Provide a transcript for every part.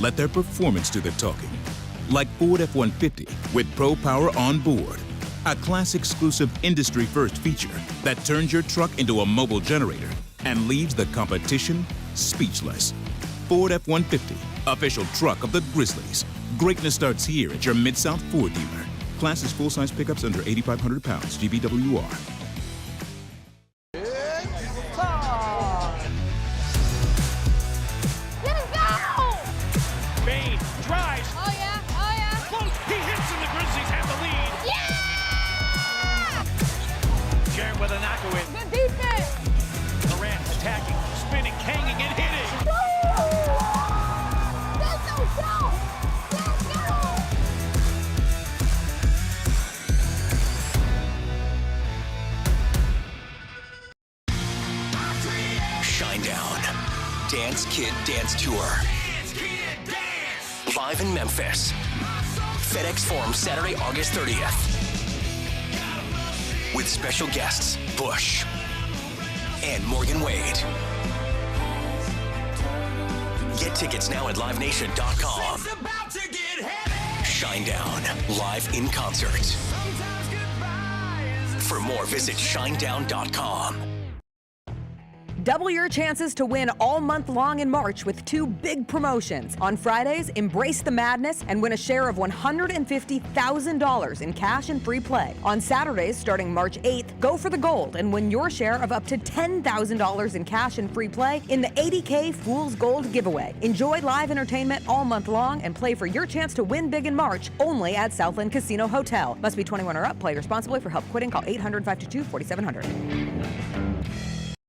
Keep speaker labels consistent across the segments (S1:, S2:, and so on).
S1: let their performance do the talking. Like Ford F-150 with Pro Power on board. A class-exclusive industry-first feature that turns your truck into a mobile generator and leaves the competition speechless. Ford F-150, official truck of the Grizzlies. Greatness starts here at your Mid-South Ford dealer. Class is full-size pickups under 8,500 pounds, GVWR.
S2: With a knockaway. Good defense. Durant attacking, spinning, hanging, and hitting.
S3: Let's go!
S4: Shinedown. Dance Kid Dance Tour. Live in Memphis. FedEx Forum, Saturday, August 30th. With special guests, Bush and Morgan Wade. Get tickets now at livenation.com. Shinedown, live in concert. For more, visit shinedown.com.
S5: Double your chances to win all month long in March with two big promotions. On Fridays, embrace the madness and win a share of $150,000 in cash and free play. On Saturdays, starting March 8th, go for the gold and win your share of up to $10,000 in cash and free play in the 80K Fool's Gold giveaway. Enjoy live entertainment all month long and play for your chance to win big in March only at Southland Casino Hotel. Must be 21 or up. Play responsibly. For help quitting, call 800-522-4700.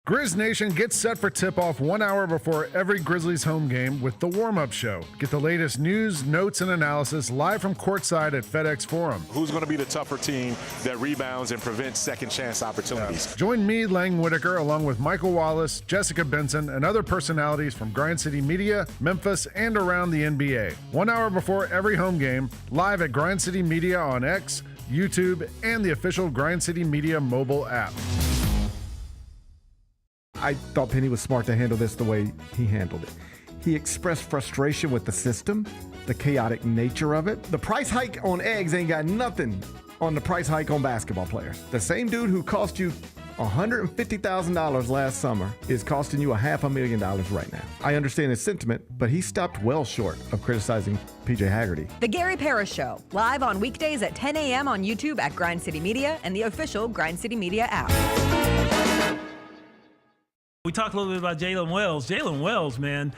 S6: Grizz Nation gets set for tip-off 1 hour before every Grizzlies home game with the warm-up show. Get the latest news, notes, and analysis live from courtside at FedEx Forum.
S7: Who's going to be the tougher team that rebounds and prevents second-chance opportunities?
S6: Join me, Lang Whitaker, along with Michael Wallace, Jessica Benson, and other personalities from Grind City Media, Memphis, and around the NBA. 1 hour before every home game, live at Grind City Media on X, YouTube, and the official Grind City Media mobile app.
S8: I thought Penny was smart to handle this the way he handled it. He expressed frustration with the system, the chaotic nature of it. The price hike on eggs ain't got nothing on the price hike on basketball players. The same dude who cost you $150,000 last summer is costing you $500,000 right now. I understand his sentiment, but he stopped well short of criticizing PJ Haggerty.
S5: The Gary Parrish Show, live on weekdays at 10 a.m. on YouTube at Grind City Media and the official Grind City Media app.
S9: We talked a little bit about Jalen Wells. Jalen Wells, man,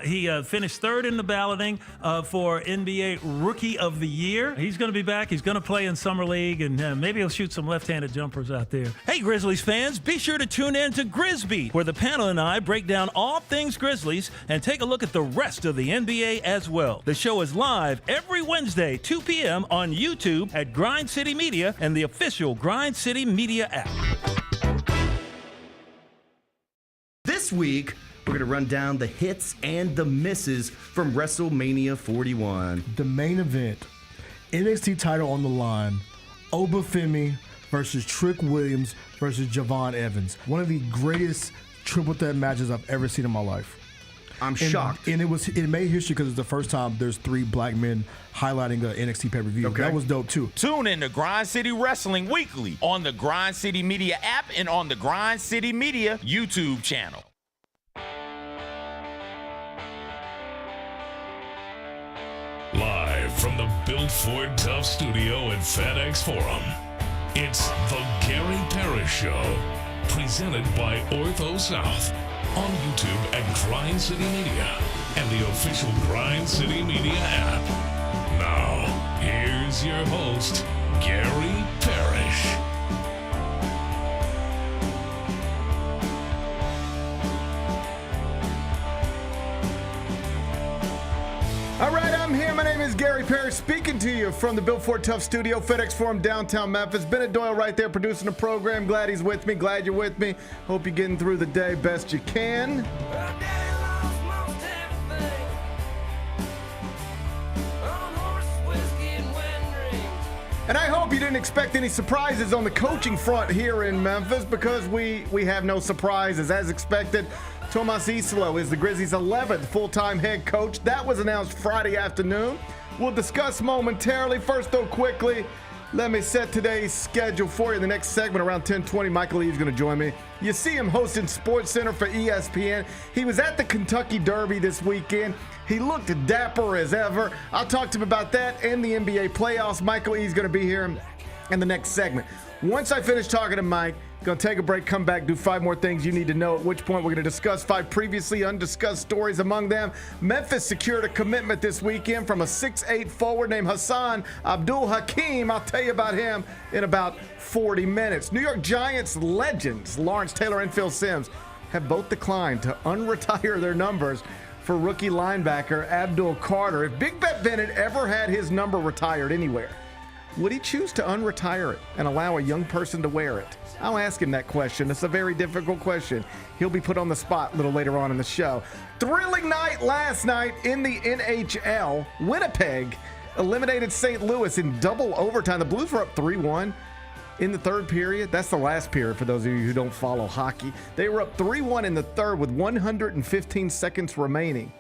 S9: he finished third in the balloting for NBA Rookie of the Year. He's going to be back. He's going to play in Summer League, and maybe he'll shoot some left-handed jumpers out there. Hey, Grizzlies fans, be sure to tune in to Grizzbeat, where the panel and I break down all things Grizzlies and take a look at the rest of the NBA as well. The show is live every Wednesday, 2 p.m. on YouTube at Grind City Media and the official Grind City Media app.
S10: This week, we're going to run down the hits and the misses from WrestleMania 41.
S11: The main event, NXT title on the line, Obafemi versus Trick Williams versus Javon Evans. One of the greatest triple threat matches I've ever seen in my life.
S10: I'm shocked.
S11: And it made history because it's the first time there's three black men highlighting the NXT pay-per-view.
S10: Okay.
S11: That was dope, too.
S12: Tune in to Grind City Wrestling weekly on the Grind City Media app and on the Grind City Media YouTube channel.
S13: Live from the Built Ford Tough studio at FedEx Forum, it's the Gary Parrish Show, presented by Ortho South, on YouTube at Grind City Media and the official Grind City Media app. Now, here's your host, Gary Parrish.
S8: All right, I'm here. My name is Gary Parrish, speaking to you from the Built Ford Tough studio, FedEx Forum, downtown Memphis. Bennett Doyle right there producing the program. Glad he's with me. Glad you're with me. Hope you're getting through the day best you can. And I hope you didn't expect any surprises on the coaching front here in Memphis, because we have no surprises. As expected, Tuomas Iisalo is the Grizzlies' 11th full-time head coach. That was announced Friday afternoon. We'll discuss momentarily. First, though, quickly, let me set today's schedule for you. In the next segment, around 10:20, Michael Eaves is going to join me. You see him hosting SportsCenter for ESPN. He was at the Kentucky Derby this weekend. He looked dapper as ever. I'll talk to him about that and the NBA playoffs. Michael Eaves is going to be here in the next segment. Once I finish talking to Mike, going to take a break, come back, do 5 more things you need to know, at which point we're going to discuss 5 previously undiscussed stories. Among them, Memphis secured a commitment this weekend from a 6'8 forward named Hassan Abdul Hakim. I'll tell you about him in about 40 minutes. New York Giants legends Lawrence Taylor and Phil Simms have both declined to unretire their numbers for rookie linebacker Abdul Carter. If Big Bet Bennett ever had his number retired anywhere, would he choose to unretire it and allow a young person to wear it? I'll ask him that question. It's a very difficult question. He'll be put on the spot a little later on in the show. Thrilling night last night in the NHL. Winnipeg eliminated St. Louis in double overtime. The Blues were up 3-1 in the third period. That's the last period for those of you who don't follow hockey. They were up 3-1 in the third with 115 seconds remaining.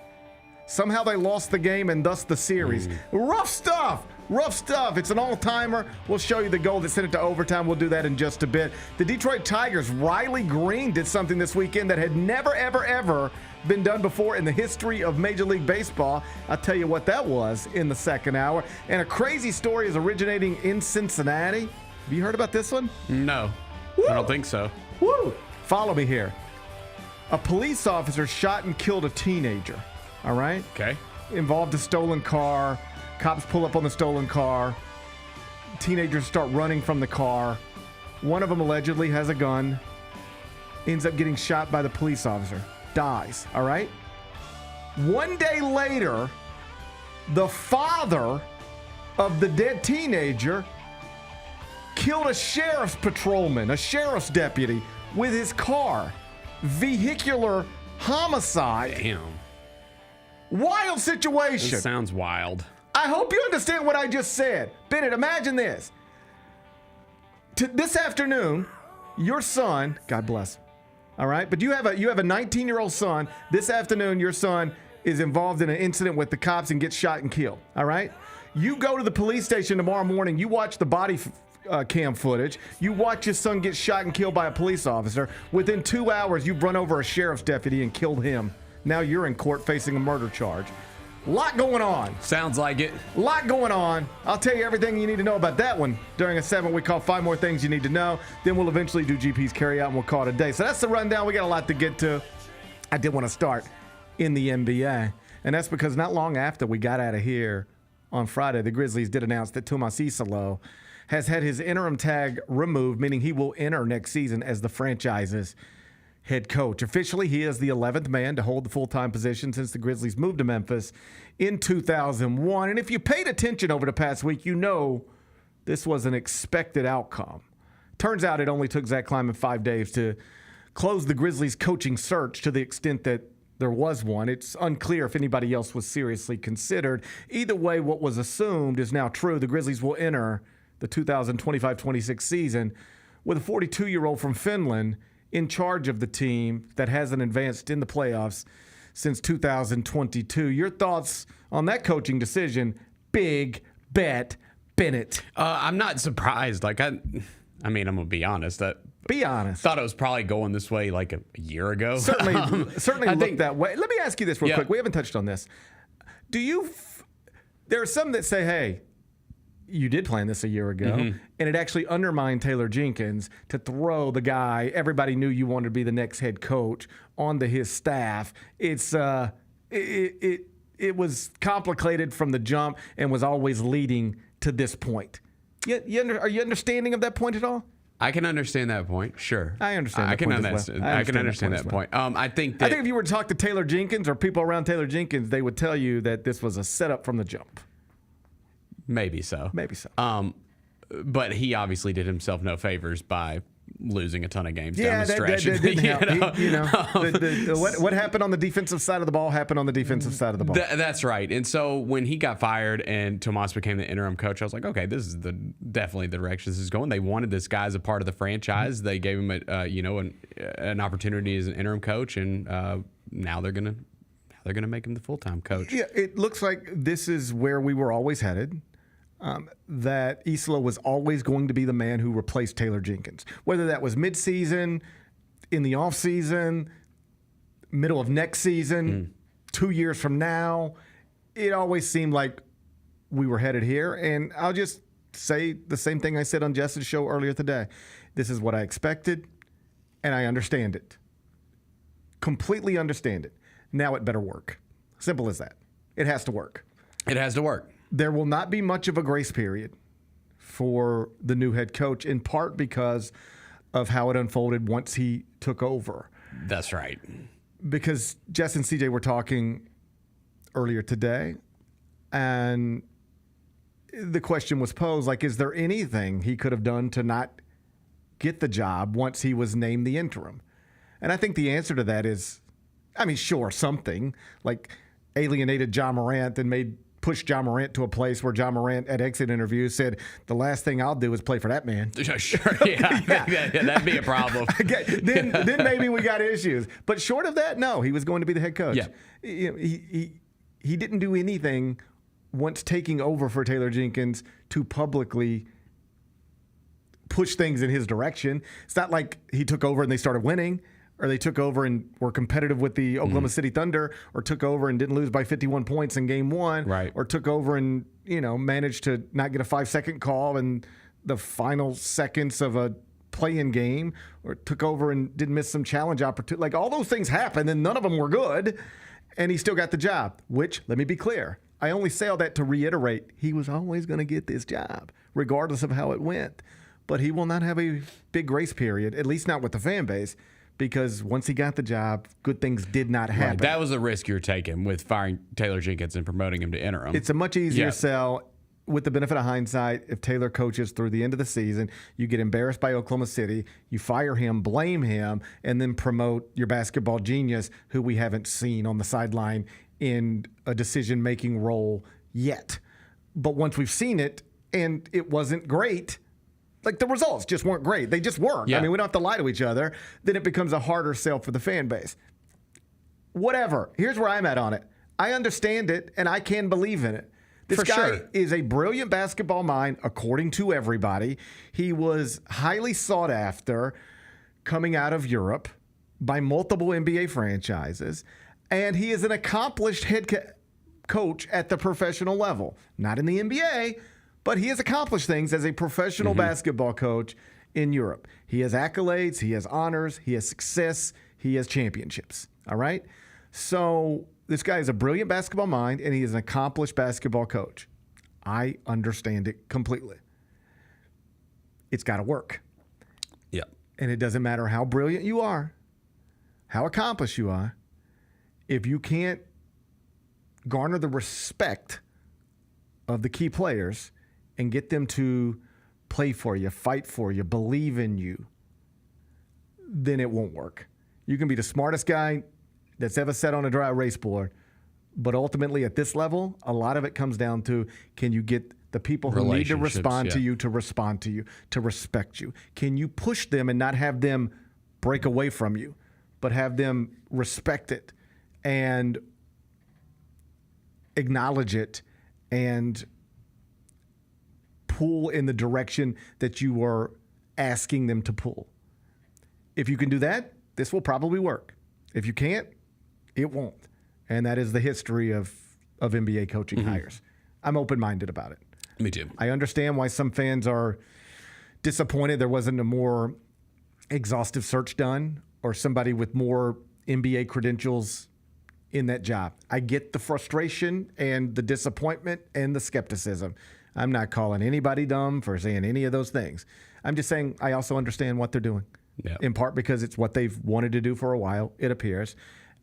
S8: Somehow they lost the game and thus the series. Rough stuff. Rough stuff. It's an all-timer. We'll show you the goal that sent it to overtime. We'll do that in just a bit. The Detroit Tigers, Riley Green, did something this weekend that had never, ever, ever been done before in the history of Major League Baseball. I'll tell you what that was in the second hour. And a crazy story is originating in Cincinnati. Have you heard about this one?
S3: No.
S8: Woo!
S3: I don't think so.
S8: Woo! Follow me here. A police officer shot and killed a teenager. All right?
S3: Okay.
S8: Involved a stolen car. Cops pull up on the stolen car. Teenagers start running from the car. One of them allegedly has a gun. Ends up getting shot by the police officer. Dies. All right? One day later, the father of the dead teenager killed a sheriff's patrolman, a sheriff's deputy, with his car. Vehicular homicide.
S3: Damn.
S8: Wild situation.
S3: This sounds wild.
S8: I hope you understand what I just said. Bennett, imagine this. This afternoon, your son, God bless him, all right? But you have a 19-year-old son. This afternoon, your son is involved in an incident with the cops and gets shot and killed, all right? You go to the police station tomorrow morning. You watch the body cam footage. You watch your son get shot and killed by a police officer. Within 2 hours, you've run over a sheriff's deputy and killed him. Now you're in court facing a murder charge. Lot going on.
S3: Sounds like it.
S8: Lot going on. I'll tell you everything you need to know about that one during a segment we call 5 More Things You Need to Know. Then we'll eventually do GP's Carry Out and we'll call it a day. So that's the rundown. We got a lot to get to. I did want to start in the NBA. And that's because not long after we got out of here on Friday, the Grizzlies did announce that Tuomas Iisalo has had his interim tag removed, meaning he will enter next season as the franchise's head coach. Officially, he is the 11th man to hold the full-time position since the Grizzlies moved to Memphis in 2001. And if you paid attention over the past week, you know this was an expected outcome. Turns out it only took Zach Kleiman 5 days to close the Grizzlies' coaching search to the extent that there was one. It's unclear if anybody else was seriously considered. Either way, what was assumed is now true. The Grizzlies will enter the 2025-26 season with a 42-year-old from Finland in charge of the team that hasn't advanced in the playoffs since 2022. Your thoughts on that coaching decision, Big Bet Bennett?
S3: I'm not surprised. Like I mean, I'm gonna be honest.
S8: Be honest.
S3: Thought it was probably going this way like a year ago.
S8: Certainly
S3: I
S8: looked
S3: think
S8: that way. Let me ask you this real quick. We haven't touched on this. There are some that say, hey, you did plan this a year ago, and it actually undermined Taylor Jenkins to throw the guy everybody knew you wanted to be the next head coach onto his staff. It's it was complicated from the jump and was always leading to this point. Are you understanding of that point at all?
S3: I can understand that point. Sure,
S8: I understand.
S3: I can understand that point. I think
S8: if you were to talk to Taylor Jenkins or people around Taylor Jenkins, they would tell you that this was a setup from the jump.
S3: Maybe so.
S8: Maybe so.
S3: But he obviously did himself no favors by losing a ton of games
S8: down
S3: the stretch.
S8: That didn't help. What happened on the defensive side of the ball happened on the defensive side of the ball.
S3: That's right. And so when he got fired and Tuomas became the interim coach, I was like, okay, this is definitely the direction this is going. They wanted this guy as a part of the franchise. They gave him an opportunity as an interim coach, and now they're gonna make him the full-time coach.
S8: Yeah, it looks like this is where we were always headed. That Iisalo was always going to be the man who replaced Taylor Jenkins, whether that was midseason, in the offseason, middle of next season, 2 years from now. It always seemed like we were headed here. And I'll just say the same thing I said on Justin's show earlier today. This is what I expected, and I understand it. Completely understand it. Now it better work. Simple as that. It has to work.
S3: It has to work.
S8: There will not be much of a grace period for the new head coach, in part because of how it unfolded once he took over.
S3: That's right.
S8: Because Jess and CJ were talking earlier today, and the question was posed, like, is there anything he could have done to not get the job once he was named the interim? And I think the answer to that is, I mean, sure, something, like alienated John Morant and pushed John Morant to a place where John Morant at exit interviews said, the last thing I'll do is play for that man.
S3: Sure, yeah. That'd be a problem.
S8: then maybe we got issues. But short of that, no, he was going to be the head coach.
S3: Yeah.
S8: He didn't do anything once taking over for Taylor Jenkins to publicly push things in his direction. It's not like he took over and they started winning, or they took over and were competitive with the Oklahoma City Thunder, or took over and didn't lose by 51 points in game one,
S3: right,
S8: or took over and, managed to not get a 5-second call in the final seconds of a play-in game, or took over and didn't miss some challenge opportunity. Like, all those things happened, and none of them were good, and he still got the job, which, let me be clear, I only say all that to reiterate, he was always going to get this job, regardless of how it went. But he will not have a big grace period, at least not with the fan base, because once he got the job, good things did not happen.
S3: Right. That was the risk you're taking with firing Taylor Jenkins and promoting him to interim.
S8: It's a much easier sell with the benefit of hindsight. If Taylor coaches through the end of the season, you get embarrassed by Oklahoma City, you fire him, blame him, and then promote your basketball genius who we haven't seen on the sideline in a decision-making role yet. But once we've seen it and it wasn't great, like, the results just weren't great. They just weren't.
S3: Yeah.
S8: I mean, we don't have to lie to each other. Then it becomes a harder sell for the fan base. Whatever. Here's where I'm at on it. I understand it, and I can believe in it. This guy is a brilliant basketball mind, according to everybody. He was highly sought after coming out of Europe by multiple NBA franchises, and he is an accomplished head coach at the professional level. Not in the NBA, but he has accomplished things as a professional basketball coach in Europe. He has accolades, he has honors, he has success, he has championships. All right? So this guy is a brilliant basketball mind, and he is an accomplished basketball coach. I understand it completely. It's got to work.
S3: Yeah.
S8: And it doesn't matter how brilliant you are, how accomplished you are, if you can't garner the respect of the key players and get them to play for you, fight for you, believe in you, then it won't work. You can be the smartest guy that's ever sat on a dry erase board, but ultimately at this level, a lot of it comes down to, can you get the people who need to respond to you to respond to you, to respect you? Can you push them and not have them break away from you, but have them respect it and acknowledge it and pull in the direction that you are asking them to pull? If you can do that, this will probably work. If you can't, it won't. And that is the history of NBA coaching hires. I'm open-minded about it.
S3: Me too.
S8: I understand why some fans are disappointed there wasn't a more exhaustive search done or somebody with more NBA credentials in that job. I get the frustration and the disappointment and the skepticism. I'm not calling anybody dumb for saying any of those things. I'm just saying I also understand what they're doing, in part because it's what they've wanted to do for a while, it appears.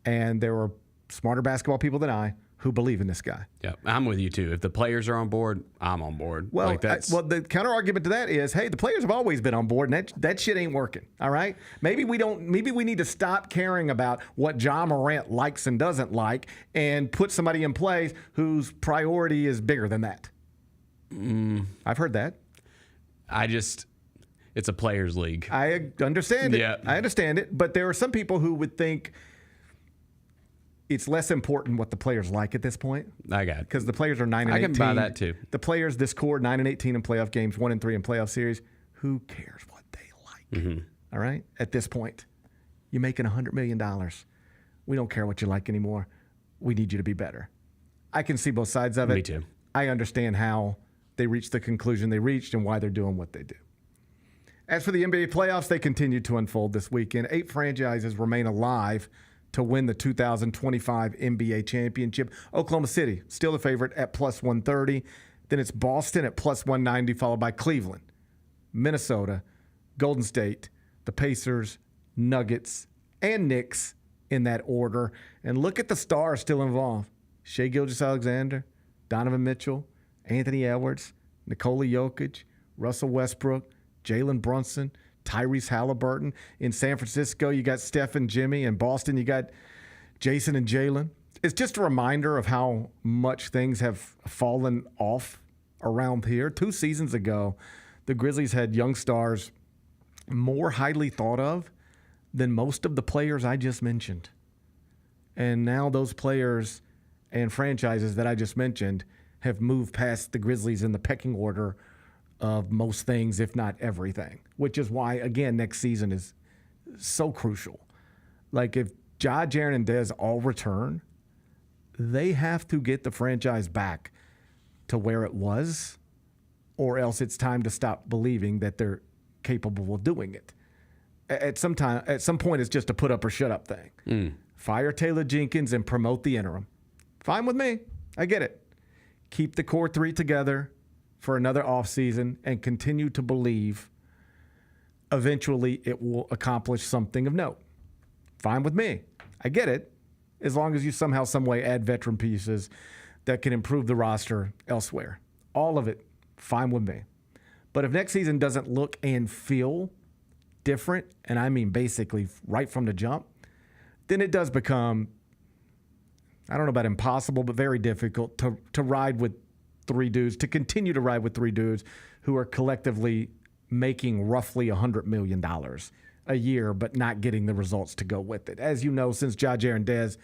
S8: And there are smarter basketball people than I who believe in this guy.
S3: Yeah, I'm with you too. If the players are on board, I'm on board.
S8: Well,
S3: like
S8: the counter argument to that is, hey, the players have always been on board, and that shit ain't working. All right, maybe we need to stop caring about what John Morant likes and doesn't like, and put somebody in place whose priority is bigger than that. I've heard that.
S3: It's a players' league.
S8: I understand it.
S3: Yeah.
S8: I understand it, but there are some people who would think it's less important what the players like at this point.
S3: I got it.
S8: Because the players are 9-18.
S3: I can buy that too.
S8: The players, this core, 9-18 in playoff games, 1-3 in playoff series. Who cares what they like?
S3: Mm-hmm.
S8: All right? At this point, you're making $100 million. We don't care what you like anymore. We need you to be better. I can see both sides of it.
S3: Me too.
S8: I understand how they reached the conclusion they reached and why they're doing what they do. As for the NBA playoffs, they continue to unfold this weekend. 8 franchises remain alive to win the 2025 NBA championship. Oklahoma City, still the favorite at plus 130. Then it's Boston at plus 190, followed by Cleveland, Minnesota, Golden State, the Pacers, Nuggets, and Knicks in that order. And look at the stars still involved. Shai Gilgeous-Alexander, Donovan Mitchell, Anthony Edwards, Nikola Jokic, Russell Westbrook, Jalen Brunson, Tyrese Halliburton. In San Francisco, you got Steph and Jimmy. In Boston, you got Jason and Jalen. It's just a reminder of how much things have fallen off around here. 2 seasons ago, the Grizzlies had young stars more highly thought of than most of the players I just mentioned. And now those players and franchises that I just mentioned have moved past the Grizzlies in the pecking order of most things, if not everything, which is why, again, next season is so crucial. Like, if Ja, Jaren, and Dez all return, they have to get the franchise back to where it was, or else it's time to stop believing that they're capable of doing it. At some point, it's just a put up or shut up thing. Fire Taylor Jenkins and promote the interim. Fine with me. I get it. Keep the core 3 together for another offseason and continue to believe eventually it will accomplish something of note. Fine with me. I get it. As long as you somehow, some way add veteran pieces that can improve the roster elsewhere. All of it, fine with me. But if next season doesn't look and feel different, and I mean basically right from the jump, then it does become, I don't know about impossible, but very difficult to ride with 3 dudes, to continue to ride with 3 dudes who are collectively making roughly $100 million a year, but not getting the results to go with it. As you know, since Ja, Jaren, and Dez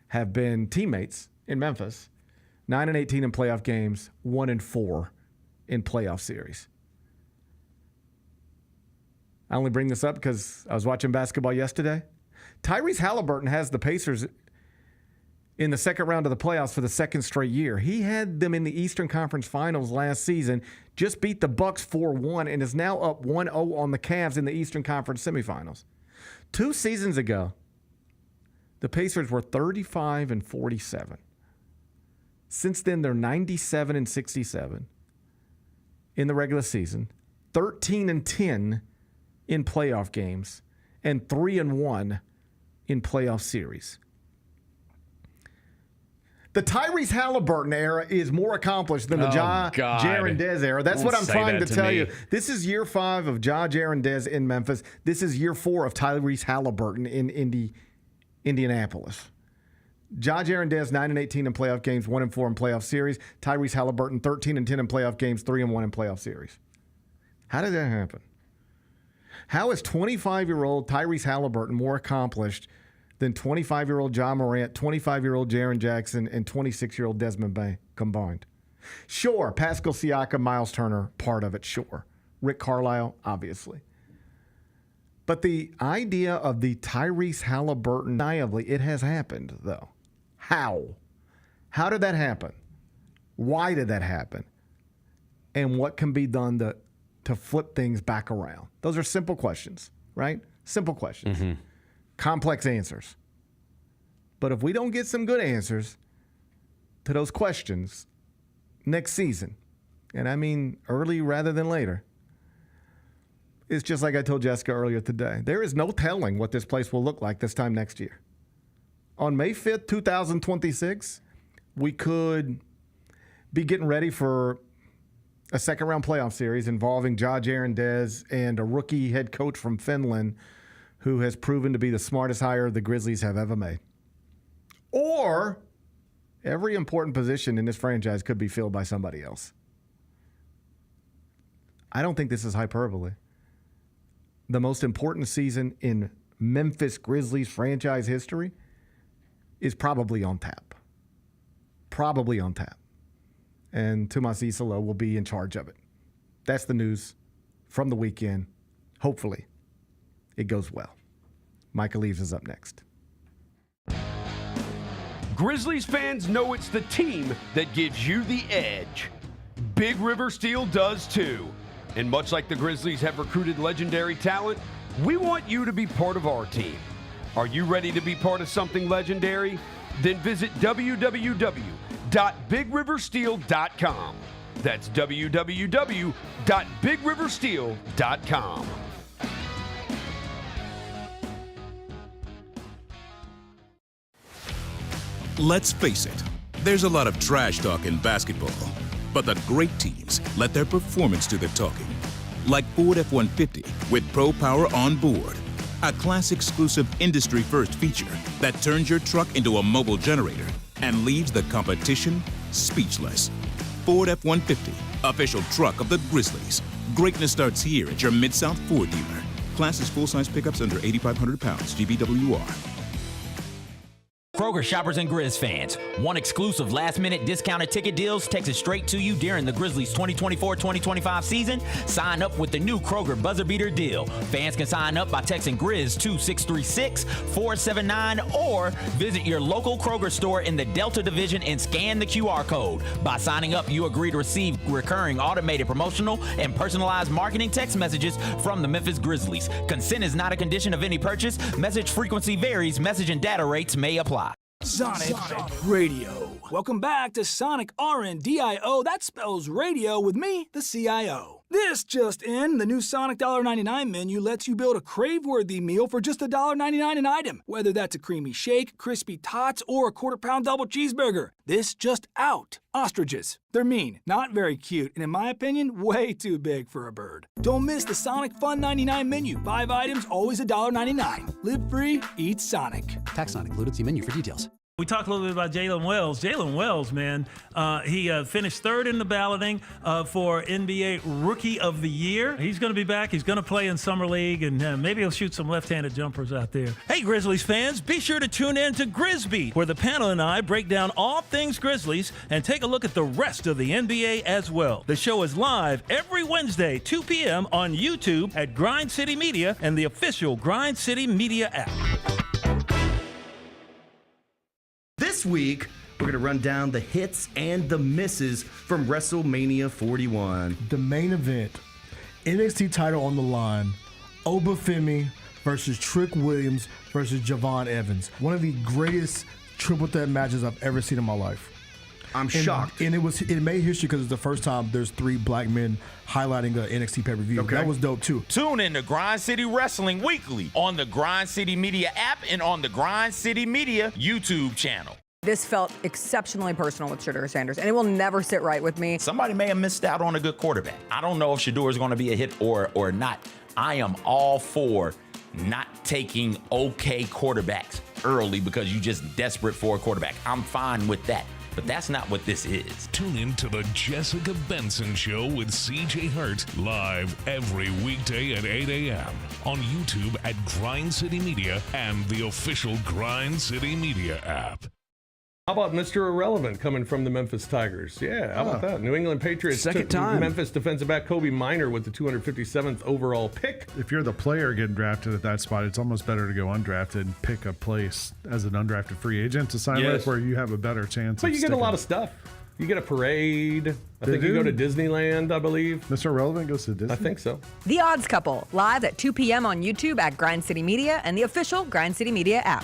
S8: have been teammates in Memphis, 9-18 in playoff games, 1-4 in playoff series. I only bring this up because I was watching basketball yesterday. Tyrese Halliburton has the Pacers in the second round of the playoffs for the second straight year. He had them in the Eastern Conference Finals last season, just beat the Bucks 4-1, and is now up 1-0 on the Cavs in the Eastern Conference semifinals. 2 seasons ago, the Pacers were 35-47. Since then, they're 97-67 in the regular season, 13-10 in playoff games, and 3-1 in playoff series. The Tyrese Halliburton era is more accomplished than the Jaren Dez era. That's what I'm trying to tell you. This is year 5 of Jaren Dez in Memphis. This is year 4 of Tyrese Halliburton in Indianapolis. Jaren Dez, 9-18 in playoff games, 1-4 in playoff series. Tyrese Halliburton, 13-10 in playoff games, 3-1 in playoff series. How did that happen? How is 25-year-old Tyrese Halliburton more accomplished than 25-year-old John Morant, 25-year-old Jaren Jackson, and 26-year-old Desmond Bane combined? Sure, Pascal Siakam, Miles Turner, part of it, sure. Rick Carlisle, obviously. But the idea of the Tyrese Halliburton, undeniably, it has happened, though. How? How did that happen? Why did that happen? And what can be done to flip things back around? Those are simple questions, right? Simple questions. Mm-hmm. Complex answers. But if we don't get some good answers to those questions next season, and I mean early rather than later, it's just like I told Jessica earlier today. There is no telling what this place will look like this time next year. On May 5th, 2026, we could be getting ready for a second-round playoff series involving Jaren Dez and a rookie head coach from Finland who has proven to be the smartest hire the Grizzlies have ever made. Or every important position in this franchise could be filled by somebody else. I don't think this is hyperbole. The most important season in Memphis Grizzlies franchise history is probably on tap. Probably on tap. And Tuomas Iisalo will be in charge of it. That's the news from the weekend. Hopefully, it goes well. Michael Eaves is up next.
S14: Grizzlies fans know it's the team that gives you the edge. Big River Steel does too. And much like the Grizzlies have recruited legendary talent, we want you to be part of our team. Are you ready to be part of something legendary? Then visit www.bigriversteel.com. That's www.bigriversteel.com.
S1: Let's face it, there's a lot of trash talk in basketball, but the great teams let their performance do the talking. Like Ford F-150 with Pro Power on board, a class-exclusive industry-first feature that turns your truck into a mobile generator and leaves the competition speechless. Ford F-150, official truck of the Grizzlies. Greatness starts here at your Mid-South Ford dealer. Class is full-size pickups under 8,500 pounds, GVWR.
S15: Kroger shoppers and Grizz fans, want exclusive last-minute discounted ticket deals texted straight to you during the Grizzlies 2024-2025 season? Sign up with the new Kroger Buzzer Beater deal. Fans can sign up by texting Grizz to 636-479 or visit your local Kroger store in the Delta Division and scan the QR code. By signing up, you agree to receive recurring automated promotional and personalized marketing text messages from the Memphis Grizzlies. Consent is not a condition of any purchase. Message frequency varies. Message and data rates may apply.
S16: Sonic Radio. Welcome back to Sonic RNDIO. That spells radio with me, the CIO. This just in, the new Sonic $1.99 menu lets you build a crave-worthy meal for just $1.99 an item. Whether that's a creamy shake, crispy tots, or a quarter-pound double cheeseburger. This just out. Ostriches. They're mean, not very cute, and in my opinion, way too big for a bird. Don't miss the Sonic Fun 99 menu. 5 items, always $1.99. Live free, eat Sonic.
S17: Tax not included. See menu for details.
S9: We talked a little bit about Jalen Wells. Jalen Wells, man, he finished third in the balloting for NBA Rookie of the Year. He's going to be back. He's going to play in Summer League, and maybe he'll shoot some left-handed jumpers out there.
S2: Hey, Grizzlies fans, be sure to tune in to Grizzbeat, where the panel and I break down all things Grizzlies and take a look at the rest of the NBA as well. The show is live every Wednesday, 2 p.m. on YouTube at Grind City Media and the official Grind City Media app.
S10: This week, we're going to run down the hits and the misses from WrestleMania 41.
S11: The main event, NXT title on the line, Obafemi versus Trick Williams versus Javon Evans. One of the greatest triple threat matches I've ever seen in my life.
S10: I'm shocked.
S11: And it made history because it's the first time there's 3 black men highlighting an NXT pay-per-view.
S10: Okay.
S11: That was dope, too.
S12: Tune in to Grind City Wrestling weekly on the Grind City Media app and on the Grind City Media YouTube channel.
S5: This felt exceptionally personal with Shedeur Sanders, and it will never sit right with me.
S15: Somebody may have missed out on a good quarterback. I don't know if Shedeur is going to be a hit or not. I am all for not taking okay quarterbacks early because you're just desperate for a quarterback. I'm fine with that. But that's not what this is.
S13: Tune in to the Jessica Benson Show with CJ Hurt live every weekday at 8 a.m. on YouTube at Grind City Media and the official Grind City Media app.
S18: How about Mr. Irrelevant coming from the Memphis Tigers? Yeah, how about that? New England Patriots
S8: Second
S18: took
S8: time.
S18: Memphis defensive back Kobe Minor with the 257th overall pick.
S6: If you're the player getting drafted at that spot, it's almost better to go undrafted and pick a place as an undrafted free agent to sign with where you have a better chance.
S18: But you get a lot of stuff. You get a parade. I think you go to Disneyland, I believe.
S6: Mr. Irrelevant goes to Disney?
S18: I think so.
S5: The Odds Couple, live at 2 p.m. on YouTube at Grind City Media and the official Grind City Media app.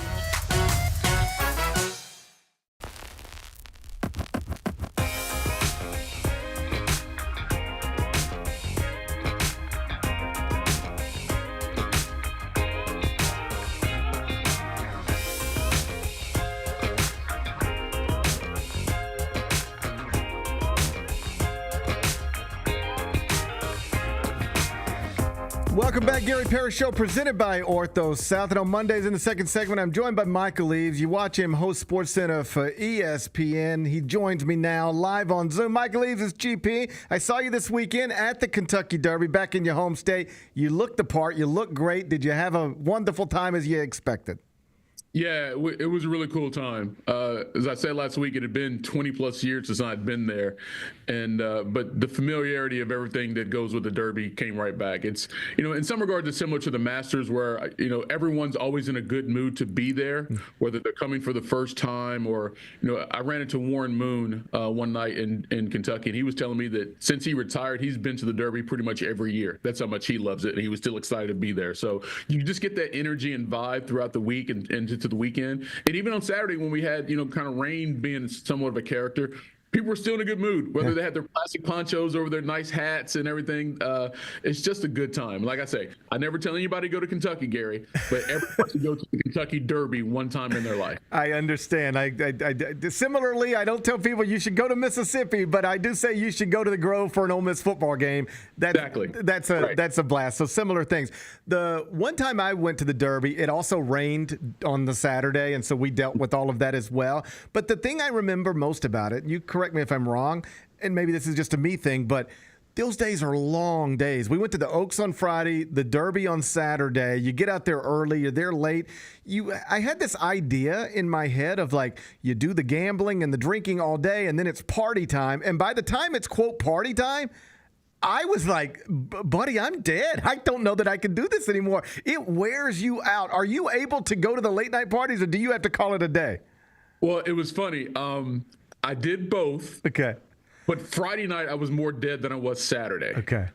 S8: Welcome back, Gary Parrish Show, presented by Ortho South. And on Mondays in the second segment, I'm joined by Michael Eaves. You watch him host SportsCenter for ESPN. He joins me now live on Zoom. Michael Eaves is GP. I saw you this weekend at the Kentucky Derby back in your home state. You looked the part. You look great. Did you have a wonderful time as you expected?
S19: Yeah, it was a really cool time. As I said last week, it had been 20 plus years since I'd been there, and but the familiarity of everything that goes with the Derby came right back. It's, in some regards, it's similar to the Masters, where everyone's always in a good mood to be there, whether they're coming for the first time or I ran into Warren Moon one night in Kentucky, and he was telling me that since he retired, he's been to the Derby pretty much every year. That's how much he loves it, and he was still excited to be there. So you just get that energy and vibe throughout the week and to the weekend. And even on Saturday when we had, kind of rain being somewhat of a character, people were still in a good mood, whether they had their plastic ponchos over their nice hats and everything. It's just a good time. Like I say, I never tell anybody to go to Kentucky, Gary, but everyone should go to the Kentucky Derby one time in their life.
S8: I understand. I similarly, I don't tell people you should go to Mississippi, but I do say you should go to the Grove for an Ole Miss football game.
S19: Exactly.
S8: That's a blast. So similar things. The one time I went to the Derby, it also rained on the Saturday, and so we dealt with all of that as well. But the thing I remember most about it, you correct me if I'm wrong, and maybe this is just a me thing, but those days are long days. We went to the Oaks on Friday, the Derby on Saturday. You get out there early, you're there late. I had this idea in my head of like, you do the gambling and the drinking all day, and then it's party time. And by the time it's, quote, party time, I was like, buddy, I'm dead. I don't know that I can do this anymore. It wears you out. Are you able to go to the late night parties, or do you have to call it a day?
S19: Well, it was funny. I did both.
S8: Okay.
S19: But Friday night, I was more dead than I was Saturday.
S8: Okay.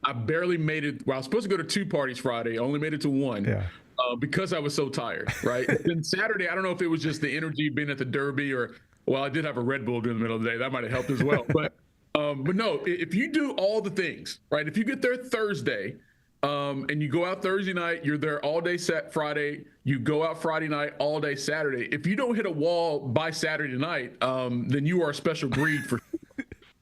S19: I barely made it. Well, I was supposed to go to 2 parties Friday. I only made it to 1. Yeah. Because I was so tired, right? Then Saturday, I don't know if it was just the energy being at the Derby well, I did have a Red Bull during the middle of the day. That might have helped as well. But no, if you do all the things, right? If you get there Thursday, and you go out Thursday night, you're there all day Friday, you go out Friday night, all day Saturday. If you don't hit a wall by Saturday night, then you are a special breed for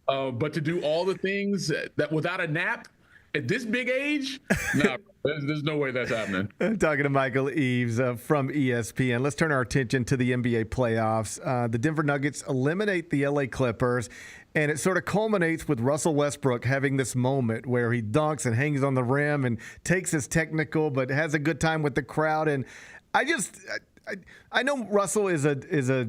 S19: sure. But to do all the things that without a nap at this big age, no, there's no way that's happening.
S8: I'm talking to Michael Eaves from ESPN. Let's turn our attention to the NBA playoffs. The Denver Nuggets eliminate the LA Clippers, and it sort of culminates with Russell Westbrook having this moment where he dunks and hangs on the rim and takes his technical, but has a good time with the crowd. And I know Russell is a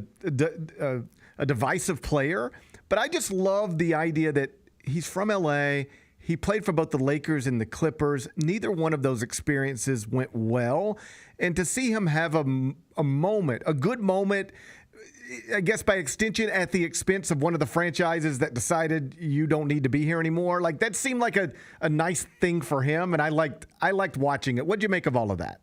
S8: divisive player, but I just love the idea that he's from LA. He played for both the Lakers and the Clippers. Neither one of those experiences went well. And to see him have a moment, a good moment, I guess by extension at the expense of one of the franchises that decided you don't need to be here anymore, like that seemed like a nice thing for him. And I liked watching it. What'd you make of all of that?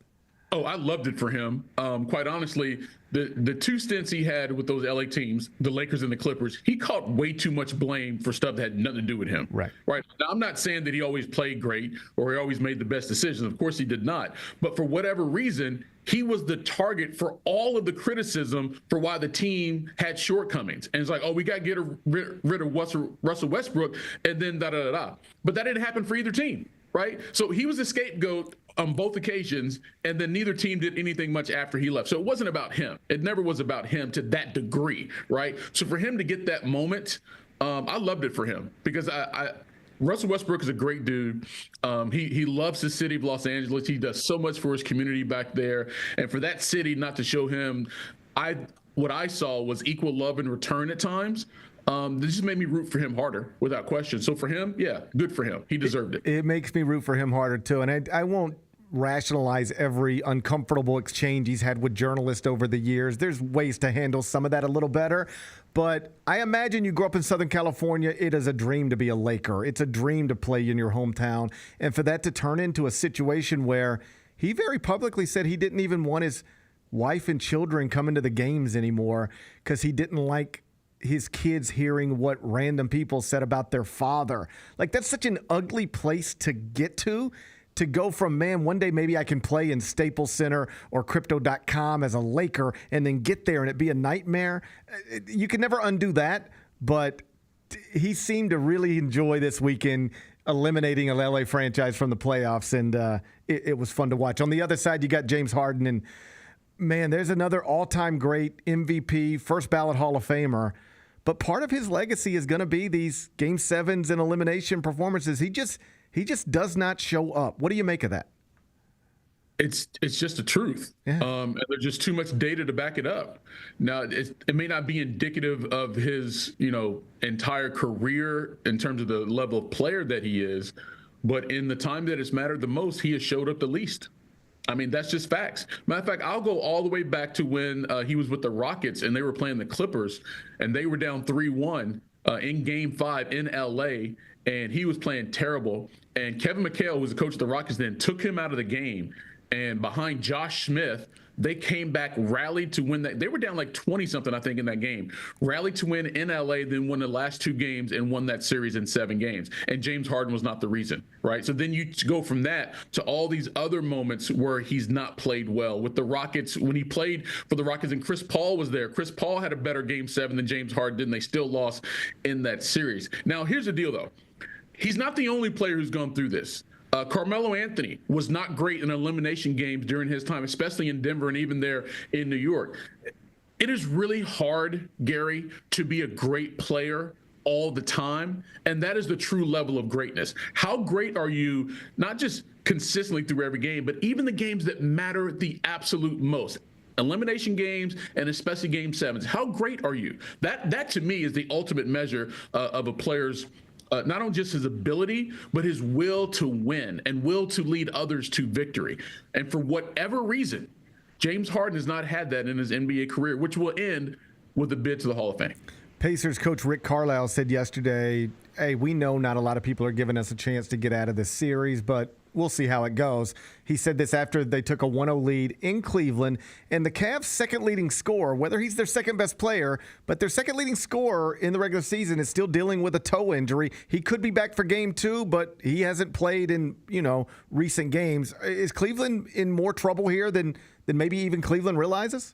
S19: Oh, I loved it for him. Quite honestly, the 2 stints he had with those LA teams, the Lakers and the Clippers, he caught way too much blame for stuff that had nothing to do with him.
S8: Right.
S19: Now, I'm not saying that he always played great or he always made the best decisions. Of course, he did not. But for whatever reason, he was the target for all of the criticism for why the team had shortcomings. And it's like, oh, we got to get rid of Russell Westbrook, and then da-da-da-da. But that didn't happen for either team, right? So he was a scapegoat on both occasions, and then neither team did anything much after he left. So it wasn't about him. It never was about him to that degree, right? So for him to get that moment, I loved it for him because Russell Westbrook is a great dude. He loves the city of Los Angeles. He does so much for his community back there. And for that city not to show him, what I saw was equal love in return at times. This just made me root for him harder, without question. So for him, yeah, good for him. He deserved it.
S8: It makes me root for him harder, too. And I won't rationalize every uncomfortable exchange he's had with journalists over the years. There's ways to handle some of that a little better. But I imagine you grew up in Southern California. It is a dream to be a Laker. It's a dream to play in your hometown. And for that to turn into a situation where he very publicly said he didn't even want his wife and children coming to the games anymore because he didn't like his kids hearing what random people said about their father. Like, that's such an ugly place to get to go from, man, one day maybe I can play in Staples Center or Crypto.com as a Laker and then get there and it be a nightmare. You can never undo that, but he seemed to really enjoy this weekend eliminating a LA franchise from the playoffs, and it was fun to watch. On the other side, you got James Harden, and man, there's another all-time great MVP, first ballot Hall of Famer. But part of his legacy is going to be these Game 7s and elimination performances. He just does not show up. What do you make of that?
S19: It's just the truth. And there's just too much data to back it up. Now, it may not be indicative of his, entire career in terms of the level of player that he is, but in the time that it's mattered the most, he has showed up the least. I mean, that's just facts. Matter of fact, I'll go all the way back to when he was with the Rockets and they were playing the Clippers, and they were down 3-1 in Game 5 in L.A., and he was playing terrible. And Kevin McHale, who was the coach of the Rockets then, took him out of the game. And behind Josh Smith, they came back, rallied to win that. They were down like 20-something, I think, in that game. Rallied to win in L.A., then won the last 2 games and won that series in 7 games. And James Harden was not the reason, right? So then you go from that to all these other moments where he's not played well. With the Rockets, when he played for the Rockets and Chris Paul was there, Chris Paul had a better Game 7 than James Harden did, and they still lost in that series. Now, here's the deal, though. He's not the only player who's gone through this. Carmelo Anthony was not great in elimination games during his time, especially in Denver and even there in New York. It is really hard, Gary, to be a great player all the time, and that is the true level of greatness. How great are you, not just consistently through every game, but even the games that matter the absolute most? Elimination games, and especially Game 7s. How great are you? That to me is the ultimate measure of a player's not only just his ability, but his will to win and will to lead others to victory. And for whatever reason, James Harden has not had that in his NBA career, which will end with a bid to the Hall of Fame.
S8: Pacers coach Rick Carlisle said yesterday, hey, we know not a lot of people are giving us a chance to get out of this series, but we'll see how it goes. He said this after they took a 1-0 lead in Cleveland, and the Cavs' second leading scorer, whether he's their second best player, but their second leading scorer in the regular season is still dealing with a toe injury. He could be back for Game 2, but he hasn't played in, recent games. Is Cleveland in more trouble here than maybe even Cleveland realizes?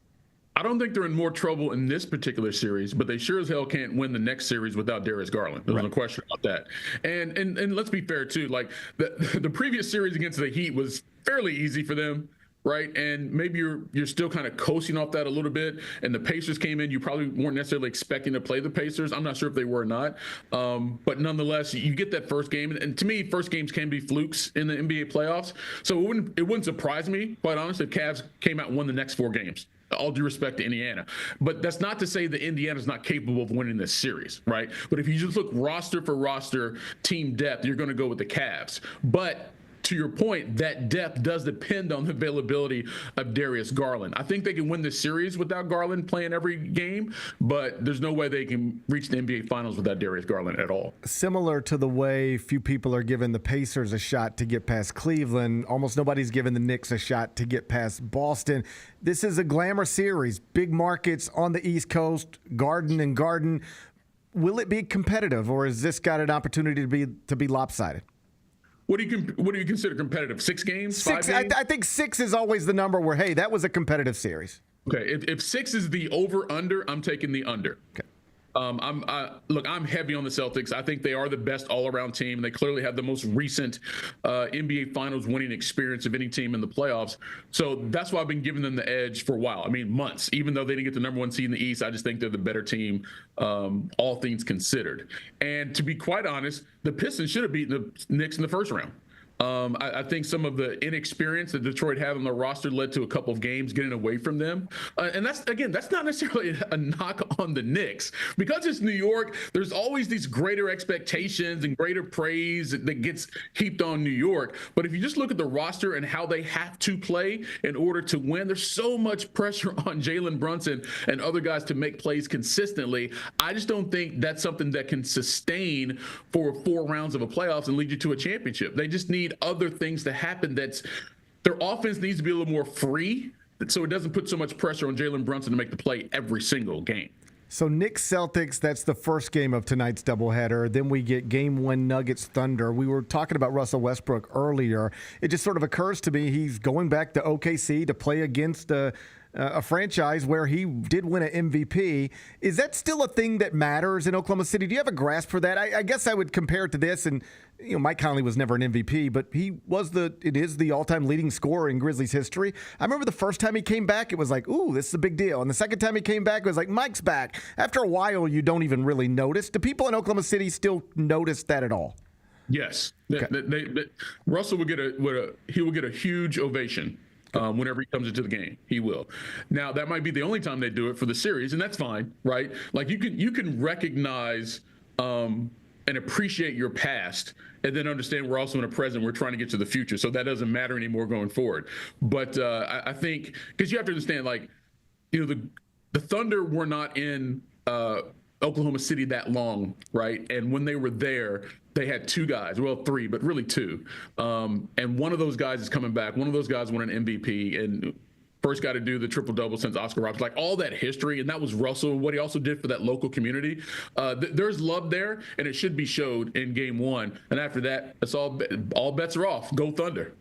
S19: I don't think they're in more trouble in this particular series, but they sure as hell can't win the next series without Darius Garland. There's no question about that. And let's be fair too. Like the previous series against the Heat was fairly easy for them, right? And maybe you're still kind of coasting off that a little bit. And the Pacers came in. You probably weren't necessarily expecting to play the Pacers. I'm not sure if they were or not. But nonetheless, you get that first game. And to me, first games can be flukes in the NBA playoffs. So it wouldn't surprise me, quite honestly, if Cavs came out and won the next 4 games. All due respect to Indiana. But that's not to say that Indiana's not capable of winning this series, right? But if you just look roster for roster, team depth, you're going to go with the Cavs. But to your point, that depth does depend on the availability of Darius Garland. I think they can win this series without Garland playing every game, but there's no way they can reach the NBA Finals without Darius Garland at all.
S8: Similar to the way few people are giving the Pacers a shot to get past Cleveland, almost nobody's giving the Knicks a shot to get past Boston. This is a glamour series, big markets on the East Coast, Garden and Garden. Will it be competitive, or has this got an opportunity to be lopsided?
S19: What do you consider competitive? 6 games? 5 games?
S8: I think 6 is always the number where, hey, that was a competitive series.
S19: Okay, if 6 is the over/under, I'm taking the under.
S8: Okay.
S19: I'm heavy on the Celtics. I think they are the best all-around team. They clearly have the most recent NBA Finals winning experience of any team in the playoffs. So that's why I've been giving them the edge for a while. I mean, months. Even though they didn't get the number 1 seed in the East, I just think they're the better team, all things considered. And to be quite honest, the Pistons should have beaten the Knicks in the first round. I think some of the inexperience that Detroit had on their roster led to a couple of games getting away from them. And that's not necessarily a knock on the Knicks. Because it's New York, there's always these greater expectations and greater praise that gets heaped on New York. But if you just look at the roster and how they have to play in order to win, there's so much pressure on Jalen Brunson and other guys to make plays consistently. I just don't think that's something that can sustain for 4 rounds of a playoffs and lead you to a championship. They just need other things to happen. Their offense needs to be a little more free, so it doesn't put so much pressure on Jalen Brunson to make the play every single game.
S8: So Knicks Celtics, that's the first game of tonight's doubleheader. Then we get Game 1 Nuggets Thunder. We were talking about Russell Westbrook earlier. It just sort of occurs to me he's going back to OKC to play against a franchise where he did win an MVP. Is that still a thing that matters in Oklahoma City? Do you have a grasp for that? I guess I would compare it to this, and Mike Conley was never an MVP, but it is the all-time leading scorer in Grizzlies history. I remember the first time he came back, it was like, ooh, this is a big deal. And the second time he came back, it was like, Mike's back. After a while, you don't even really notice. Do people in Oklahoma City still notice that at all?
S19: Yes. Okay. Russell will get a huge ovation Whenever he comes into the game, he will. Now, that might be the only time they do it for the series, and that's fine, right? Like you can recognize and appreciate your past, and then understand we're also in a present. We're trying to get to the future, so that doesn't matter anymore going forward. But I think because you have to understand, like, the Thunder were not in Oklahoma City that long, right? And when they were there, they had two guys, well, three, but really two. And one of those guys is coming back. One of those guys won an MVP and first guy to do the triple-double since Oscar Robertson. Like, all that history, and that was Russell, what he also did for that local community. There's love there, and it should be showed in Game 1. And after that, it's all bets are off. Go Thunder.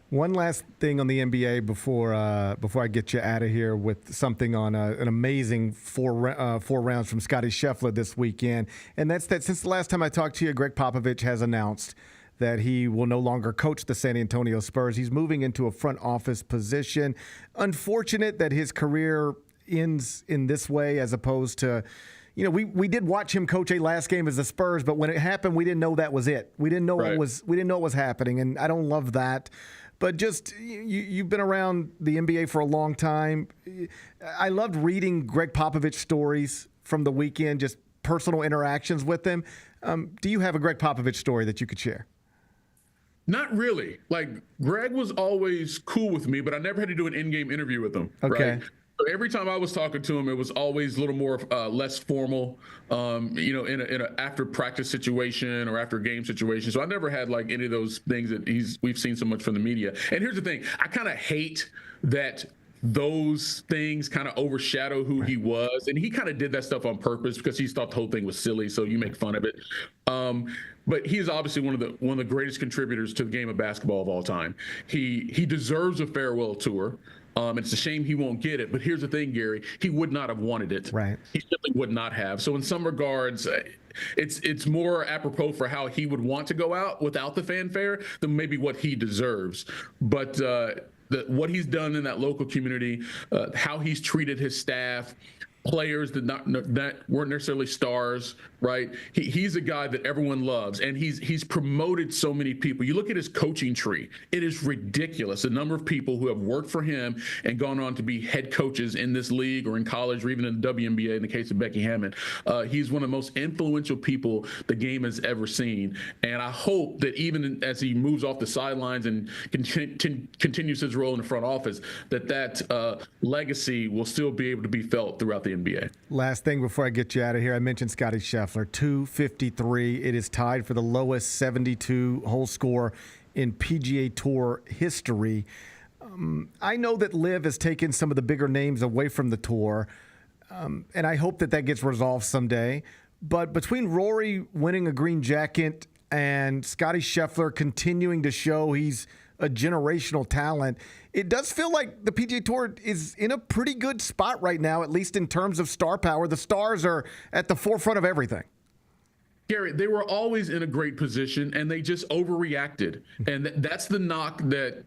S8: One last thing on the NBA before I get you out of here with something on an amazing four rounds from Scottie Scheffler this weekend, and that's that since the last time I talked to you, Greg Popovich has announced that he will no longer coach the San Antonio Spurs. He's moving into a front office position. Unfortunate that his career ends in this way, as opposed to, we did watch him coach a last game as the Spurs, but when it happened, we didn't know that was it. We didn't know it was happening, and I don't love that. But just, you've been around the NBA for a long time. I loved reading Greg Popovich stories from the weekend, just personal interactions with him. Do you have a Greg Popovich story that you could share?
S19: Not really. Like, Greg was always cool with me, but I never had to do an in-game interview with him.
S8: Okay.
S19: Right? So every time I was talking to him, it was always a little more less formal, in a after practice situation or after game situation. So I never had like any of those things that we've seen so much from the media. And here's the thing: I kind of hate that those things kind of overshadow who he was, and he kind of did that stuff on purpose because he thought the whole thing was silly. So you make fun of it. But he's obviously one of the greatest contributors to the game of basketball of all time. He deserves a farewell tour. It's a shame he won't get it. But here's the thing, Gary, he would not have wanted it.
S8: Right.
S19: He simply would not have. So in some regards, it's more apropos for how he would want to go out without the fanfare than maybe what he deserves. But what he's done in that local community, how he's treated his staff, players that weren't necessarily stars, right? He's a guy that everyone loves, and he's promoted so many people. You look at his coaching tree; it is ridiculous. The number of people who have worked for him and gone on to be head coaches in this league or in college or even in the WNBA. In the case of Becky Hammon, he's one of the most influential people the game has ever seen. And I hope that even as he moves off the sidelines and continues his role in the front office, that legacy will still be able to be felt throughout the NBA.
S8: Last thing before I get you out of here, I mentioned Scottie Scheffler, 253. It is tied for the lowest 72-hole score in PGA Tour history. I know that LIV has taken some of the bigger names away from the tour, and I hope that gets resolved someday. But between Rory winning a green jacket and Scottie Scheffler continuing to show he's a generational talent, it does feel like the PGA Tour is in a pretty good spot right now, at least in terms of star power. The stars are at the forefront of everything.
S19: Gary, they were always in a great position, and they just overreacted. And that's the knock that,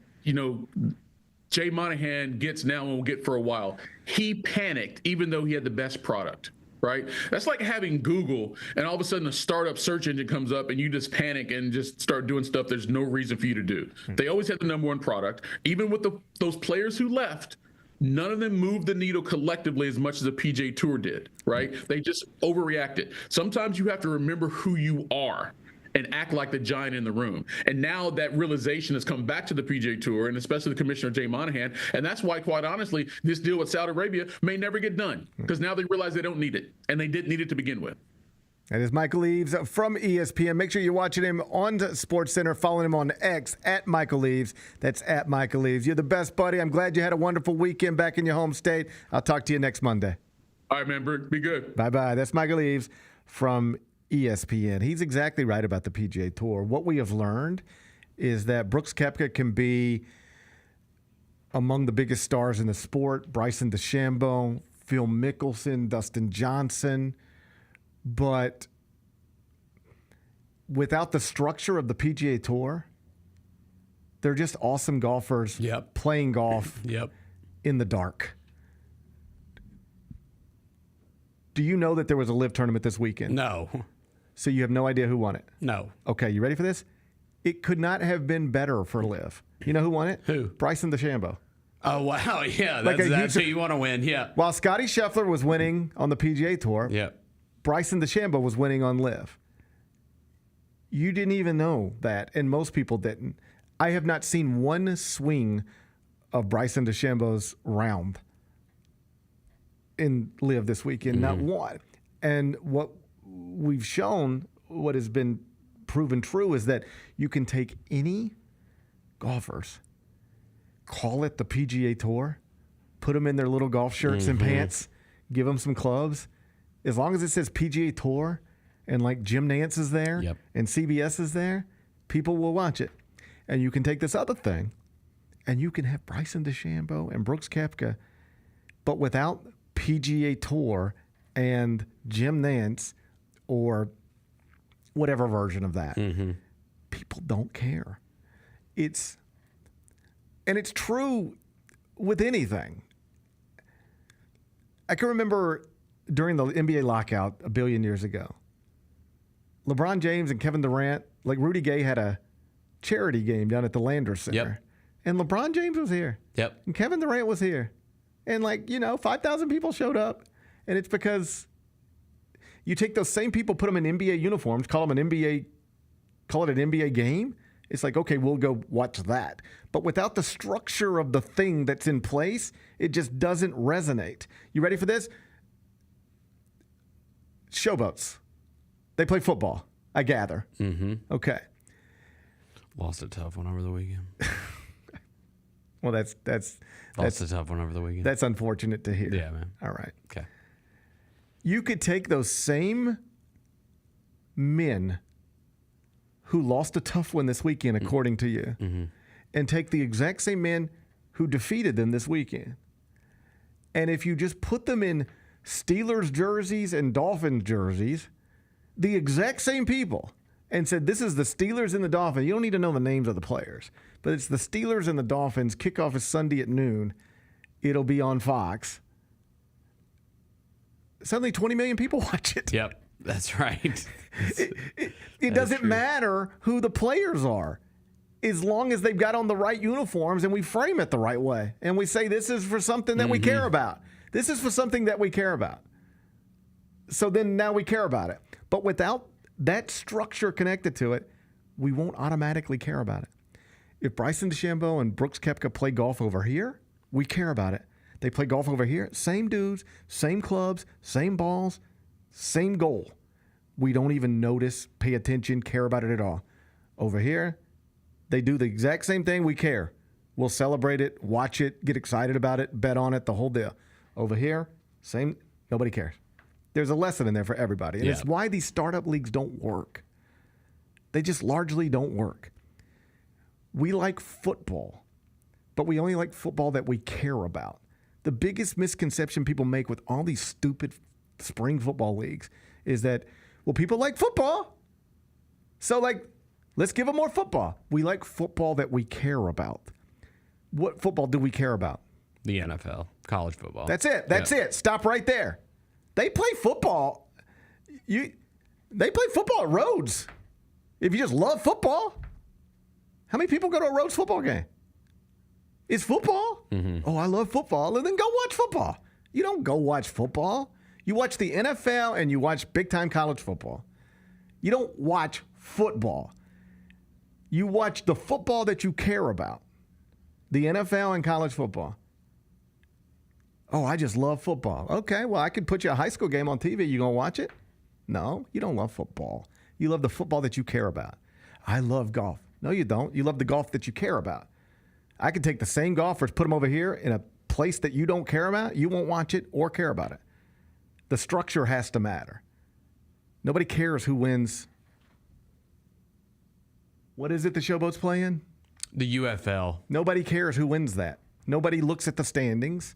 S19: Jay Monahan gets now and will get for a while. He panicked, even though he had the best product. Right? That's like having Google and all of a sudden a startup search engine comes up and you just panic and just start doing stuff there's no reason for you to do. They always had the number one product. Even with those players who left, none of them moved the needle collectively as much as the PGA Tour did, right? They just overreacted. Sometimes you have to remember who you are and act like the giant in the room. And now that realization has come back to the PGA Tour, and especially the commissioner, Jay Monahan. And that's why, quite honestly, this deal with Saudi Arabia may never get done, because now they realize they don't need it, and they didn't need it to begin with.
S8: That is Michael Eaves from ESPN. Make sure you're watching him on SportsCenter, following him on X at Michael Eaves. That's at Michael Eaves. You're the best, buddy. I'm glad you had a wonderful weekend back in your home state. I'll talk to you next Monday.
S19: All right, man. Be good.
S8: Bye-bye. That's Michael Eaves from ESPN. He's exactly right about the PGA Tour. What we have learned is that Brooks Koepka can be among the biggest stars in the sport. Bryson DeChambeau, Phil Mickelson, Dustin Johnson. But without the structure of the PGA Tour, they're just awesome golfers playing golf in the dark. Do you know that there was a LIV tournament this weekend?
S3: No.
S8: So you have no idea who won it?
S3: No.
S8: Okay, you ready for this? It could not have been better for LIV. You know who won it?
S3: Who?
S8: Bryson DeChambeau.
S3: Oh, wow. Yeah,
S8: Like
S3: that's who you want to win. Yeah.
S8: While Scotty Scheffler was winning on the PGA Tour, Bryson DeChambeau was winning on LIV. You didn't even know that, and most people didn't. I have not seen one swing of Bryson DeChambeau's round in LIV this weekend, not one. And what we've shown, what has been proven true, is that you can take any golfers, call it the PGA Tour, put them in their little golf shirts and pants, give them some clubs. As long as it says PGA Tour and like Jim Nance is there and CBS is there, people will watch it. And you can take this other thing and you can have Bryson DeChambeau and Brooks Koepka, but without PGA Tour and Jim Nance or whatever version of that. People don't care. It's true with anything. I can remember during the NBA lockout a billion years ago, LeBron James and Kevin Durant, like Rudy Gay had a charity game down at the Landers Center. And LeBron James was here. And Kevin Durant was here. And 5,000 people showed up. And it's because you take those same people, put them in NBA uniforms, call it an NBA game. It's like, okay, we'll go watch that. But without the structure of the thing that's in place, it just doesn't resonate. You ready for this? Showboats. They play football, I gather. Okay.
S3: Lost a tough one over the weekend.
S8: Well, that's
S3: a tough one over the weekend.
S8: That's unfortunate to hear.
S3: Yeah, man.
S8: All right.
S3: Okay.
S8: You could take those same men who lost a tough one this weekend, according to you, and take the exact same men who defeated them this weekend. And if you just put them in Steelers jerseys and Dolphins jerseys, the exact same people, and said, this is the Steelers and the Dolphins. You don't need to know the names of the players, but it's the Steelers and the Dolphins. Kickoff is Sunday at noon. It'll be on Fox. Suddenly 20 million people watch it.
S3: Yep, that's right.
S8: It doesn't matter who the players are, as long as they've got on the right uniforms and we frame it the right way. And we say, this is for something that we care about. This is for something that we care about. So then now we care about it. But without that structure connected to it, we won't automatically care about it. If Bryson DeChambeau and Brooks Koepka play golf over here, we care about it. They play golf over here, same dudes, same clubs, same balls, same goal. We don't even notice, pay attention, care about it at all. Over here, they do the exact same thing, we care. We'll celebrate it, watch it, get excited about it, bet on it, the whole deal. Over here, same, nobody cares. There's a lesson in there for everybody. And it's why these startup leagues don't work. They just largely don't work. We like football, but we only like football that we care about. The biggest misconception people make with all these stupid spring football leagues is that, well, people like football, so let's give them more football. We like football that we care about. What football do we care about?
S3: The NFL, college football.
S8: That's it. That's it. Stop right there. They play football. They play football at Rhodes. If you just love football, how many people go to a Rhodes football game? It's football. Oh, I love football. And then go watch football. You don't go watch football. You watch the NFL and you watch big-time college football. You don't watch football. You watch the football that you care about, the NFL and college football. Oh, I just love football. Okay, well, I could put you a high school game on TV. You going to watch it? No, you don't love football. You love the football that you care about. I love golf. No, you don't. You love the golf that you care about. I could take the same golfers, put them over here in a place that you don't care about. You won't watch it or care about it. The structure has to matter. Nobody cares who wins. What is it the Showboat's playing?
S3: The UFL.
S8: Nobody cares who wins that. Nobody looks at the standings.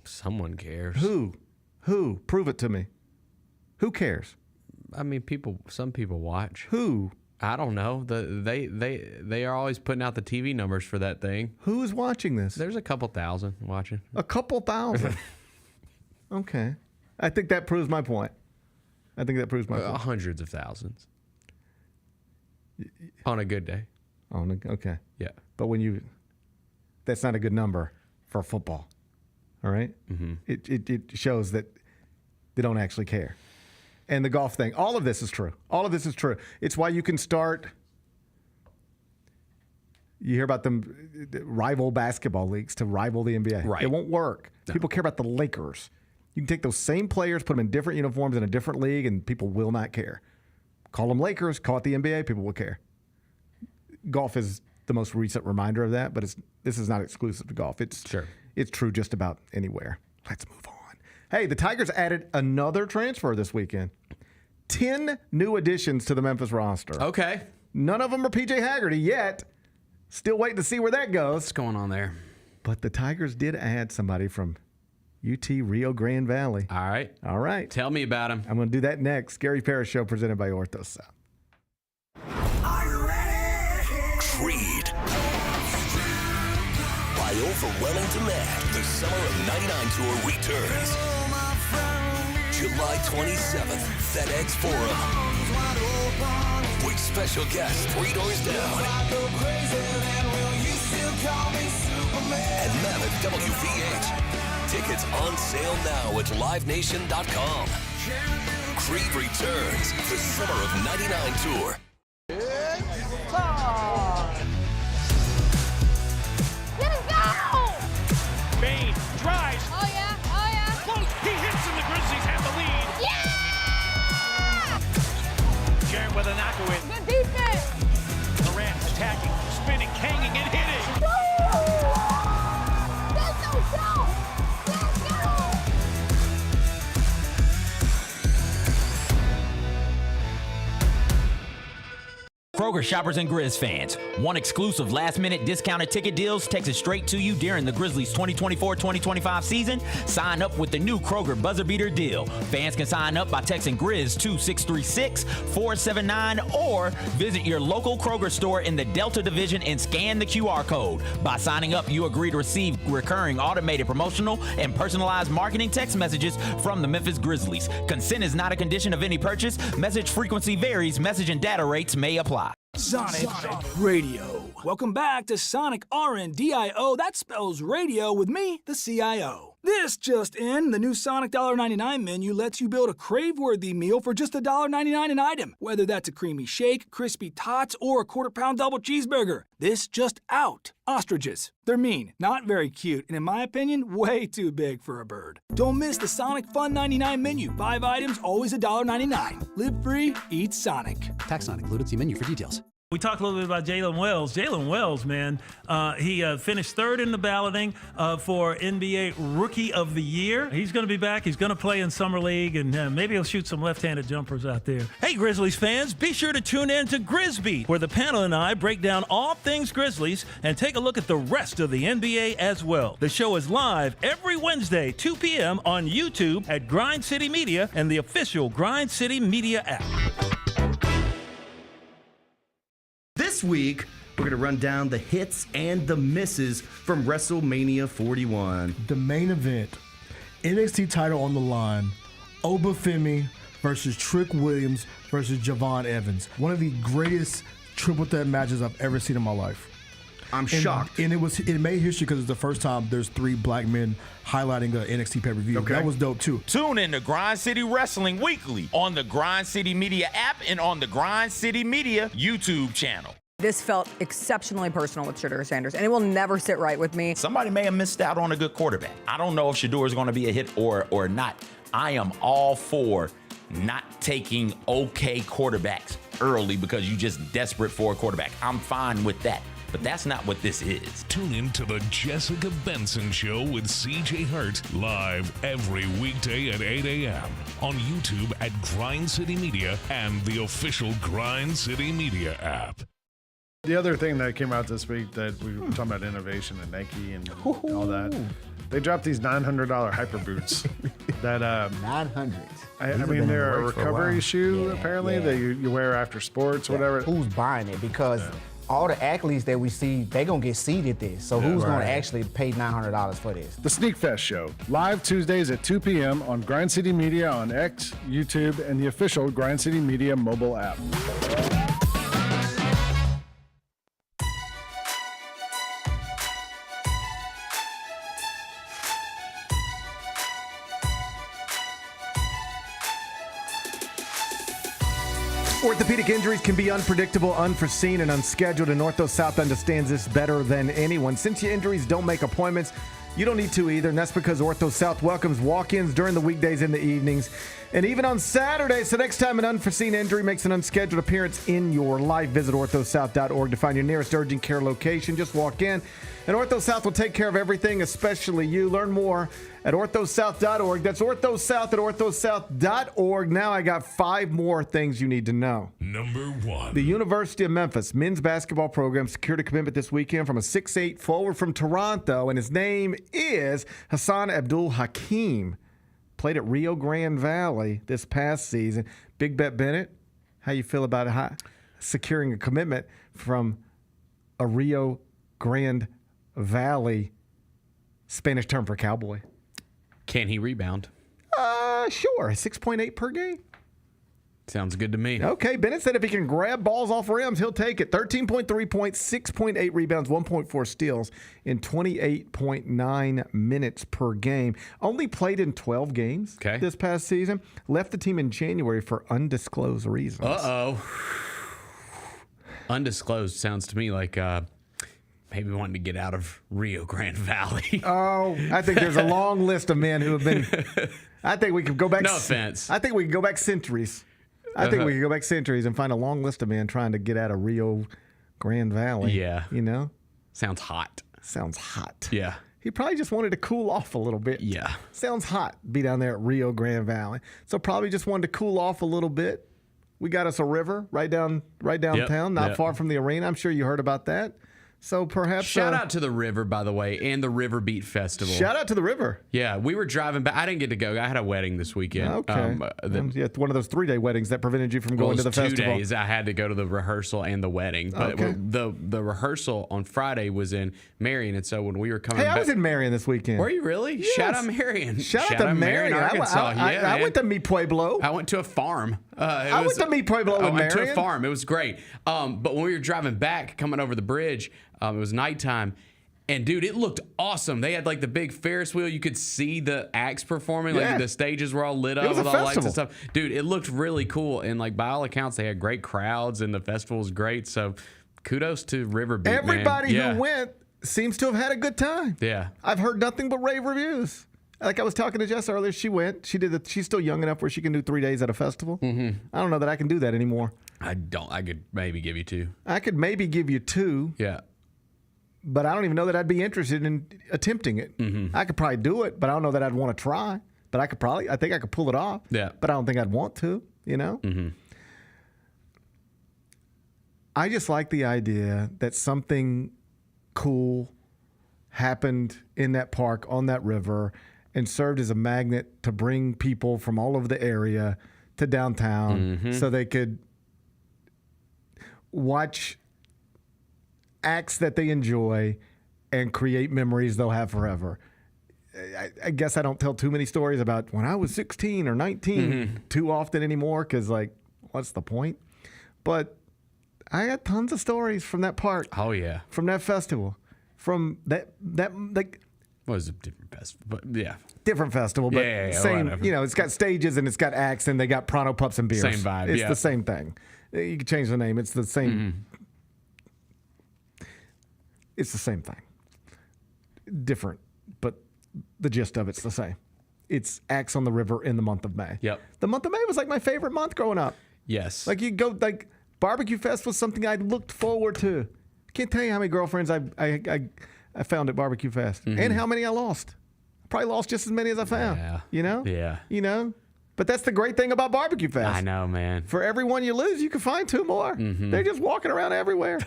S3: Someone cares.
S8: Who? Prove it to me. Who cares?
S3: I mean, some people watch.
S8: Who?
S3: I don't know. They are always putting out the TV numbers for that thing.
S8: Who's watching this?
S3: There's a couple thousand watching.
S8: A couple thousand? Okay. I think that proves my point.
S3: Hundreds of thousands. On a good day.
S8: Okay.
S3: Yeah.
S8: But when you... that's not a good number for football. All right?
S3: Mm-hmm.
S8: It shows that they don't actually care. And the golf thing, all of this is true. All of this is true. It's why you can start. You hear about them rival basketball leagues to rival the NBA.
S3: Right.
S8: It won't work. No. People care about the Lakers. You can take those same players, put them in different uniforms in a different league, and people will not care. Call them Lakers, call it the NBA, people will care. Golf is the most recent reminder of that, but this is not exclusive to golf. It's true just about anywhere. Let's move on. Hey, the Tigers added another transfer this weekend. 10 new additions to the Memphis roster.
S3: Okay.
S8: None of them are P.J. Haggerty yet. Still waiting to see where that goes.
S3: What's going on there?
S8: But the Tigers did add somebody from UT Rio Grande Valley.
S3: All right. Tell me about him.
S8: I'm going to do that next. Gary Parrish Show presented by Ortho South.
S4: Creed. By overwhelming demand, the Summer of '99 tour returns. July 27th, FedEx Forum. With special guests 3 doors down. And Mammoth WVH. Tickets on sale now at livenation.com. Creed returns, the Summer of '99 tour.
S20: It's time! Let's go!
S21: Bain drives.
S20: Oh yeah, oh yeah.
S21: Close. He hits and the Grizzlies have the lead.
S20: Yeah!
S21: Jaron with a knockaway.
S20: Good defense.
S21: Durant attacking, spinning, hanging, and hitting.
S20: Let's go!
S15: Kroger shoppers and Grizz fans, want exclusive last-minute discounted ticket deals texted straight to you during the Grizzlies 2024-2025 season? Sign up with the new Kroger Buzzer Beater deal. Fans can sign up by texting Grizz to 636-479 or visit your local Kroger store in the Delta Division and scan the QR code. By signing up, you agree to receive recurring automated promotional and personalized marketing text messages from the Memphis Grizzlies. Consent is not a condition of any purchase. Message frequency varies. Message and data rates may apply.
S16: Sonic Radio. Welcome back to Sonic RNDIO. That spells radio with me, the CIO. This just in, the new Sonic $1.99 menu lets you build a crave-worthy meal for just $1.99 an item. Whether that's a creamy shake, crispy tots, or a quarter-pound double cheeseburger. This just out. Ostriches. They're mean, not very cute, and in my opinion, way too big for a bird. Don't miss the Sonic Fun 99 menu. 5 items, always $1.99. Live free, eat Sonic.
S17: Tax not included. See menu for details.
S9: We talked a little bit about Jalen Wells. Jalen Wells, man, he finished third in the balloting for NBA Rookie of the Year. He's going to be back. He's going to play in Summer League, and maybe he'll shoot some left-handed jumpers out there. Hey, Grizzlies fans, be sure to tune in to Grizzbeat, where the panel and I break down all things Grizzlies and take a look at the rest of the NBA as well. The show is live every Wednesday, 2 p.m. on YouTube at Grind City Media and the official Grind City Media app.
S10: This week, we're going to run down the hits and the misses from WrestleMania 41.
S11: The main event, NXT title on the line, Obafemi versus Trick Williams versus Javon Evans. One of the greatest triple threat matches I've ever seen in my life.
S10: I'm shocked.
S11: And it made history because it's the first time there's 3 black men highlighting an NXT pay-per-view.
S12: Okay.
S11: That was dope, too.
S12: Tune in to Grind City Wrestling weekly on the Grind City Media app and on the Grind City Media YouTube channel.
S5: This felt exceptionally personal with Shedeur Sanders, and it will never sit right with me.
S15: Somebody may have missed out on a good quarterback. I don't know if Shedeur is going to be a hit or not. I am all for not taking okay quarterbacks early because you're just desperate for a quarterback. I'm fine with that. But that's not what this is.
S13: Tune in to the Jessica Benson Show with CJ Hurt live every weekday at 8 a.m. on YouTube at Grind City Media and the official Grind City Media app.
S6: The other thing that came out this week that we were talking about innovation and Nike and all that, they dropped these $900 hyper boots that
S22: 900.
S6: I mean, they're a recovery shoe apparently that you wear after sports, whatever.
S22: Who's buying it? Because all the athletes that we see, they're going to get seated this. So who's going to actually pay $900 for this?
S6: The Sneak Fest Show, live Tuesdays at 2 p.m. on Grind City Media on X, YouTube, and the official Grind City Media mobile app.
S8: Orthopedic injuries can be unpredictable, unforeseen, and unscheduled, and Ortho South understands this better than anyone. Since your injuries don't make appointments, you don't need to either, and that's because Ortho South welcomes walk-ins during the weekdays and the evenings, and even on Saturdays. So next time an unforeseen injury makes an unscheduled appearance in your life, visit orthosouth.org to find your nearest urgent care location. Just walk in, and Ortho South will take care of everything, especially you. Learn more at orthosouth.org. That's orthosouth at orthosouth.org. Now I got 5 more things you need to know.
S13: Number 1.
S8: The University of Memphis men's basketball program secured a commitment this weekend from a 6'8" forward from Toronto, and his name is Hassan Abdul Hakim. Played at Rio Grande Valley this past season. Big Bet Bennett, how you feel about securing a commitment from a Rio Grande Valley, Spanish term for cowboy?
S3: Can he rebound?
S8: Sure. 6.8 per game.
S3: Sounds good to me.
S8: Okay, Bennett said if he can grab balls off rims, he'll take it. 13.3 points, 6.8 rebounds, 1.4 steals in 28.9 minutes per game. Only played in 12 games this past season. Left the team in January for undisclosed reasons.
S3: Undisclosed sounds to me like maybe wanting to get out of Rio Grande Valley.
S8: I think there's a long list of men who have been. I think we could go back.
S3: No offense.
S8: I think we could go back centuries. I think we could go back centuries and find a long list of men trying to get out of Rio Grande Valley.
S3: Yeah.
S8: You know?
S3: Sounds hot.
S8: Sounds hot.
S3: Yeah.
S8: He probably just wanted to cool off a little bit.
S3: Yeah.
S8: Sounds hot. Be down there at Rio Grande Valley. So probably just wanted to cool off a little bit. We got us a river right downtown, not far from the arena. I'm sure you heard about that. So perhaps
S3: shout out to the river, by the way, and the River Beat Festival.
S8: Shout out to the river.
S3: Yeah, we were driving back. I didn't get to go. I had a wedding this weekend.
S8: Okay. One of those 3-day weddings that prevented you from going to the festival.
S3: 2 days. I had to go to the rehearsal and the wedding. But the rehearsal on Friday was in Marion, and so when we were coming back.
S8: I was in Marion this weekend.
S3: Were you really?
S8: Yes.
S3: Shout out Marion.
S8: Shout out to Marion,
S3: Arkansas.
S8: I went to Mi Pueblo.
S3: I went to a farm.
S8: I went to Mi Pueblo in Marion.
S3: I went to a farm. It was great. But when we were driving back, coming over the bridge, it was nighttime, and dude, it looked awesome. They had like the big Ferris wheel. You could see the acts performing. Like the stages were all lit up with all lights and stuff. Dude, it looked really cool. And like by all accounts, they had great crowds, and the festival was great. So kudos to River Beat.
S8: Everybody who went seems to have had a good time.
S3: Yeah,
S8: I've heard nothing but rave reviews. Like I was talking to Jess earlier, she went. She's still young enough where she can do 3 days at a festival.
S3: Mm-hmm.
S8: I don't know that I can do that anymore.
S3: I could maybe give you 2.
S8: I could maybe give you 2.
S3: Yeah.
S8: But I don't even know that I'd be interested in attempting it.
S3: Mm-hmm.
S8: I could probably do it, but I don't know that I'd want to try. But I think I could pull it off.
S3: Yeah.
S8: But I don't think I'd want to, you know?
S3: Mm-hmm.
S8: I just like the idea that something cool happened in that park on that river and served as a magnet to bring people from all over the area to downtown so they could watch acts that they enjoy and create memories they'll have forever. I guess I don't tell too many stories about when I was 16 or 19 too often anymore because, like, what's the point? But I got tons of stories from that park.
S3: Oh, yeah.
S8: From that festival. From that like...
S3: Well, it was a different festival, but yeah.
S8: Different festival, but same,
S3: whatever.
S8: you know, it's got stages and it's got acts and they got Pronto Pups and beers.
S3: Same vibe,
S8: It's the same thing. You can change the name. It's the same... It's the same thing. Different, but the gist of it's the same. It's acts on the river in the month of May.
S3: Yep.
S8: The month of May was like my favorite month growing up.
S3: Yes.
S8: Like you go, like Barbecue Fest was something I looked forward to. Can't tell you how many girlfriends I found at Barbecue Fest and how many I lost. Probably lost just as many as I found.
S3: Yeah.
S8: You know?
S3: Yeah.
S8: You know? But that's the great thing about Barbecue Fest.
S3: I know, man.
S8: For every one you lose, you can find 2 more. They're just walking around everywhere.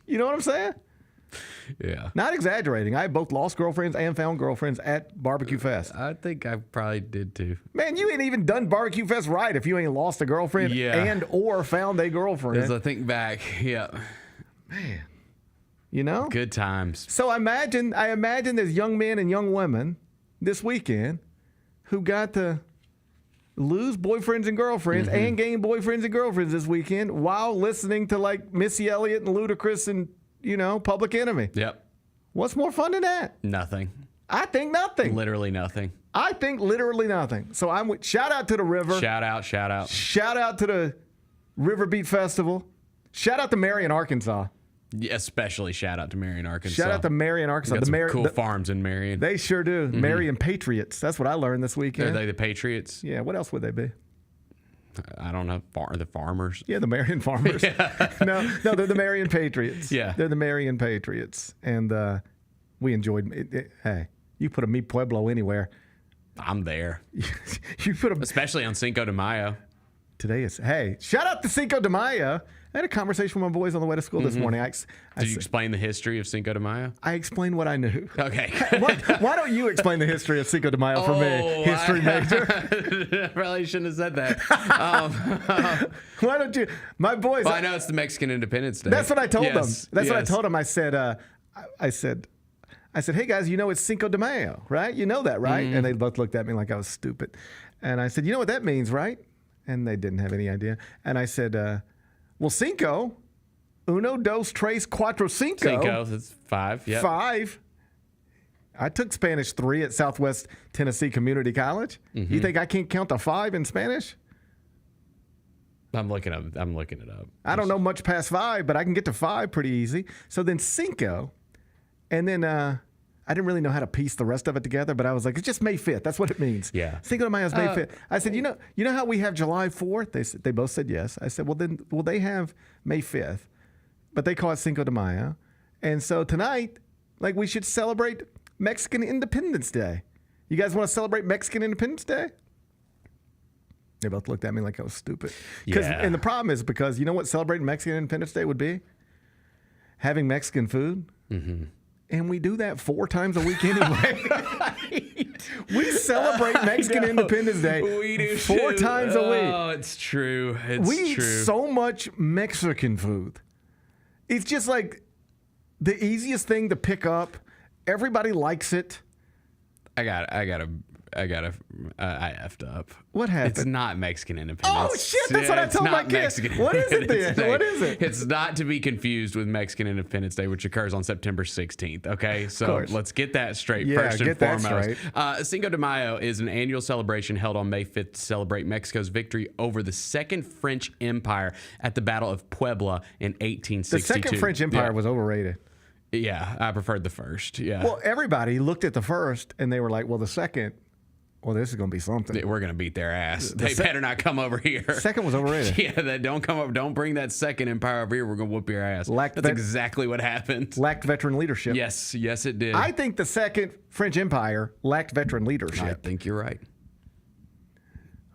S8: You know what I'm saying?
S3: Yeah.
S8: Not exaggerating. I have both lost girlfriends and found girlfriends at Barbecue Fest.
S3: I think I probably did too.
S8: Man, you ain't even done Barbecue Fest right if you ain't lost a girlfriend and or found a girlfriend.
S3: As I think back, yeah.
S8: Man. You know?
S3: Good times.
S8: So I imagine there's young men and young women this weekend who got to lose boyfriends and girlfriends and gain boyfriends and girlfriends this weekend while listening to like Missy Elliott and Ludacris and, you know, Public Enemy.
S3: Yep.
S8: What's more fun than that?
S3: Nothing.
S8: I think nothing.
S3: Literally nothing.
S8: I think literally nothing. So I'm with shout out to the river.
S3: Shout out.
S8: Shout out to the River Beat Festival. Shout out to Marion, Arkansas.
S3: Yeah, especially shout out to Marion, Arkansas.
S8: Shout out to Marion, Arkansas.
S3: Got some cool farms in Marion.
S8: They sure do. Marion Patriots. That's what I learned this weekend.
S3: Are they the Patriots?
S8: Yeah. What else would they be?
S3: I don't know. The farmers.
S8: Yeah, the Marion Farmers. no, they're the Marion Patriots.
S3: Yeah.
S8: They're the Marion Patriots. And we enjoyed it. Hey, you put a Mi Pueblo anywhere.
S3: I'm there.
S8: You put
S3: especially on Cinco de Mayo.
S8: Today is, hey, shout out to Cinco de Mayo. I had a conversation with my boys on the way to school this morning.
S3: Did you explain the history of Cinco de Mayo?
S8: I explained what I knew.
S3: Okay.
S8: Why don't you explain the history of Cinco de Mayo for me, history major?
S3: I probably shouldn't have said that.
S8: Why don't you? My boys.
S3: Well, I know it's the Mexican Independence Day.
S8: That's what I told them. That's
S3: yes.
S8: what I told them. I said, hey guys, you know it's Cinco de Mayo, right? You know that, right? And they both looked at me like I was stupid. And I said, you know what that means, right? And they didn't have any idea. And I said, well, cinco, uno, dos, tres, cuatro, cinco.
S3: Cinco, that's 5. Yep.
S8: 5. I took Spanish 3 at Southwest Tennessee Community College. You think I can't count to 5 in Spanish?
S3: I'm looking it up.
S8: I don't know much past 5, but I can get to 5 pretty easy. So then cinco, and then I didn't really know how to piece the rest of it together, but I was like, it's just May 5th. That's what it means.
S3: Yeah.
S8: Cinco de Mayo is May 5th. I said, you know how we have July 4th? They both said yes. I said, well, then will they have May 5th? But they call it Cinco de Mayo. And so tonight, like, we should celebrate Mexican Independence Day. You guys want to celebrate Mexican Independence Day? They both looked at me like I was stupid.
S3: Yeah.
S8: And the problem is because you know what celebrating Mexican Independence Day would be? Having Mexican food. And we do that 4 times a week anyway. We celebrate Mexican Independence Day
S3: we do
S8: 4 times a week.
S3: Oh, it's true.
S8: We eat so much Mexican food. It's just like the easiest thing to pick up. Everybody likes it.
S3: I effed up.
S8: What happened?
S3: It's not Mexican Independence.
S8: Oh, shit, that's what I told my kids. What is it then? What is it?
S3: It's not to be confused with Mexican Independence Day, which occurs on September 16th, okay? So let's get that straight first and foremost. Cinco de Mayo is an annual celebration held on May 5th to celebrate Mexico's victory over the Second French Empire at the Battle of Puebla in 1862.
S8: The Second French Empire was overrated.
S3: Yeah, I preferred the first, yeah.
S8: Well, everybody looked at the first, and they were like, well, the second... Well, this is going to be something.
S3: We're going to beat their ass. They better not come over here.
S8: Second was overrated.
S3: Yeah, don't come over. Don't bring that second empire over here. We're going to whoop your ass. That's exactly what happened.
S8: Lacked veteran leadership.
S3: Yes, it did.
S8: I think the Second French Empire lacked veteran leadership.
S3: I think you're right.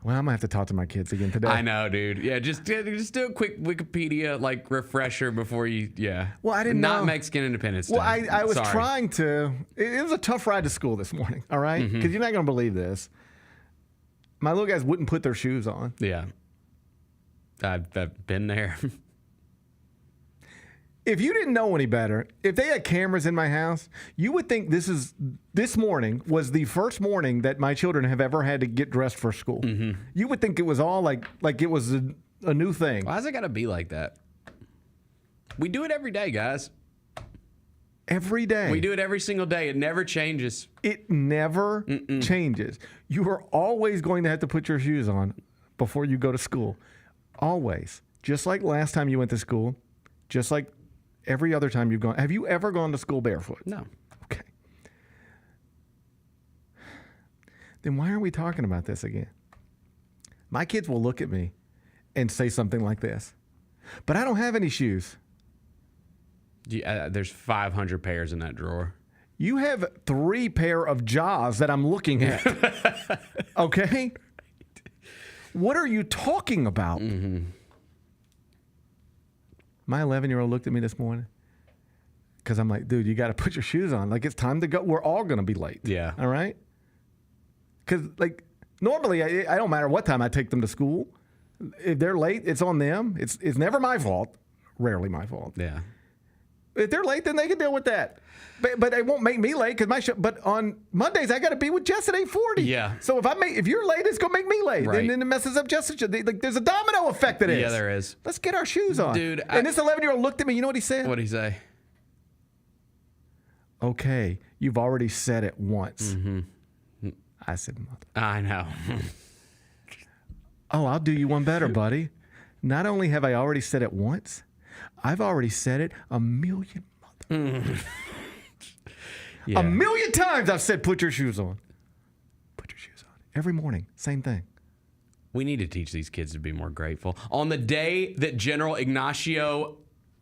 S8: Well, I'm going to have to talk to my kids again today.
S3: I know, dude. Yeah, just do a quick Wikipedia refresher before you. Yeah.
S8: Well, I didn't know.
S3: Not Mexican Independence Day.
S8: Well, I was trying to. It was a tough ride to school this morning. All right, because you're not going to believe this. My little guys wouldn't put their shoes on.
S3: Yeah. I've been there.
S8: If you didn't know any better, if they had cameras in my house, you would think this morning was the first morning that my children have ever had to get dressed for school. You would think it was all like it was a new thing.
S3: Why's it got to be like that? We do it every day, guys.
S8: Every day.
S3: We do it every single day. It never changes.
S8: It never changes. You are always going to have to put your shoes on before you go to school. Always. Just like last time you went to school. Just like every other time you've gone. Have you ever gone to school barefoot?
S3: No.
S8: Okay. Then why are we talking about this again? My kids will look at me and say something like this. But I don't have any shoes.
S3: There's 500 pairs in that drawer.
S8: You have 3 pair of jaws that I'm looking at. Okay? What are you talking about? My 11-year-old looked at me this morning because I'm like, dude, you got to put your shoes on. Like, it's time to go. We're all going to be late.
S3: Yeah.
S8: All right? Because, like, normally I don't matter what time I take them to school. If they're late, it's on them. It's never my fault. Rarely my fault.
S3: Yeah.
S8: If they're late, then they can deal with that. But they won't make me late because my show. But on Mondays, I got to be with Jess at 8:40.
S3: Yeah.
S8: So if you're late, it's gonna make me late,
S3: Right.
S8: and then it messes up Jessica. Like, there's a domino effect to this.
S3: Yeah, there is.
S8: Let's get our shoes on,
S3: dude.
S8: And this 11-year-old looked at me. You know what he said?
S3: What'd he say?
S8: Okay, you've already said it once. I said, Mother.
S3: I know.
S8: Oh, I'll do you one better, buddy. Not only have I already said it once, I've already said it a million
S3: Yeah.
S8: A million times I've said, put your shoes on. Put your shoes on. Every morning, same thing.
S3: We need to teach these kids to be more grateful. On the day that General Ignacio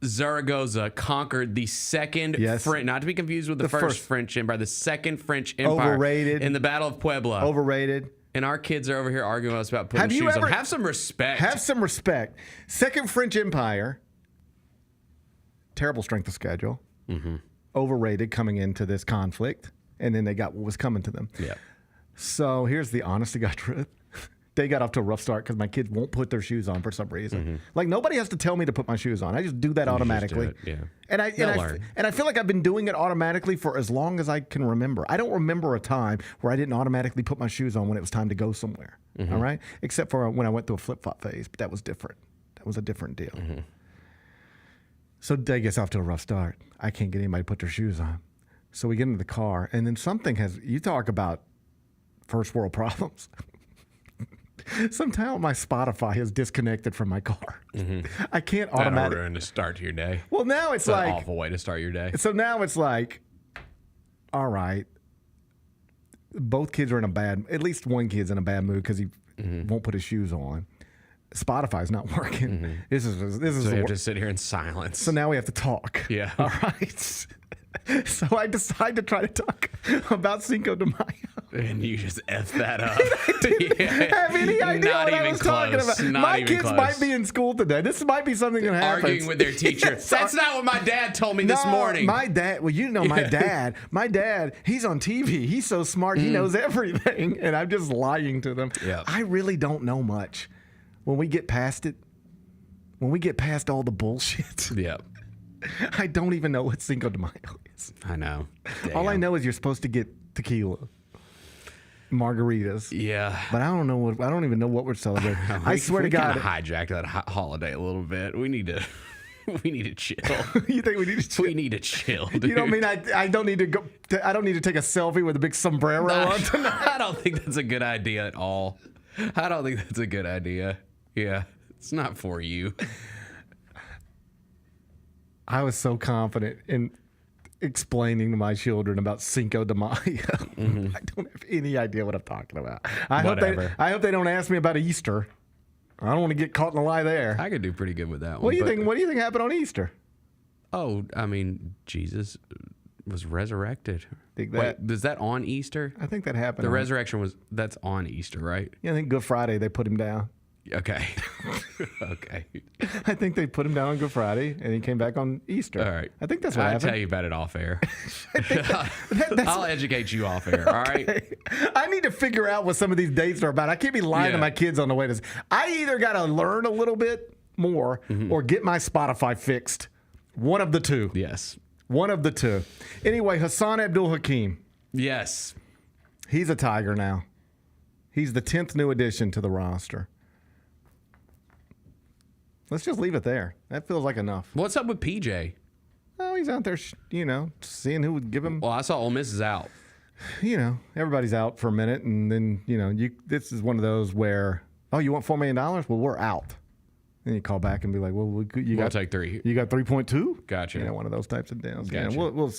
S3: Zaragoza conquered the second French, not to be confused with the first French Empire, the second French Empire.
S8: Overrated.
S3: In the Battle of Puebla.
S8: Overrated.
S3: And our kids are over here arguing with us about putting shoes on. Have some respect.
S8: Have some respect. Second French Empire. Terrible strength of schedule. Overrated coming into this conflict. And then they got what was coming to them.
S3: Yeah.
S8: So here's the honest to God truth. They got off to a rough start because my kids won't put their shoes on for some reason. Like, nobody has to tell me to put my shoes on. I just do that automatically.
S3: Just do it,
S8: And I feel like I've been doing it automatically for as long as I can remember. I don't remember a time where I didn't automatically put my shoes on when it was time to go somewhere. All right? Except for when I went through a flip-flop phase, but that was different. That was a different deal. So day gets off to a rough start. I can't get anybody to put their shoes on. So we get into the car, and then something you talk about first world problems. Somehow my Spotify is disconnected from my car. I can't automatically.
S3: That'll ruin the start to your day.
S8: Well, now it's
S3: an
S8: like
S3: awful way to start your day.
S8: So now it's like, all right, both kids are in a bad. At least one kid's in a bad mood because he won't put his shoes on. Spotify's not working. This is
S3: So you have to sit here in silence.
S8: So now we have to talk.
S3: Yeah.
S8: All right. So I decide to try to talk about Cinco de Mayo.
S3: And you just F that up.
S8: I didn't have any idea
S3: Not
S8: what I
S3: even
S8: was
S3: close.
S8: talking about.
S3: Not
S8: My
S3: even
S8: kids
S3: close.
S8: might be in school today. This might be something that happens.
S3: Arguing with their teacher. That's not what my dad told me this morning.
S8: My dad, well, you know my dad. My dad, he's on TV. He's so smart. He knows everything. And I'm just lying to them.
S3: Yeah.
S8: I really don't know much. When we get past it, when we get past all the bullshit, I don't even know what Cinco de Mayo is.
S3: I know.
S8: All I know is you're supposed to get tequila, margaritas.
S3: Yeah.
S8: But I don't know what. I don't even know what we're celebrating. I swear to God,
S3: we hijacked that holiday a little bit. We need to. We need to chill.
S8: You think we need to chill?
S3: We need to chill. Dude.
S8: You don't mean I don't need to go? I don't need to take a selfie with a big sombrero on tonight.
S3: I don't think that's a good idea at all. I don't think that's a good idea. Yeah, it's not for you.
S8: I was so confident in explaining to my children about Cinco de Mayo. I don't have any idea what I'm talking about. I hope they don't ask me about Easter. I don't want to get caught in a lie there.
S3: I could do pretty good with that one.
S8: What do you think? What do you think happened on Easter?
S3: Oh, I mean, Jesus was resurrected.
S8: Think that,
S3: Wait, is that on Easter?
S8: I think that happened.
S3: The resurrection that's on Easter, right?
S8: Yeah, I think Good Friday they put him down.
S3: Okay. Okay.
S8: I think they put him down on Good Friday, and he came back on Easter.
S3: All right.
S8: I think that's what happened.
S3: I'll tell you about it off air. I'll educate you off air, all right?
S8: I need to figure out what some of these dates are about. I can't be lying to my kids on the way to this. I either got to learn a little bit more or get my Spotify fixed. One of the two.
S3: Yes.
S8: One of the two. Anyway, Hassan Abdul Hakim.
S3: Yes.
S8: He's a Tiger now. He's the 10th new addition to the roster. Let's just leave it there. That feels like enough.
S3: What's up with PJ?
S8: Oh, he's out there, seeing who would give him.
S3: Well, I saw Ole Miss is out.
S8: Everybody's out for a minute, and then, this is one of those where, oh, you want $4 million? Well, we're out. Then you call back and be like, well,
S3: We'll take 3.
S8: You got 3.2?
S3: Gotcha.
S8: One of those types of deals.
S3: Gotcha.
S8: Yeah,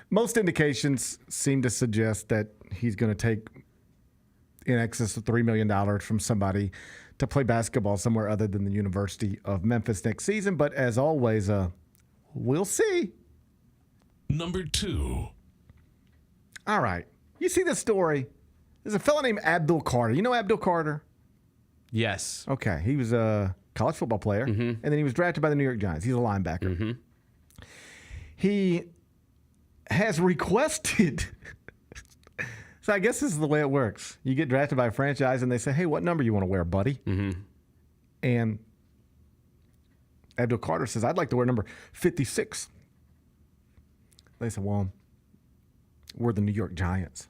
S8: most indications seem to suggest that he's going to take in excess of $3 million from somebody to play basketball somewhere other than the University of Memphis next season. But as always, we'll see.
S13: Number 2.
S8: All right. You see this story? There's a fellow named Abdul Carter. You know Abdul Carter?
S3: Yes.
S8: Okay. He was a college football player, and then he was drafted by the New York Giants. He's a linebacker. He has requested... So I guess this is the way it works. You get drafted by a franchise, and they say, hey, what number you want to wear, buddy? And Abdul Carter says, I'd like to wear number 56. They said, well, we're the New York Giants.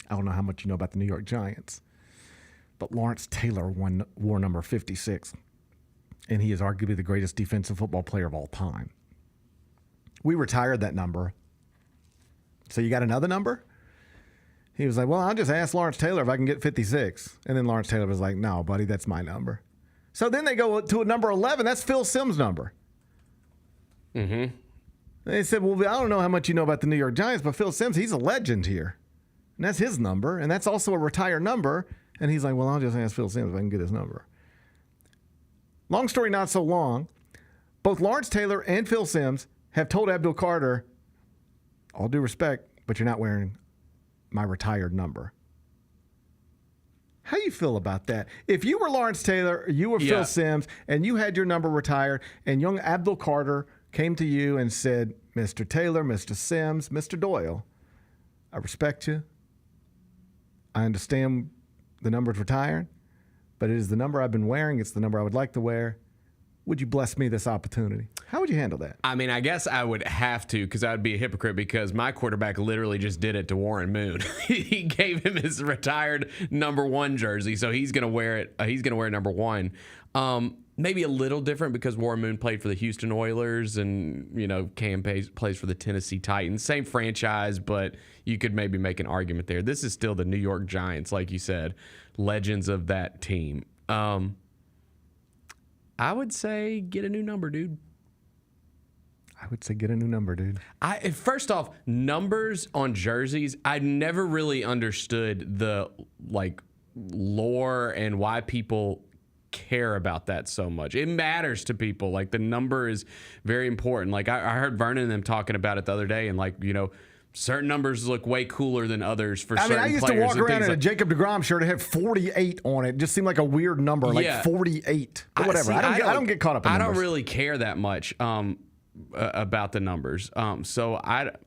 S8: I don't know how much you know about the New York Giants, but Lawrence Taylor wore number 56, and he is arguably the greatest defensive football player of all time. We retired that number. So you got another number? He was like, well, I'll just ask Lawrence Taylor if I can get 56. And then Lawrence Taylor was like, no, buddy, that's my number. So then they go to a number 11. That's Phil Simms' number.
S3: Mm-hmm.
S8: They said, well, I don't know how much you know about the New York Giants, but Phil Simms, he's a legend here. And that's his number, and that's also a retired number. And he's like, well, I'll just ask Phil Simms if I can get his number. Long story not so long, both Lawrence Taylor and Phil Simms have told Abdul Carter, all due respect, but you're not wearing my retired number. How do you feel about that? If you were Lawrence Taylor, you were Phil Simms, and you had your number retired, and young Abdul Carter came to you and said, Mr. Taylor, Mr. Simms, Mr. Doyle, I respect you. I understand the number's retired, but it is the number I've been wearing. It's the number I would like to wear. Would you bless me this opportunity? How would you handle that?
S3: I mean, I guess I would have to, because I would be a hypocrite, because my quarterback literally just did it to Warren Moon. He gave him his retired number 1 jersey, so he's going to wear it. He's going to wear number 1. Maybe a little different because Warren Moon played for the Houston Oilers, and Cam plays for the Tennessee Titans. Same franchise, but you could maybe make an argument there. This is still the New York Giants, like you said, legends of that team. I would say get a new number, dude.
S8: I would say get a new number, dude.
S3: First off, numbers on jerseys, I never really understood the lore and why people care about that so much. It matters to people. Like, the number is very important. Like, I heard Vernon and them talking about it the other day, and certain numbers look way cooler than others for certain players.
S8: I used to walk around in a Jacob deGrom shirt and have 48 on it. It just seemed like a weird number, like 48. But whatever. I don't get caught up in numbers.
S3: I don't really care that much about the numbers. So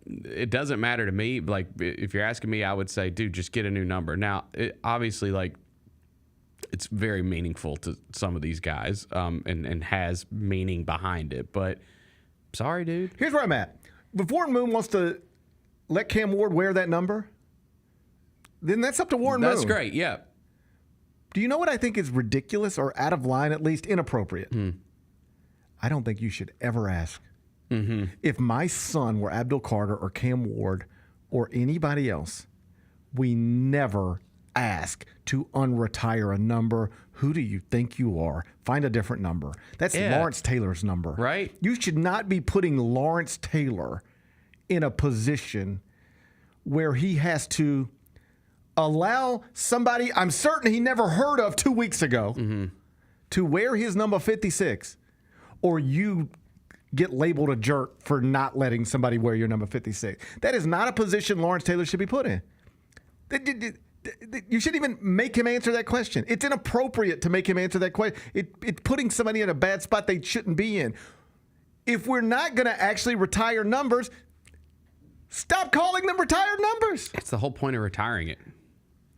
S3: it doesn't matter to me. Like, if you're asking me, I would say, dude, just get a new number. Now, obviously, it's very meaningful to some of these guys and has meaning behind it. But sorry, dude.
S8: Here's where I'm at. If Warren Moon wants to let Cam Ward wear that number, then that's up to Warren Moon.
S3: That's great, yeah.
S8: Do you know what I think is ridiculous or out of line, at least inappropriate? I don't think you should ever ask. If my son were Abdul Carter or Cam Ward or anybody else, we never ask to unretire a number. Who do you think you are? Find a different number. That's Lawrence Taylor's number.
S3: Right.
S8: You should not be putting Lawrence Taylor in a position where he has to allow somebody I'm certain he never heard of 2 weeks ago to wear his number 56, or you get labeled a jerk for not letting somebody wear your number 56. That is not a position Lawrence Taylor should be put in. You shouldn't even make him answer that question. It's inappropriate to make him answer that question. It's putting somebody in a bad spot they shouldn't be in. If we're not going to actually retire numbers, stop calling them retired numbers.
S3: That's the whole point of retiring it.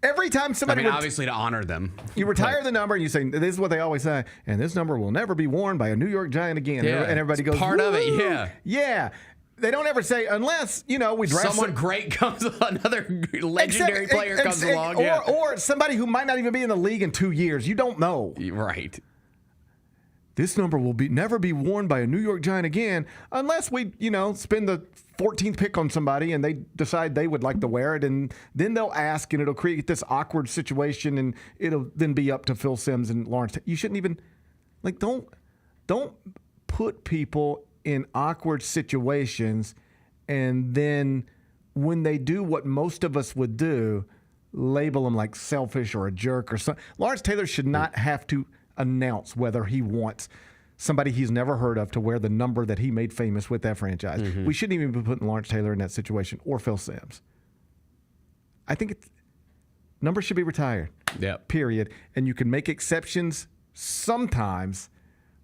S8: Every time somebody...
S3: obviously to honor them.
S8: You retire the number and you say, this is what they always say, and this number will never be worn by a New York Giant again.
S3: Yeah,
S8: and everybody goes,
S3: part of it, yeah.
S8: Yeah. They don't ever say, unless, we draft...
S3: Someone great comes, another legendary player comes along.
S8: Or somebody who might not even be in the league in 2 years. You don't know.
S3: Right.
S8: This number will never be worn by a New York Giant again unless we, spend the 14th pick on somebody and they decide they would like to wear it, and then they'll ask, and it'll create this awkward situation, and it'll then be up to Phil Simms and Lawrence. You shouldn't even, don't put people in awkward situations, and then when they do what most of us would do, label them like selfish or a jerk or something. Lawrence Taylor should not have to announce whether he wants somebody he's never heard of to wear the number that he made famous with that franchise. We shouldn't even be putting Lawrence Taylor in that situation, or Phil Simms. I think numbers should be retired.
S3: Yeah.
S8: Period. And you can make exceptions sometimes,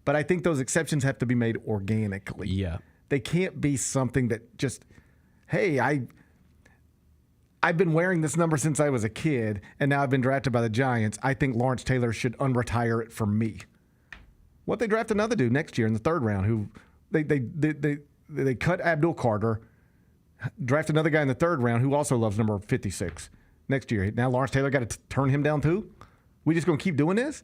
S8: but I think those exceptions have to be made organically.
S3: Yeah.
S8: They can't be something that just, hey, I've been wearing this number since I was a kid, and now I've been drafted by the Giants. I think Lawrence Taylor should unretire it for me. What they draft another dude next year in the 3rd round who they cut Abdul Carter, draft another guy in the 3rd round who also loves number 56 next year. Now Lawrence Taylor got to turn him down too? We just going to keep doing this?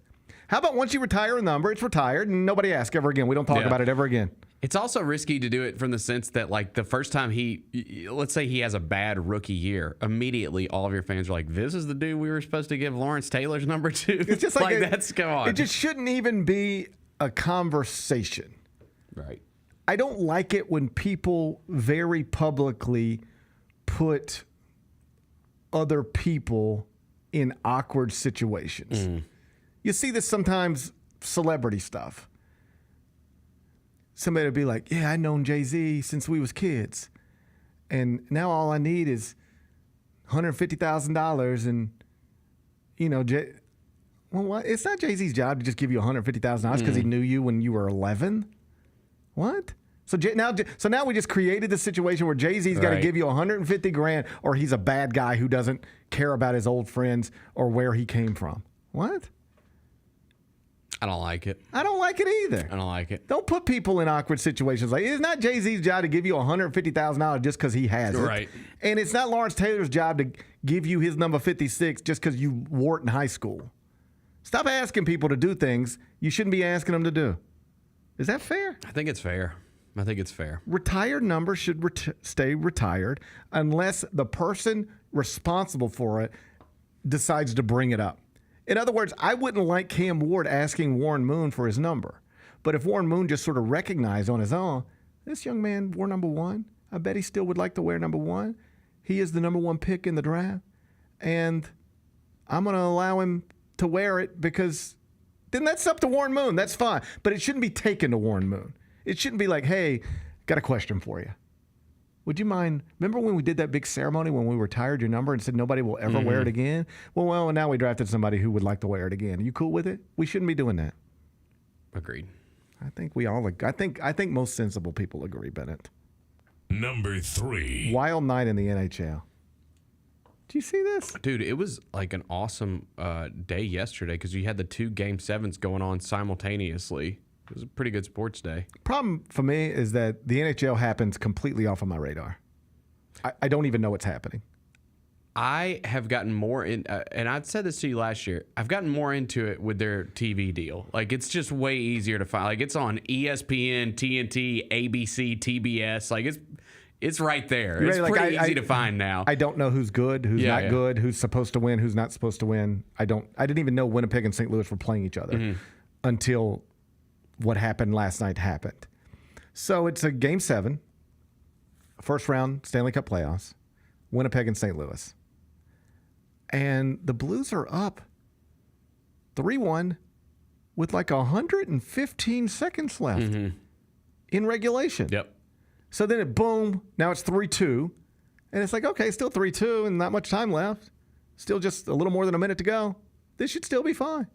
S8: How about once you retire a number, it's retired and nobody asks ever again. We don't talk about it ever again.
S3: It's also risky to do it from the sense that, like, the first time let's say he has a bad rookie year, immediately all of your fans are like, this is the dude we were supposed to give Lawrence Taylor's number to.
S8: It's just
S3: come on.
S8: It just shouldn't even be a conversation.
S3: Right.
S8: I don't like it when people very publicly put other people in awkward situations. You see this sometimes, celebrity stuff. Somebody will be like, yeah, I've known Jay-Z since we was kids. And now all I need is $150,000 and, what? It's not Jay-Z's job to just give you $150,000 because he knew you when you were 11. What? So now we just created the situation where Jay-Z's got to give you $150,000 or he's a bad guy who doesn't care about his old friends or where he came from. What?
S3: I don't like it.
S8: I don't like it either.
S3: I don't like it.
S8: Don't put people in awkward situations. Like, it's not Jay-Z's job to give you $150,000 just because he has it.
S3: Right.
S8: And it's not Lawrence Taylor's job to give you his number 56 just because you wore it in high school. Stop asking people to do things you shouldn't be asking them to do. Is that fair?
S3: I think it's fair.
S8: Retired numbers should stay retired unless the person responsible for it decides to bring it up. In other words, I wouldn't like Cam Ward asking Warren Moon for his number. But if Warren Moon just sort of recognized on his own, this young man wore number 1, I bet he still would like to wear number 1. He is the number 1 pick in the draft. And I'm going to allow him to wear it because then that's up to Warren Moon. That's fine. But it shouldn't be taken to Warren Moon. It shouldn't be like, hey, got a question for you. Would you mind? Remember when we did that big ceremony when we retired your number and said nobody will ever wear it again? Well, now we drafted somebody who would like to wear it again. Are you cool with it? We shouldn't be doing that.
S3: Agreed.
S8: I think we all. I think most sensible people agree, Bennett.
S13: Number 3.
S8: Wild night in the NHL. Do you see this?
S3: Dude, it was like an awesome day yesterday because you had the 2 Game 7s going on simultaneously. It was a pretty good sports day.
S8: Problem for me is that the NHL happens completely off of my radar. I don't even know what's happening.
S3: I have gotten more in, and I'd said this to you last year, I've gotten more into it with their TV deal. Like, it's just way easier to find. Like, it's on ESPN, TNT, ABC, TBS. Like, it's right there. It's pretty easy to find now.
S8: I don't know who's good, who's not good, who's supposed to win, who's not supposed to win. I didn't even know Winnipeg and St. Louis were playing each other until what happened last night happened. So it's a Game 7, first round Stanley Cup playoffs, Winnipeg and St. Louis. And the Blues are up 3-1 with like 115 seconds left in regulation.
S3: Yep.
S8: So then boom, now it's 3-2. And it's like, okay, still 3-2 and not much time left. Still just a little more than a minute to go. This should still be fine.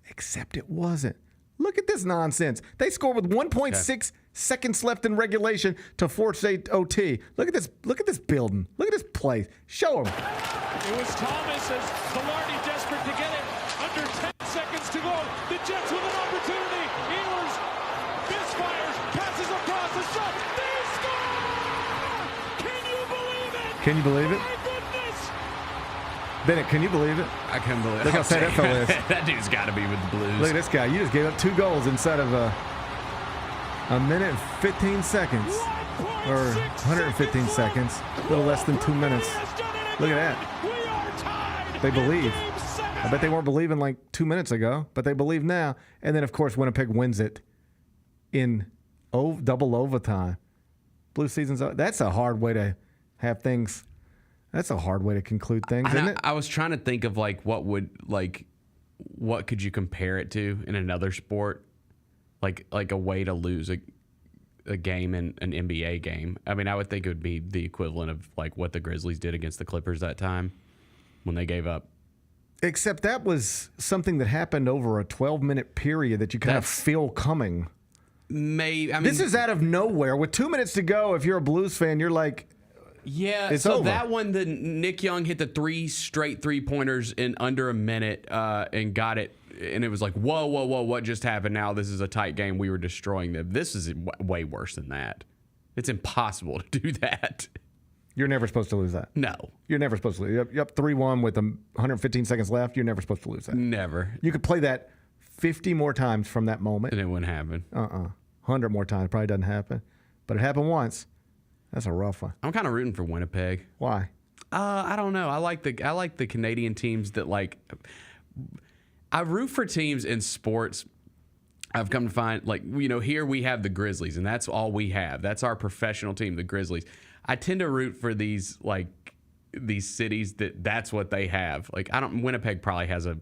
S8: Except it wasn't. Look at this nonsense. They scored with 1.6 seconds left in regulation to force a OT. Look at this. Look at this building. Look at this place. Show them.
S21: It was Tuomas as Velarde desperate to get it. Under 10 seconds to go. The Jets with an opportunity. Ehlers misfires, passes across the shot. They score! Can you believe it?
S8: Can you believe it?
S21: My goodness!
S8: Bennett, can you believe it?
S3: I can't believe it.
S8: Look how sad that fella is.
S3: That dude's got to be with the Blues.
S8: Look at this guy. You just gave up 2 goals inside of a minute and 15 seconds. Or 115 seconds. A little less than 2 minutes. Look at that. They believe. I bet they weren't believing like 2 minutes ago, but they believe now. And then, of course, Winnipeg wins it in double overtime. Blue season's up. That's a hard way to have things. That's a hard way to conclude things, isn't it?
S3: I was trying to think of like what could you compare it to in another sport, like a way to lose a game in an NBA game. I mean, I would think it would be the equivalent of like what the Grizzlies did against the Clippers that time when they gave up.
S8: Except that was something that happened over a 12-minute period that you kind of feel coming.
S3: Maybe. I mean,
S8: this is out of nowhere. With 2 minutes to go, if you're a Blues fan, you're like,
S3: yeah,
S8: it's
S3: so
S8: over.
S3: that one, Nick Young hit the 3 straight 3-pointers in under a minute and got it. And it was like, whoa, what just happened? Now this is a tight game. We were destroying them. This is way worse than that. It's impossible to do that.
S8: You're never supposed to lose that.
S3: No.
S8: You're never supposed to lose. You're up 3-1 with 115 seconds left. You're never supposed to lose that.
S3: Never.
S8: You could play that 50 more times from that moment.
S3: And it wouldn't happen.
S8: 100 more times. Probably doesn't happen. But it happened once. That's a rough one.
S3: I'm kind of rooting for Winnipeg.
S8: Why?
S3: I don't know. I like the Canadian teams that like. I root for teams in sports. I've come to find, like, here we have the Grizzlies, and that's all we have. That's our professional team, the Grizzlies. I tend to root for these cities that's what they have. Like, Winnipeg probably has a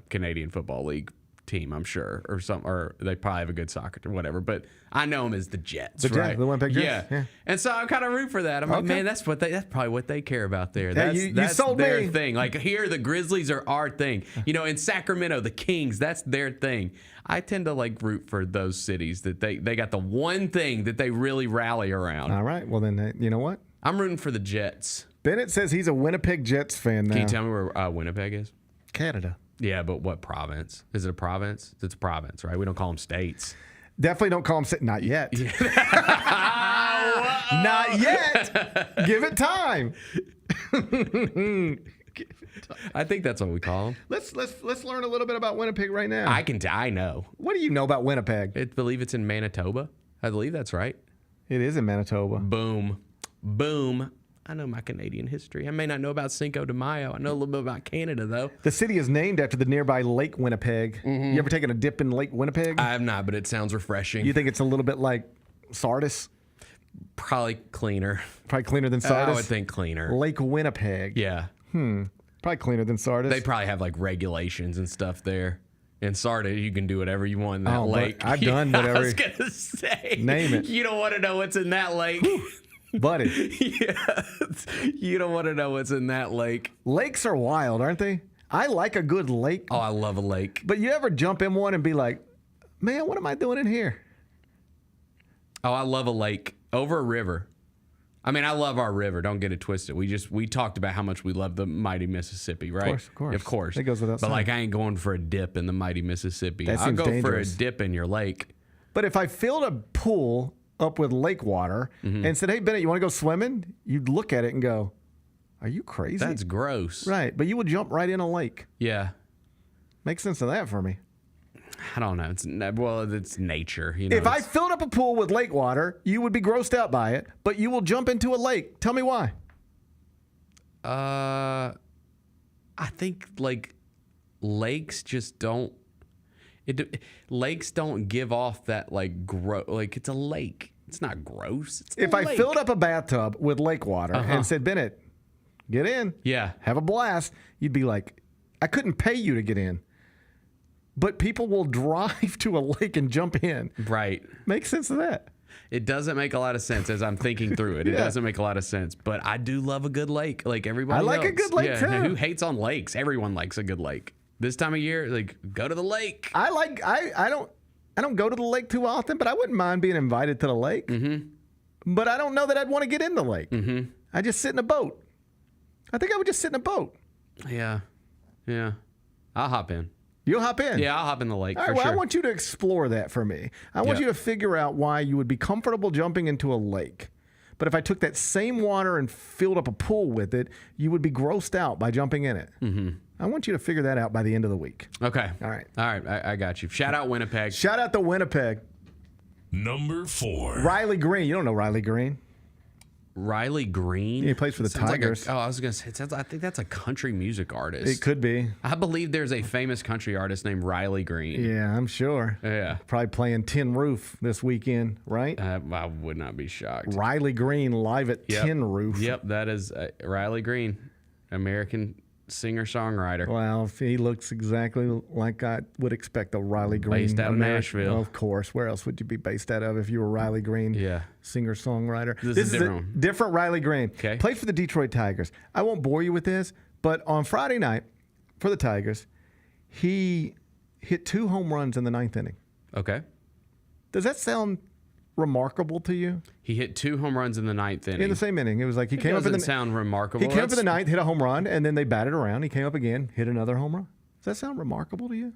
S3: Canadian Football League team, I'm sure, or they probably have a good soccer team, whatever. But I know them as the Jets, right?
S8: The Winnipeg Jets.
S3: Yeah. And so I kind of root for that. I'm like, man, that's probably what they care about there.
S8: Hey,
S3: That's
S8: sold
S3: their
S8: me.
S3: thing. Like, here, the Grizzlies are our thing. In Sacramento, the Kings, that's their thing. I tend to root for those cities that they got the one thing that they really rally around.
S8: All right. Well, then, you know what?
S3: I'm rooting for the Jets.
S8: Bennett says he's a Winnipeg Jets fan now.
S3: Can you tell me where Winnipeg is?
S8: Canada.
S3: Yeah, but what province? Is it a province? It's a province, right? We don't call them states.
S8: Definitely don't call them not yet. Not yet. Give it time.
S3: I think that's what we call them.
S8: Let's learn a little bit about Winnipeg right now.
S3: I know.
S8: What do you know about Winnipeg?
S3: I believe it's in Manitoba. I believe that's right.
S8: It is in Manitoba.
S3: Boom. I know my Canadian history. I may not know about Cinco de Mayo. I know a little bit about Canada, though.
S8: The city is named after the nearby Lake Winnipeg. You ever taken a dip in Lake Winnipeg?
S3: I have not, but it sounds refreshing.
S8: You think it's a little bit like Sardis?
S3: Probably cleaner.
S8: Probably cleaner than Sardis?
S3: I would think cleaner.
S8: Lake Winnipeg.
S3: Yeah.
S8: Probably cleaner than Sardis.
S3: They probably have regulations and stuff there. In Sardis, you can do whatever you want in that lake.
S8: I've done whatever.
S3: I was going to say.
S8: Name it.
S3: You don't want to know what's in that lake.
S8: Buddy.
S3: Yeah. You don't want to know what's in that lake.
S8: Lakes are wild, aren't they? I like a good lake.
S3: Oh, I love a lake.
S8: But you ever jump in one and be like, man, what am I doing in here?
S3: Oh, I love a lake over a river. I mean, I love our river. Don't get it twisted. We talked about how much we love the mighty Mississippi, right?
S8: Of course. It goes without
S3: saying.
S8: saying.
S3: But I ain't going for a dip in the mighty Mississippi.
S8: That
S3: I'll
S8: seems
S3: go
S8: dangerous.
S3: for a dip in your lake.
S8: But if I filled a pool up with lake water and said, hey, Bennett, you want to go swimming? You'd look at it and go, are you crazy?
S3: That's gross.
S8: Right. But you would jump right in a lake.
S3: Yeah.
S8: Makes sense of that for me.
S3: I don't know. It's nature.
S8: If I filled up a pool with lake water, you would be grossed out by it, but you will jump into a lake. Tell me why.
S3: I think lakes just don't. Lakes don't give off that it's a lake. It's not gross.
S8: If I filled up a bathtub with lake water and said, Bennett, get in.
S3: Yeah.
S8: Have a blast. You'd be like, I couldn't pay you to get in. But people will drive to a lake and jump in.
S3: Right.
S8: Makes sense of that.
S3: It doesn't make a lot of sense as I'm thinking through it. It doesn't make a lot of sense. But I do love a good lake. Like everybody
S8: I like
S3: else.
S8: a good lake too.
S3: Who hates on lakes? Everyone likes a good lake. This time of year, go to the lake.
S8: I don't go to the lake too often, but I wouldn't mind being invited to the lake. Mm-hmm. But I don't know that I'd want to get in the lake. Mm-hmm. I just sit in a boat. I think I would just sit in a boat.
S3: Yeah. I'll hop in.
S8: You'll hop in?
S3: Yeah, I'll hop in the lake.
S8: All right, I want you to explore that for me. I want you to figure out why you would be comfortable jumping into a lake. But if I took that same water and filled up a pool with it, you would be grossed out by jumping in it. Mm-hmm. I want you to figure that out by the end of the week.
S3: Okay.
S8: All right.
S3: I got you. Shout out Winnipeg.
S8: Shout out to Winnipeg.
S13: Number 4.
S8: Riley Green. You don't know Riley Green?
S3: Riley Green?
S8: Yeah, he plays for the Tigers.
S3: I was going to say, I think that's a country music artist.
S8: It could be.
S3: I believe there's a famous country artist named Riley Green.
S8: Yeah, I'm sure.
S3: Yeah.
S8: Probably playing Tin Roof this weekend, right?
S3: I would not be shocked.
S8: Riley Green live at Tin Roof.
S3: Yep, that is Riley Green, American singer-songwriter.
S8: Well, he looks exactly like I would expect a Riley Green.
S3: Based out of Nashville.
S8: Of course. Where else would you be based out of if you were Riley Green?
S3: Yeah.
S8: Singer-songwriter.
S3: This is different.
S8: A different Riley Green.
S3: Okay.
S8: Played for the Detroit Tigers. I won't bore you with this, but on Friday night for the Tigers, he hit 2 home runs in the 9th inning.
S3: Okay.
S8: Does that sound remarkable to you?
S3: He hit 2 home runs in the 9th inning.
S8: In the same inning. It was like he came up in the...
S3: sound remarkable.
S8: He came up in the 9th, hit a home run, and then they batted around. He came up again, hit another home run. Does that sound remarkable to you?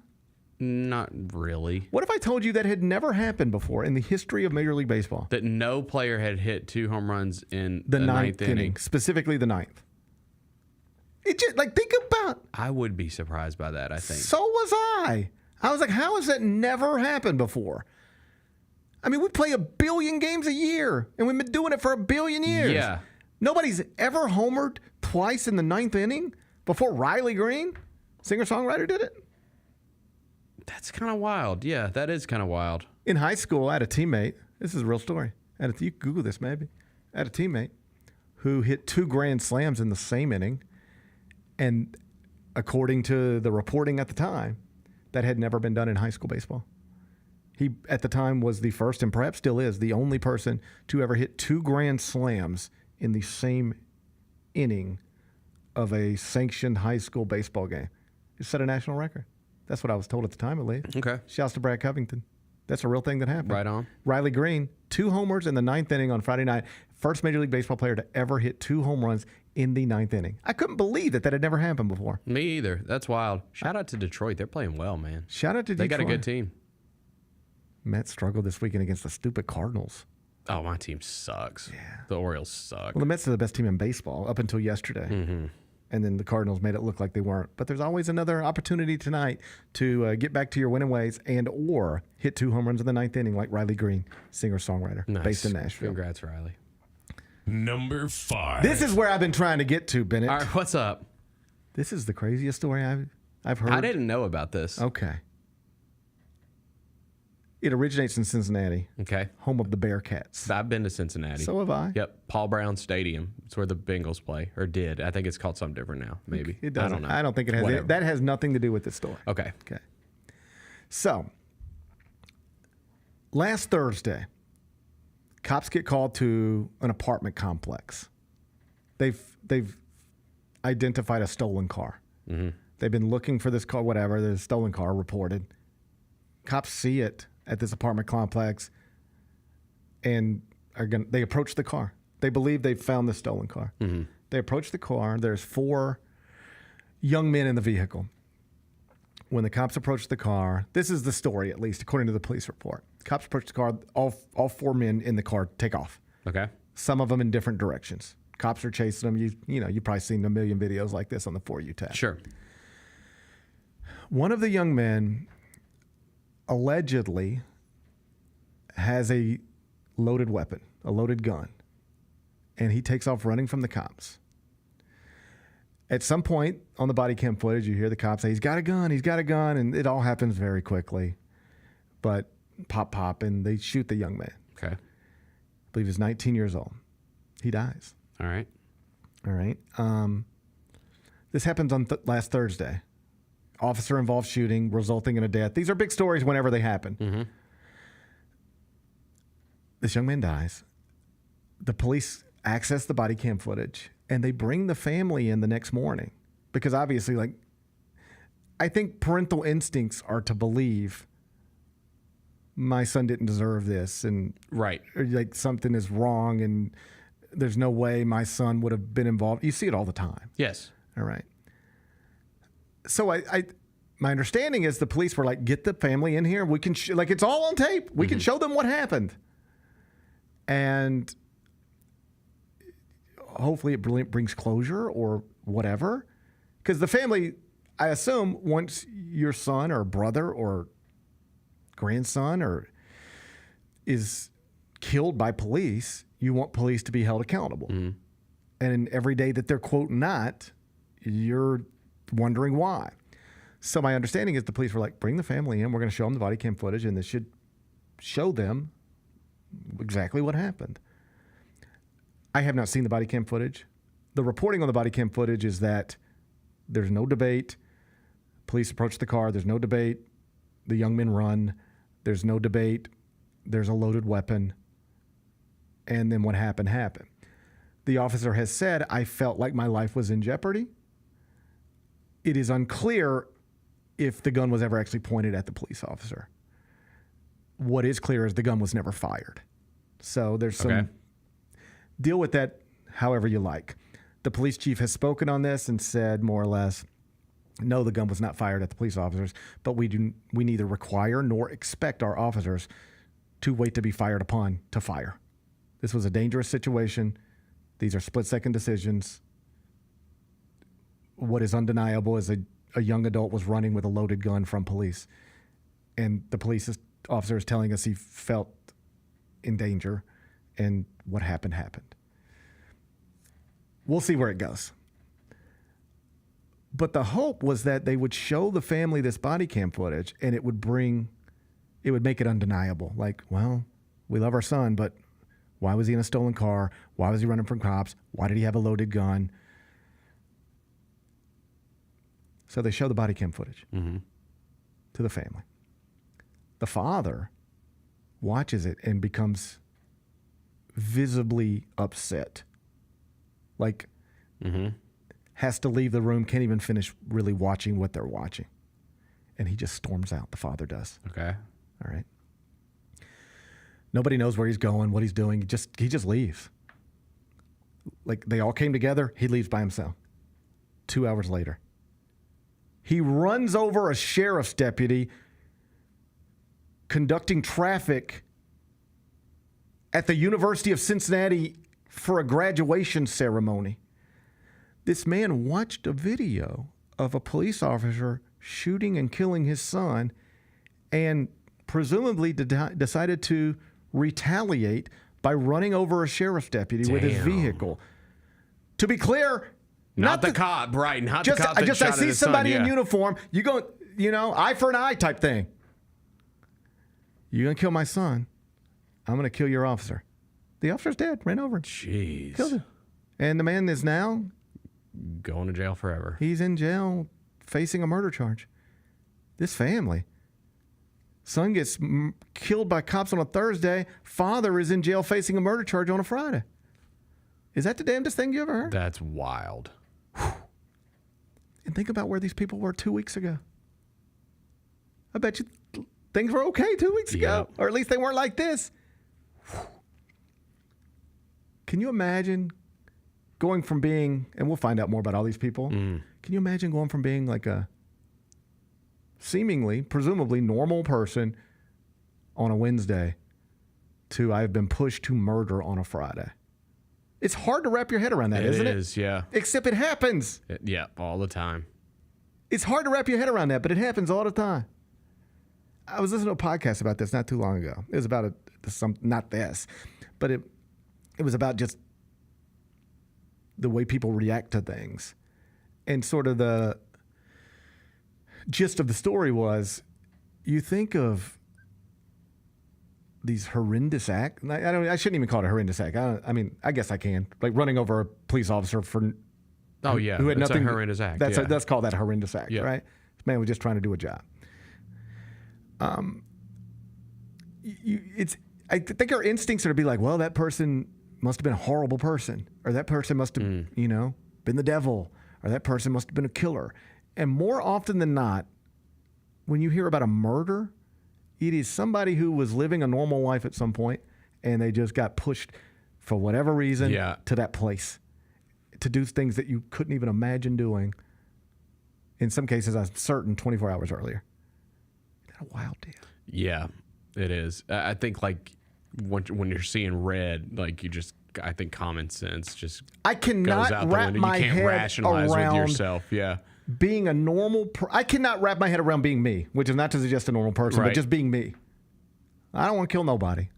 S3: Not really.
S8: What if I told you that had never happened before in the history of Major League Baseball?
S3: That no player had hit 2 home runs in
S8: the
S3: 9th inning.
S8: Specifically the 9th. It just, think about...
S3: I would be surprised by that, I think.
S8: So was I. I was like, how has that never happened before? I mean, we play 1 billion games a year, and we've been doing it for 1 billion years.
S3: Yeah.
S8: Nobody's ever homered twice in the 9th inning before Riley Green, singer-songwriter, did it.
S3: That's kind of wild. Yeah, that is kind of wild.
S8: In high school, I had a teammate. This is a real story. You can Google this, maybe. I had a teammate who hit 2 grand slams in the same inning, and according to the reporting at the time, that had never been done in high school baseball. He, at the time, was the first, and perhaps still is, the only person to ever hit 2 grand slams in the same inning of a sanctioned high school baseball game. He set a national record. That's what I was told at the time, at least.
S3: Okay.
S8: Shouts to Brad Covington. That's a real thing that happened.
S3: Right on.
S8: Riley Green, 2 homers in the 9th inning on Friday night. First Major League Baseball player to ever hit 2 home runs in the 9th inning. I couldn't believe that had never happened before.
S3: Me either. That's wild. Shout out to Detroit. They're playing well, man.
S8: Shout out to Detroit.
S3: They got a good team.
S8: Mets struggled this weekend against the stupid Cardinals.
S3: Oh, my team sucks. Yeah. The Orioles suck.
S8: Well, the Mets are the best team in baseball up until yesterday.
S3: Mm-hmm.
S8: And then the Cardinals made it look like they weren't. But there's always another opportunity tonight to get back to your winning ways and or hit 2 home runs in the 9th inning like Riley Green, singer-songwriter,
S3: Nice.
S8: based in Nashville.
S3: Congrats, Riley.
S13: Number 5.
S8: This is where I've been trying to get to, Bennett.
S3: All right, what's up?
S8: This is the craziest story I've heard.
S3: I didn't know about this.
S8: Okay. It originates in Cincinnati.
S3: Okay.
S8: Home of the Bearcats.
S3: I've been to Cincinnati.
S8: So have I.
S3: Yep. Paul Brown Stadium. It's where the Bengals play, or did. I think it's called something different now, maybe.
S8: It doesn't.
S3: I don't know.
S8: I don't think it has.
S3: Whatever.
S8: That has nothing to do with this story.
S3: Okay.
S8: Okay. So, last Thursday, cops get called to an apartment complex. They've identified a stolen car.
S3: Mm-hmm.
S8: They've been looking for this car, whatever. There's a stolen car reported. Cops see it at this apartment complex and they approach the car. They believe they've found the stolen car.
S3: Mm-hmm.
S8: They approach the car. There's 4 young men in the vehicle. When the cops approach the car, this is the story, at least according to the police report. Cops approach the car. All 4 men in the car take off.
S3: Okay.
S8: Some of them in different directions. Cops are chasing them. You've probably seen a million videos like this on the For You tab.
S3: Sure.
S8: One of the young men allegedly has a loaded weapon, a loaded gun, and he takes off running from the cops. At some point on the body cam footage, you hear the cops say, he's got a gun, and it all happens very quickly. But pop, and they shoot the young man.
S3: Okay.
S8: I believe he's 19 years old. He dies.
S3: All right.
S8: This happens on last Thursday. Officer-involved shooting resulting in a death. These are big stories whenever they happen.
S3: Mm-hmm.
S8: This young man dies. The police access the body cam footage, and they bring the family in the next morning because obviously, I think parental instincts are to believe my son didn't deserve this, and
S3: right,
S8: or something is wrong, and there's no way my son would have been involved. You see it all the time.
S3: Yes.
S8: All right. So my understanding is the police were like, get the family in here. We can, it's all on tape. We can show them what happened. And hopefully it brings closure or whatever. Because the family, I assume, once your son or brother or grandson is killed by police, you want police to be held accountable.
S3: Mm-hmm.
S8: And every day that they're, quote, not, you're wondering why. So my understanding is the police were like, bring the family in. We're going to show them the body cam footage, and this should show them exactly what happened. I have not seen the body cam footage. The reporting on the body cam footage is that there's no debate. Police approach the car. There's no debate. The young men run. There's no debate. There's a loaded weapon. And then what happened. The officer has said, I felt like my life was in jeopardy. It is unclear if the gun was ever actually pointed at the police officer. What is clear is the gun was never fired. So there's some deal with that however you like. The police chief has spoken on this and said more or less, no, the gun was not fired at the police officers, but we neither require nor expect our officers to wait to be fired upon to fire. This was a dangerous situation. These are split-second decisions. What is undeniable is a young adult was running with a loaded gun from police. and the police officer is telling us he felt in danger, and what happened. We'll see where it goes. But the hope was that they would show the family this body cam footage, and it would make it undeniable. Like, well, we love our son, but why was he in a stolen car? Why was he running from cops? Why did he have a loaded gun? So they show the body cam footage to the family. The father watches it and becomes visibly upset. Like, has to leave the room, can't even finish really watching what they're watching. And he just storms out. The father does.
S3: Okay.
S8: All right. Nobody knows where he's going, what he's doing. He just leaves. Like, they all came together. He leaves by himself. 2 hours later, he runs over a sheriff's deputy conducting traffic at the University of Cincinnati for a graduation ceremony. This man watched a video of a police officer shooting and killing his son and presumably decided to retaliate by running over a sheriff's deputy with his vehicle. To be clear,
S3: not the cop, right? Not the cop.
S8: I see somebody in uniform. You go, eye for an eye type thing. You're going to kill my son. I'm going to kill your officer. The officer's dead. Ran over him.
S3: Jeez.
S8: Killed him. And the man is now
S3: going to jail forever.
S8: He's in jail facing a murder charge. This family. Son gets killed by cops on a Thursday. Father is in jail facing a murder charge on a Friday. Is that the damnedest thing you ever heard?
S3: That's wild.
S8: And think about where these people were 2 weeks ago. I bet you things were okay 2 weeks ago. Or at least they weren't like this. Can you imagine going from being, and we'll find out more about all these people. Can you imagine going from being like a seemingly, presumably normal person on a Wednesday to I've been pushed to murder on a Friday? It's hard to wrap your head around that, isn't it?
S3: It is, yeah.
S8: Except it happens.
S3: Yeah, all the time.
S8: It's hard to wrap your head around that, but it happens all the time. I was listening to a podcast about this not too long ago. It was about not this, but it was about just the way people react to things. And sort of the gist of the story was, you think of these horrendous acts. I shouldn't even call it a horrendous act. I guess I can. Like running over a police officer who had nothing.
S3: A horrendous act.
S8: Let's call that a horrendous act, right? This man was just trying to do a job. I think our instincts are to be like, well, that person must have been a horrible person, or that person must have, been the devil, or that person must have been a killer. And more often than not, when you hear about a murder, it is somebody who was living a normal life at some point, and they just got pushed for whatever reason to that place to do things that you couldn't even imagine doing. In some cases, I'm certain 24 hours earlier. Isn't that a wild deal?
S3: Yeah, it is. I think like when you're seeing red, like I think common sense just
S8: I cannot
S3: goes out
S8: wrap
S3: the window.
S8: my
S3: You can't
S8: head
S3: rationalize
S8: around
S3: with yourself. Yeah.
S8: Being a normal I cannot wrap my head around being me, which is not to suggest a normal person, but just being me. I don't want to kill nobody.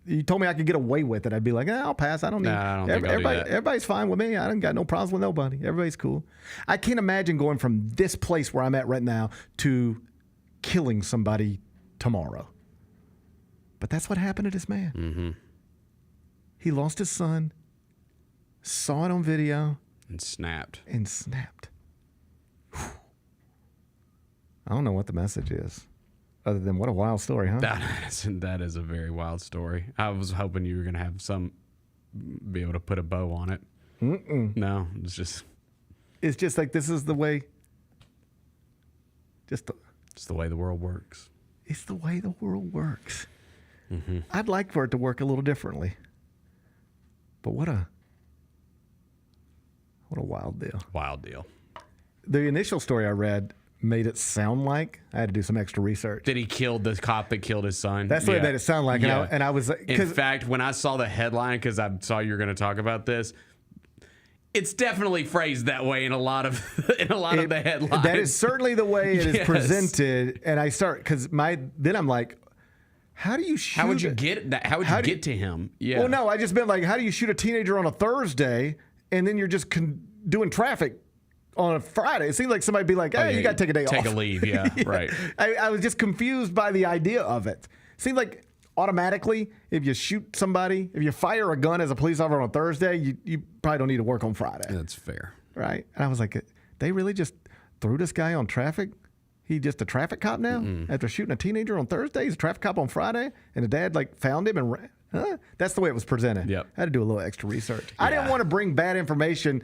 S8: You told me I could get away with it, I'd be like, I'll pass. I don't need.
S3: I don't think I'll do that.
S8: Everybody's fine with me. I don't got no problems with nobody. Everybody's cool. I can't imagine going from this place where I'm at right now to killing somebody tomorrow. But that's what happened to this man.
S3: Mm-hmm.
S8: He lost his son, saw it on video,
S3: and snapped.
S8: Whew. I don't know what the message is, other than what a wild story, huh?
S3: That is a very wild story. I was hoping you were going to have be able to put a bow on it. No, it's just
S8: like this is the way.
S3: It's the way the world works.
S8: It's the way the world works.
S3: Mm-hmm.
S8: I'd like for it to work a little differently. But what a wild deal.
S3: Wild deal.
S8: The initial story I read made it sound like I had to do some extra research.
S3: That he killed the cop that killed his son?
S8: That's what it made it sound like. And I was like...
S3: In fact, when I saw the headline, because I saw you were going to talk about this, It's definitely phrased that way in a lot of the headlines.
S8: That is certainly the way it is
S3: Yes.
S8: presented. And I start because then I'm like, how do you shoot?
S3: How would you get that? How would you get to him? Yeah.
S8: Well, no, I just meant like, how do you shoot a teenager on a Thursday and then you're just doing traffic on a Friday? It seems like somebody'd be like, hey, you got to take a day off.
S3: Take a leave, yeah, right.
S8: I was just confused by the idea of it. Seemed like automatically, if you shoot somebody, if you fire a gun as a police officer on a Thursday, you probably don't need to work on Friday.
S3: That's fair.
S8: Right? And I was like, they really just threw this guy on traffic? He just a traffic cop now? After shooting a teenager on Thursday, he's a traffic cop on Friday? And the dad found him and ran? Huh? That's the way it was presented.
S3: Yep.
S8: I had to do a little extra research. I didn't want to bring bad information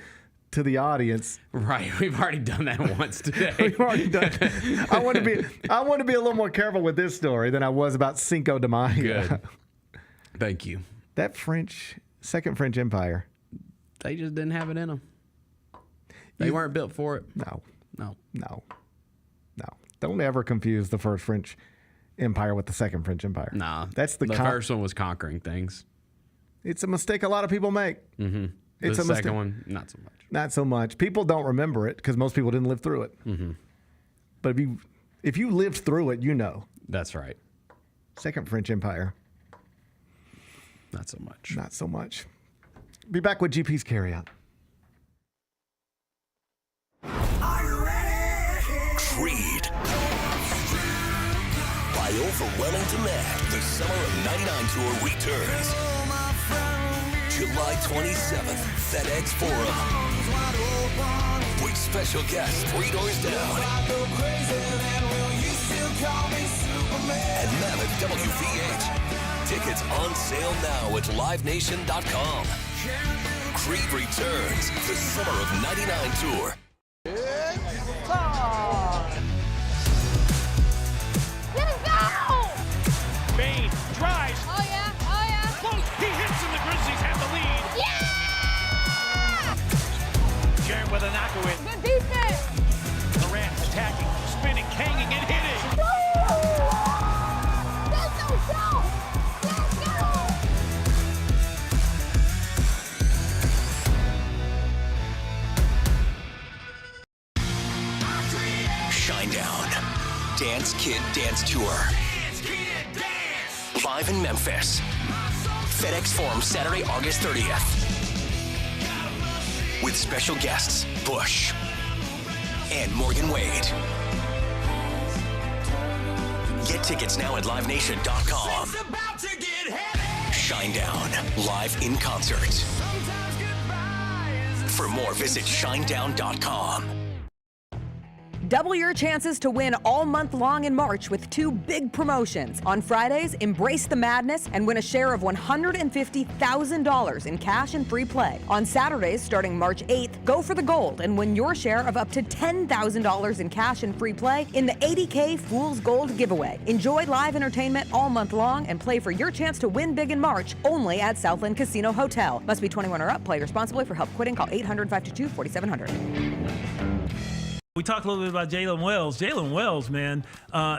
S8: to the audience.
S3: Right. We've already done that once today.
S8: We've already done it. I want to be a little more careful with this story than I was about Cinco de Mayo.
S3: Good. Thank you.
S8: That Second French Empire.
S3: They just didn't have it in them. They weren't built for it.
S8: No.
S3: No.
S8: Don't ever confuse the First French Empire with the Second French Empire.
S3: Nah.
S8: That's the
S3: first one was conquering things.
S8: It's a mistake a lot of people make.
S3: Mm-hmm.
S8: It's
S3: the
S8: a
S3: second
S8: mistake.
S3: one, not so much.
S8: Not so much. People don't remember it because most people didn't live through it.
S3: Mm-hmm.
S8: But if you lived through it, you know.
S3: That's right.
S8: Second French Empire.
S3: Not so much.
S8: Not so much. Be back with GP's Carryout.
S4: Creed. By overwhelming demand, the Summer of '99 tour returns. July 27th, FedEx Forum. With special guests 3 doors down. And Mammoth WVH. Tickets on sale now at livenation.com. Creed returns, the Summer of '99 tour.
S21: Bain drives.
S20: Oh yeah, oh yeah.
S21: Close. He hits and the Grizzlies have the lead.
S20: Yeah!
S21: Jared with a knockaway.
S20: Good defense.
S21: Durant attacking, spinning, hanging, and hitting.
S20: Let's go, show. Let's go.
S4: Shinedown. Dance Kid Dance Tour. Live in Memphis. FedEx Forum, Saturday, August 30th. With special guests, Bush and Morgan Wade. Get tickets now at livenation.com. Shinedown, live in concert. For more, visit shinedown.com.
S5: Double your chances to win all month long in March with 2 big promotions. On Fridays, embrace the madness and win a share of $150,000 in cash and free play. On Saturdays, starting March 8th, go for the gold and win your share of up to $10,000 in cash and free play in the 80K Fool's Gold giveaway. Enjoy live entertainment all month long and play for your chance to win big in March only at Southland Casino Hotel. Must be 21 or up. Play responsibly. For help quitting, call 800-522-4700.
S9: We talked a little bit about Jalen Wells. Jalen Wells, man,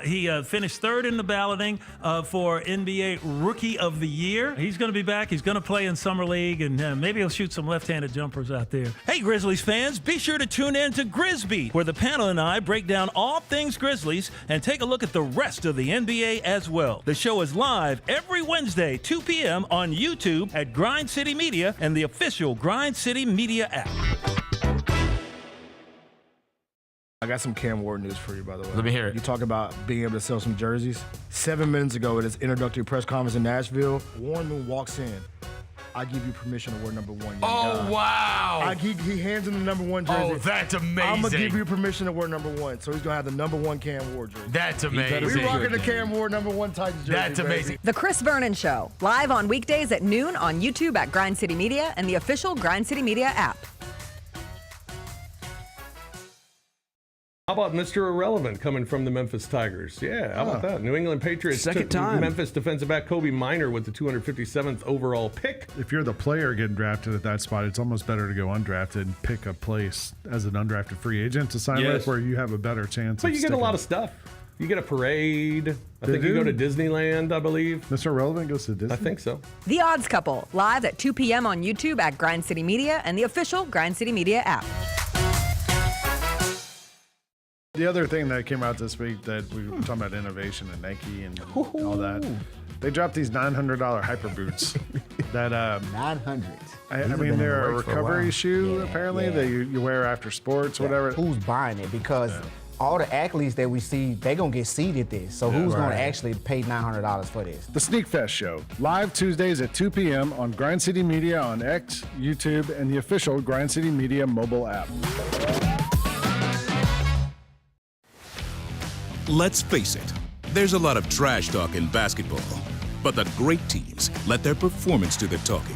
S9: he finished 3rd in the balloting for NBA Rookie of the Year. He's going to be back. He's going to play in Summer League, and maybe he'll shoot some left-handed jumpers out there. Hey, Grizzlies fans, be sure to tune in to Grizbeat, where the panel and I break down all things Grizzlies and take a look at the rest of the NBA as well. The show is live every Wednesday, 2 p.m. on YouTube at Grind City Media and the official Grind City Media app.
S11: I got some Cam Ward news for you, by the way.
S15: Let me hear it.
S11: You talk about being able to sell some jerseys. 7 minutes ago at his introductory press conference in Nashville, Warren Moon walks in. I give you permission to wear number 1. young guy."
S12: Wow.
S11: He hands him the number 1 jersey.
S12: Oh, that's amazing.
S11: I'm going to give you permission to wear number 1. So he's going to have the number 1 Cam Ward jersey.
S12: That's amazing.
S11: We rocking the Cam Ward number 1 Titans jersey.
S12: That's amazing.
S5: The Chris Vernon Show, live on weekdays at noon on YouTube at Grind City Media and the official Grind City Media app.
S18: How about Mr. Irrelevant coming from the Memphis Tigers? Yeah, how about that? New England Patriots
S3: Second
S18: took
S3: time.
S18: Memphis defensive back Kobe Minor with the 257th overall pick.
S6: If you're the player getting drafted at that spot, it's almost better to go undrafted and pick a place as an undrafted free agent to sign
S18: Yes.
S6: with where you have a better chance
S18: But
S6: of
S18: you get a
S6: sticking.
S18: lot of stuff. You get a parade. I
S6: They
S18: think you
S6: do?
S18: go to Disneyland, I believe.
S6: Mr. Irrelevant goes to Disney?
S18: I think so.
S5: The Odds Couple, live at 2 p.m. on YouTube at Grind City Media and the official Grind City Media app.
S6: The other thing that came out this week that we were talking about innovation and Nike and all that, they dropped these $900 hyper boots that
S22: 900.
S6: I mean, they're a recovery shoe apparently that you wear after sports, whatever.
S22: Who's buying it? Because all the athletes that we see, they're going to get seated this. So who's going to actually pay $900 for this?
S6: The Sneak Fest Show, live Tuesdays at 2 p.m. on Grind City Media on X, YouTube, and the official Grind City Media mobile app.
S1: Let's face it, there's a lot of trash talk in basketball, but the great teams let their performance do the talking.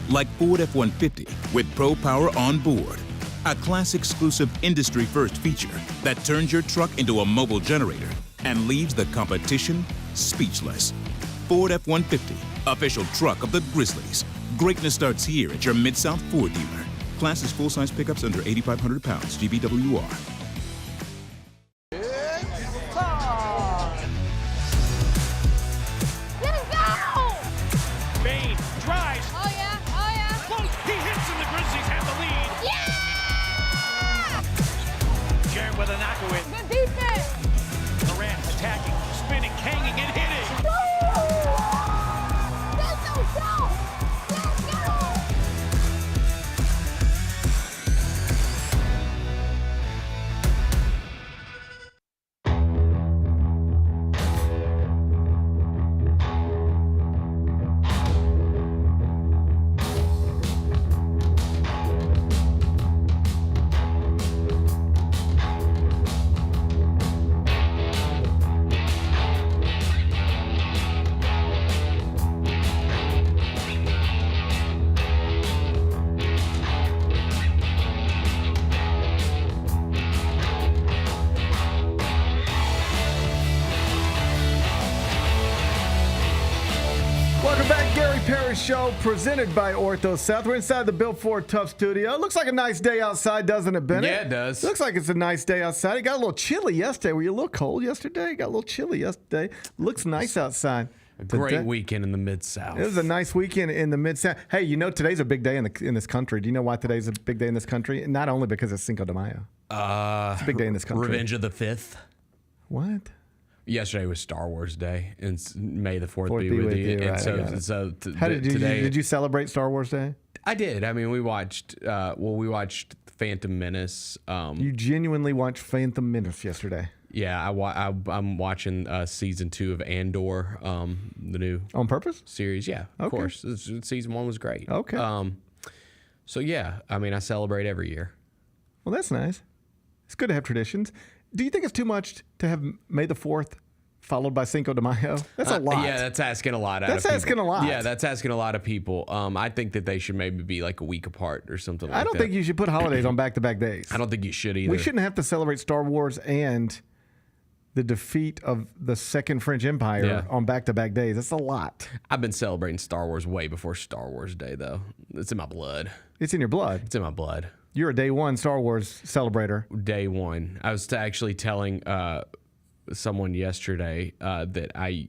S1: Like Ford F-150 with Pro Power on board, a class-exclusive industry-first feature that turns your truck into a mobile generator and leaves the competition speechless. Ford F-150, official truck of the Grizzlies. Greatness starts here at your Mid-South Ford dealer. Class is full-size pickups under 8,500 pounds, GBWR.
S20: With a knockaway. Good defense.
S21: Durant attacking, spinning, hanging, and hitting.
S20: Let's go.
S8: Parrish Show presented by Ortho South. We're inside the Built Ford Tough studio. It looks like a nice day outside, doesn't it, Bennett?
S3: Yeah, it does.
S8: Looks like it's a nice day outside. It got a little chilly yesterday. Were you a little cold yesterday? It got a little chilly yesterday. Looks nice outside.
S3: A great weekend in the Mid-South.
S8: It was a nice weekend in the Mid-South. Hey, you know today's a big day in this country. Do you know why today's a big day in this country? Not only because it's Cinco de Mayo. It's a big day in this country.
S3: Revenge of the 5th.
S8: What?
S3: Yesterday was Star Wars Day, and May the 4th be with you.
S8: Right,
S3: And
S8: how did you celebrate Star Wars Day?
S3: I did. I mean, we watched Phantom Menace.
S8: You genuinely watched Phantom Menace yesterday?
S3: Yeah, I'm watching season 2 of Andor, the new
S8: On Purpose
S3: series. Yeah, of course. Season 1 was great.
S8: Okay.
S3: So yeah, I mean, I celebrate every year.
S8: Well, that's nice. It's good to have traditions. Do you think it's too much to have May the 4th followed by Cinco de Mayo? That's a lot.
S3: Yeah, that's asking a lot.
S8: That's asking a lot.
S3: Yeah, that's asking a lot of people. I think that they should maybe be like a week apart or something like that.
S8: I don't think you should put holidays on back-to-back days.
S3: I don't think you should either.
S8: We shouldn't have to celebrate Star Wars and the defeat of the Second French Empire on back-to-back days. That's a lot.
S3: I've been celebrating Star Wars way before Star Wars Day, though. It's in my blood.
S8: It's in your blood?
S3: It's in my blood.
S8: You're a day one Star Wars celebrator.
S3: Day one. I was actually telling someone yesterday that I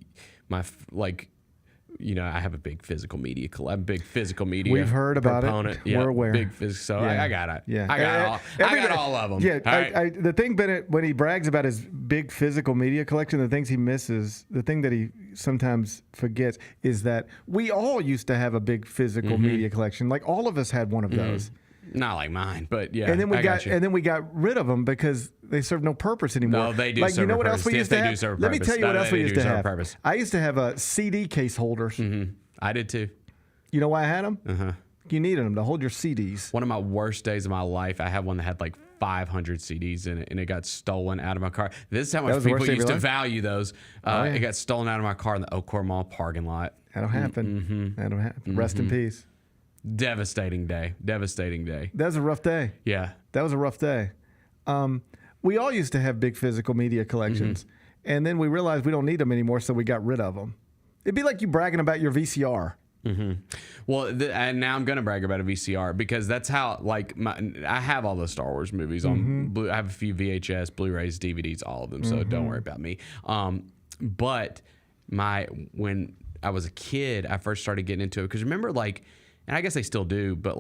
S3: have a big physical media. I'm a big physical media.
S8: We've heard about
S3: proponent.
S8: it.
S3: Yeah,
S8: We're aware.
S3: Big physical. So
S8: Yeah.
S3: I got it.
S8: Yeah.
S3: I got all of them.
S8: Yeah.
S3: All right?
S8: The thing, Bennett, when he brags about his big physical media collection, the things he misses, the thing that he sometimes forgets is that we all used to have a big physical media collection. Like all of us had one of those.
S3: Not like mine, but yeah.
S8: And then we
S3: you.
S8: got rid of them because they serve no purpose anymore.
S3: No, they do
S8: like,
S3: serve
S8: you know
S3: a
S8: what
S3: purpose.
S8: else we
S3: Yes,
S8: used to
S3: they do
S8: have?
S3: serve a
S8: Let me
S3: purpose.
S8: tell you what
S3: No,
S8: else
S3: they
S8: we
S3: do
S8: used to
S3: serve a
S8: have.
S3: purpose.
S8: I used to have CD case holders.
S3: I did too.
S8: You know why I had them? You needed them to hold your CDs.
S3: One of my worst days of my life, I had one that had like 500 CDs in it, and it got stolen out of my car. This is how much people used to value those. It got stolen out of my car in the Oak Court Mall parking lot.
S8: That'll happen. That'll happen. Rest in peace.
S3: Devastating day. Devastating day.
S8: That was a rough day.
S3: Yeah.
S8: That was a rough day. We all used to have big physical media collections, and then we realized we don't need them anymore, so we got rid of them. It'd be like you bragging about your VCR.
S3: Well, and now I'm gonna brag about a VCR because that's how I have all the Star Wars movies on Blu. I have a few VHS, Blu-rays, DVDs, all of them. So don't worry about me. But when I was a kid, I first started getting into it because remember and I guess they still do, but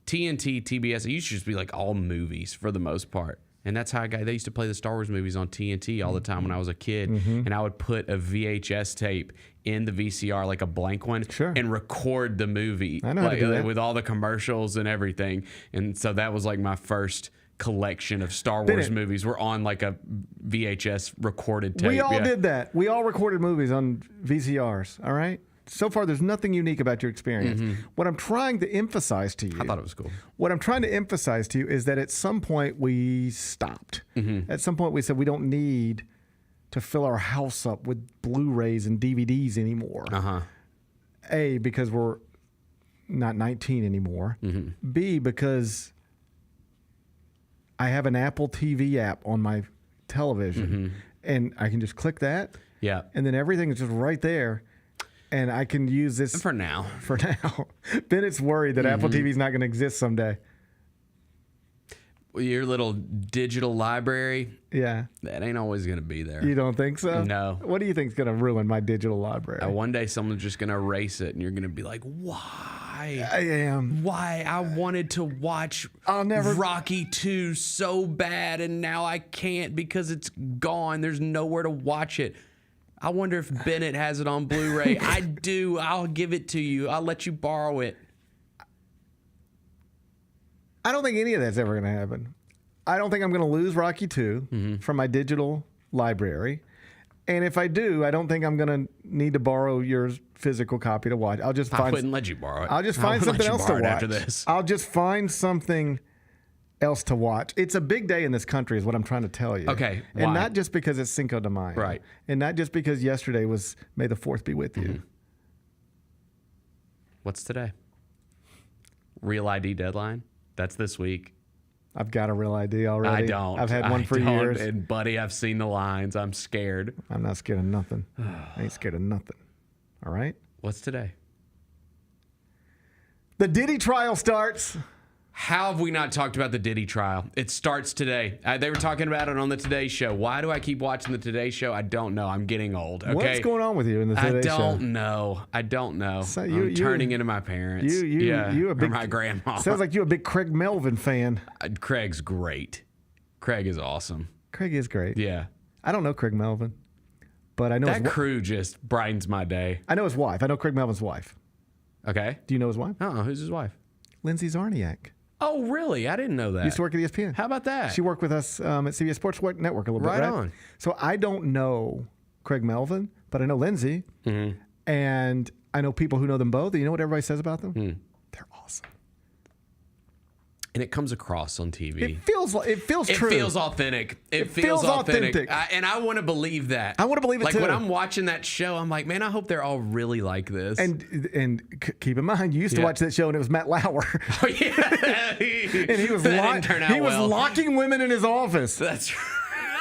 S3: TNT, TBS, it used to just be all movies for the most part. And that's how they used to play the Star Wars movies on TNT all the time when I was a kid. And I would put a VHS tape in the VCR, like a blank one, and record the movie
S8: I know how to do that.
S3: with all the commercials and everything. And so that was my first collection of Star Wars movies were on a VHS recorded tape.
S8: We all did that. We all recorded movies on VCRs, all right? So far, there's nothing unique about your experience. What I'm trying to emphasize to you...
S3: I thought it was cool.
S8: What I'm trying to emphasize to you is that at some point we stopped. At some point we said we don't need to fill our house up with Blu-rays and DVDs anymore. A, because we're not 19 anymore. B, because I have an Apple TV app on my television, and I can just click that.
S3: Yeah.
S8: And then everything is just right there. And I can use this
S3: for now.
S8: For now. Bennett's worried that Apple TV is not going to exist someday.
S3: Your little digital library.
S8: Yeah.
S3: That ain't always going to be there.
S8: You don't think so?
S3: No.
S8: What do you think is going to ruin my digital library?
S3: One day someone's just going to erase it and you're going to be like, why?
S8: I am.
S3: Why? I wanted to watch Rocky 2 so bad and now I can't because it's gone. There's nowhere to watch it. I wonder if Bennett has it on Blu-ray. I do. I'll give it to you. I'll let you borrow it.
S8: I don't think any of that's ever going to happen. I don't think I'm going to lose Rocky 2 from my digital library. And if I do, I don't think I'm going to need to borrow your physical copy to watch. I
S3: wouldn't let you borrow it.
S8: I'll just find something else to watch.
S3: After this.
S8: I'll just find something else to watch. It's a big day in this country is what I'm trying to tell you.
S3: Okay.
S8: And
S3: why?
S8: not just because it's Cinco de Mayo.
S3: Right.
S8: And not just because yesterday was May the 4th be with you.
S3: What's today? Real ID deadline? That's this week.
S8: I've got a real ID already.
S3: I don't.
S8: I've had one for years.
S3: And buddy, I've seen the lines. I'm scared.
S8: I'm not scared of nothing. I ain't scared of nothing. All right?
S3: What's today?
S8: The Diddy trial starts.
S3: How have we not talked about the Diddy trial? It starts today. They were talking about it on the Today Show. Why do I keep watching the Today Show? I don't know. I'm getting old. Okay?
S8: What's going on with you in the Today Show?
S3: I don't know.
S8: So
S3: I'm turning into my parents.
S8: You a big,
S3: or my grandma.
S8: Sounds like you're a big Craig Melvin fan.
S3: Craig's great. Craig is awesome.
S8: Craig is great.
S3: Yeah.
S8: I don't know Craig Melvin, but I know
S3: that crew just brightens my day.
S8: I know his wife. I know Craig Melvin's wife.
S3: Okay.
S8: Do you know his wife?
S3: Who's his wife?
S8: Lindsay Zarniak.
S3: Oh, really? I didn't know that.
S8: Used to work at ESPN.
S3: How about that?
S8: She worked with us at CBS Sports Network a little bit. Right on. So I don't know Craig Melvin, but I know Lindsay, and I know people who know them both. You know what everybody says about them? They're awesome.
S3: And it comes across on TV.
S8: It feels true.
S3: It feels authentic. It feels authentic. And I want to believe that.
S8: I want to believe it too.
S3: Like when I'm watching that show, I'm like, man, I hope they're all really like this.
S8: And keep in mind, you used to watch that show, and it was Matt Lauer.
S3: Oh yeah,
S8: and he was locking women in his office.
S3: That's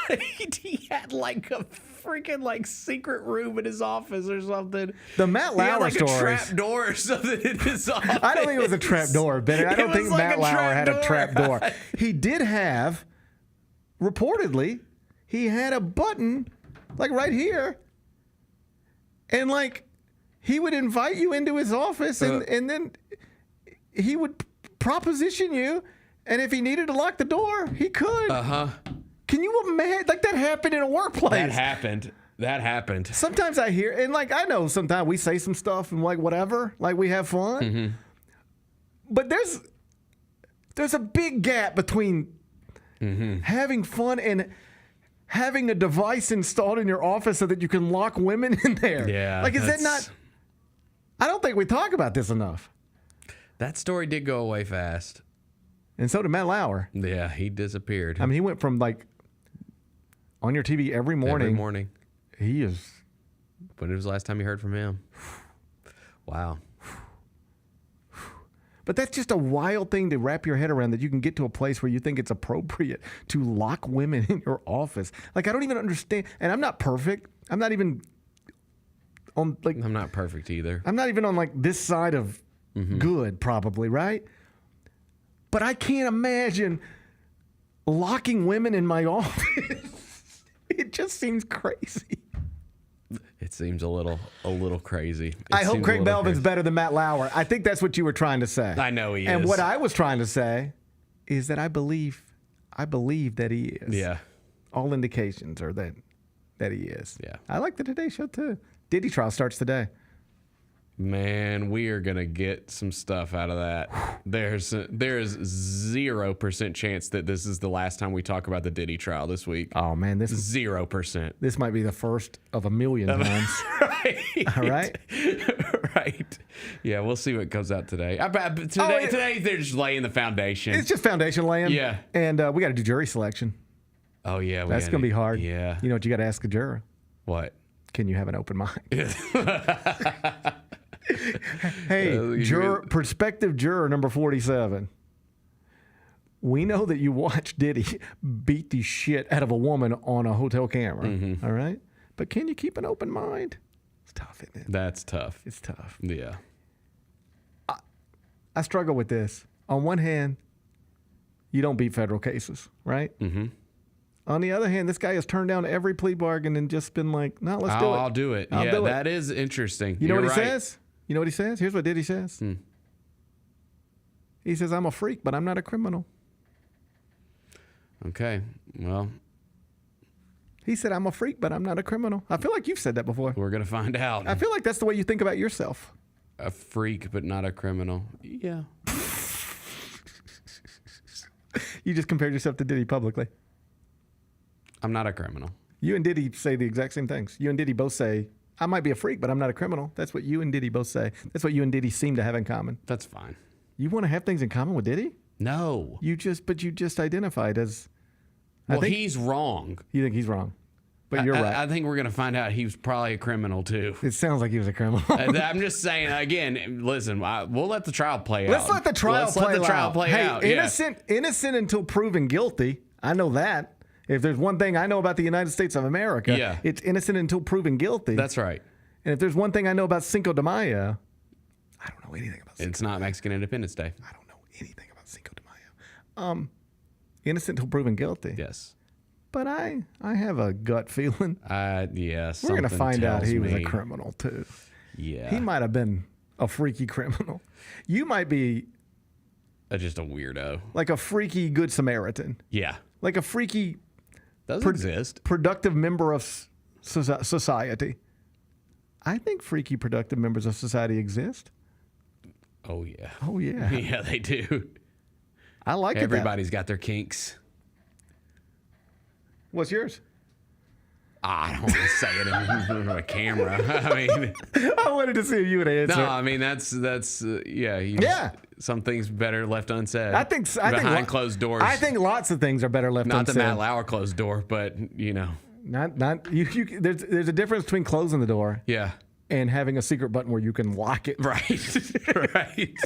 S3: right. He had like a freaking secret room in his office or something.
S8: The Matt Lauer stories.
S3: A trap door or something in his office.
S8: I don't think it was a trap door, Bennett. I don't think Matt Lauer had a trap door. He did have, reportedly, he had a button right here, and he would invite you into his office, and then he would proposition you, and if he needed to lock the door, he could. Can you imagine? That happened in a workplace.
S3: That happened.
S8: Sometimes I hear, and I know sometimes we say some stuff and whatever, we have fun. But there's a big gap between having fun and having a device installed in your office so that you can lock women in there.
S3: Yeah.
S8: Is that not? I don't think we talk about this enough.
S3: That story did go away fast.
S8: And so did Matt Lauer.
S3: Yeah, he disappeared.
S8: I mean, he went from on your TV every morning.
S3: Every morning.
S8: He is.
S3: When was the last time you heard from him? Wow.
S8: But that's just a wild thing to wrap your head around, that you can get to a place where you think it's appropriate to lock women in your office. I don't even understand. And I'm not perfect. I'm not even
S3: I'm not perfect either.
S8: I'm not even on like this side of good, probably, right? But I can't imagine locking women in my office. It just seems crazy.
S3: It seems a little crazy.
S8: I hope Craig Melvin's better than Matt Lauer. I think that's what you were trying to say.
S3: I know he is.
S8: And what I was trying to say is that I believe that he is.
S3: Yeah.
S8: All indications are that he is.
S3: Yeah.
S8: I like the Today Show too. Diddy trial starts today.
S3: Man, we are gonna get some stuff out of that. There is 0% chance that this is the last time we talk about the Diddy trial this week.
S8: Oh man, this
S3: 0%.
S8: This might be the first of a million times.
S3: Right.
S8: All right.
S3: Right. Yeah, we'll see what comes out today. Today they're just laying the foundation.
S8: It's just foundation laying.
S3: Yeah.
S8: And we got to do jury selection.
S3: Oh yeah,
S8: that's gonna be hard.
S3: Yeah.
S8: You know what you got to ask a juror?
S3: What?
S8: Can you have an open mind? Hey, prospective juror number 47. We know that you watched Diddy beat the shit out of a woman on a hotel camera. All right? But can you keep an open mind? It's tough, isn't it?
S3: That's tough.
S8: It's tough.
S3: Yeah.
S8: I struggle with this. On one hand, you don't beat federal cases, right?
S3: Mm-hmm.
S8: On the other hand, this guy has turned down every plea bargain and just been like, no, let's do it.
S3: I'll do it. Yeah, that is interesting.
S8: You know
S3: You're
S8: what he
S3: right.
S8: says? You know what he says? Here's what Diddy says. He says, I'm a freak, but I'm not a criminal.
S3: Okay. Well.
S8: He said, I'm a freak, but I'm not a criminal. I feel like you've said that before.
S3: We're going to find out.
S8: I feel like that's the way you think about yourself.
S3: A freak, but not a criminal. Yeah.
S8: You just compared yourself to Diddy publicly.
S3: I'm not a criminal.
S8: You and Diddy say the exact same things. You and Diddy both say, I might be a freak, but I'm not a criminal. That's what you and Diddy both say. That's what you and Diddy seem to have in common.
S3: That's fine.
S8: You want to have things in common with Diddy?
S3: No.
S8: You just identified as.
S3: Well, he's wrong.
S8: You think he's wrong, but you're right.
S3: I think we're going to find out he was probably a criminal too.
S8: It sounds like he was a criminal.
S3: I'm just saying again. Listen, we'll let the trial play out.
S8: Let's let the trial play out.
S3: Hey,
S8: innocent until proven guilty. I know that. If there's one thing I know about the United States of America, it's innocent until proven guilty.
S3: That's right.
S8: And if there's one thing I know about Cinco de Mayo, I don't know anything about Cinco
S3: It's not Mexican Independence Day.
S8: I don't know anything about Cinco de Mayo. Innocent until proven guilty.
S3: Yes.
S8: But I have a gut feeling.
S3: Yes.
S8: We're going to find out he was a criminal too.
S3: Yeah.
S8: He might have been a freaky criminal. You might be
S3: just a weirdo.
S8: Like a freaky good Samaritan.
S3: Yeah.
S8: Like a freaky
S3: does exist.
S8: Productive member of society. I think freaky productive members of society exist.
S3: Oh, yeah.
S8: Oh, yeah.
S3: Yeah, they do.
S8: I like it.
S3: Everybody's got their kinks.
S8: What's yours?
S3: I don't want to say it in front of a camera. I mean,
S8: I wanted to see if you would answer.
S3: No, I mean that's yeah. Some things better left unsaid.
S8: I think
S3: behind closed doors.
S8: I think lots of things are better left unsaid.
S3: Not the Matt Lauer closed door, but you know.
S8: Not you. There's a difference between closing the door.
S3: Yeah.
S8: And having a secret button where you can lock it.
S3: Right. Right.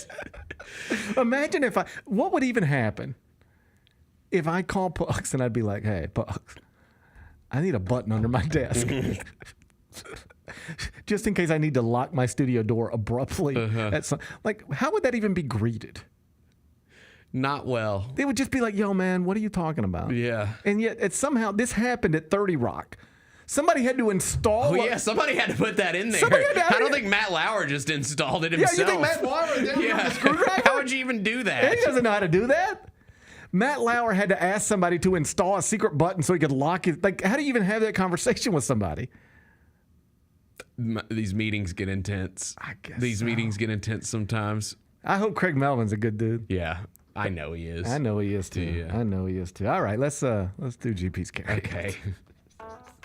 S8: Imagine what would even happen if I call Pucks and I'd be like, hey, Pucks, I need a button under my desk. Just in case I need to lock my studio door abruptly. How would that even be greeted?
S3: Not well.
S8: They would just be like, yo, man, what are you talking about?
S3: Yeah.
S8: And yet, somehow, this happened at 30 Rock. Somebody had to install.
S3: Oh, yeah, somebody had to put that in there. I don't think Matt Lauer just installed it himself.
S8: Yeah, you think Matt Lauer did with a screwdriver?
S3: How would you even do that?
S8: He doesn't know how to do that. Matt Lauer had to ask somebody to install a secret button so he could lock it. Like, how do you even have that conversation with somebody?
S3: These meetings get intense.
S8: I guess
S3: These meetings get intense sometimes.
S8: I hope Craig Melvin's a good dude.
S3: Yeah, I know he is.
S8: I know he is too.
S3: Yeah.
S8: I know he is too. All right, let's do GP's carry.
S3: Okay.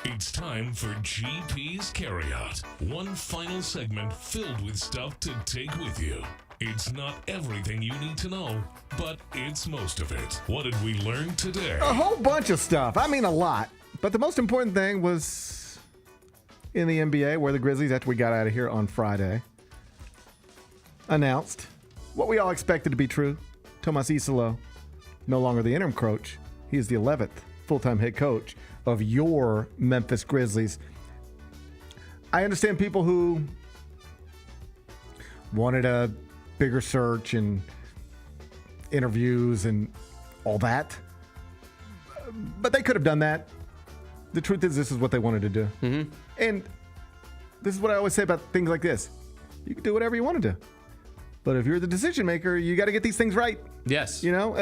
S13: It's time for GP's Carryout. One final segment filled with stuff to take with you. It's not everything you need to know, but it's most of it. What did we learn today?
S8: A whole bunch of stuff. I mean, a lot. But the most important thing was in the NBA, where the Grizzlies, after we got out of here on Friday, announced what we all expected to be true. Tuomas Iisalo, no longer the interim coach. He is the 11th full-time head coach of your Memphis Grizzlies. I understand people who wanted a bigger search and interviews and all that. But they could have done that. The truth is, this is what they wanted to do.
S3: Mm-hmm.
S8: And this is what I always say about things like this. You can do whatever you want to do. But if you're the decision maker, you got to get these things right.
S3: Yes.
S8: You know,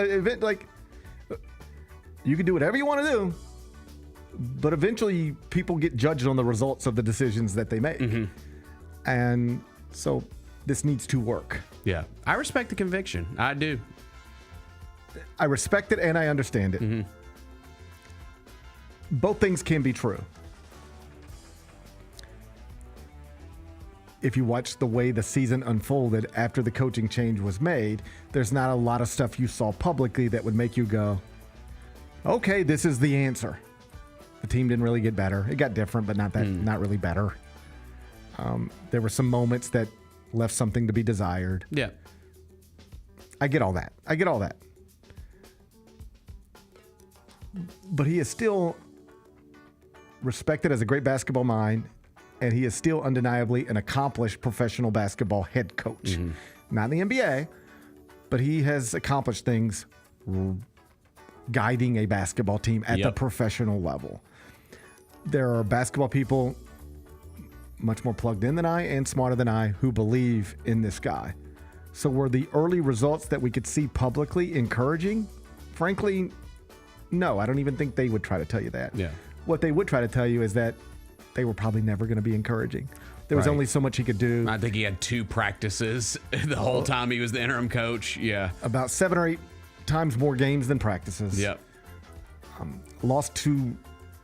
S8: you can do whatever you want to do, but eventually people get judged on the results of the decisions that they make.
S3: Mm-hmm.
S8: And so this needs to work.
S3: Yeah. I respect the conviction. I do.
S8: I respect it and I understand it.
S3: Mm-hmm.
S8: Both things can be true. If you watch the way the season unfolded after the coaching change was made, there's not a lot of stuff you saw publicly that would make you go, okay, this is the answer. The team didn't really get better. It got different, but not really better. There were some moments that left something to be desired.
S3: Yeah.
S8: I get all that. But he is still respected as a great basketball mind, and he is still undeniably an accomplished professional basketball head coach.
S3: Mm-hmm.
S8: Not in the NBA, but he has accomplished things guiding a basketball team at the professional level. There are basketball people much more plugged in than I and smarter than I who believe in this guy. So were the early results that we could see publicly encouraging? Frankly, no. I don't even think they would try to tell you that.
S3: Yeah.
S8: What they would try to tell you is that they were probably never going to be encouraging. There was only so much he could do.
S3: I think he had 2 practices the whole time he was the interim coach. Yeah.
S8: About 7 or 8 times more games than practices.
S3: Yep.
S8: Lost 2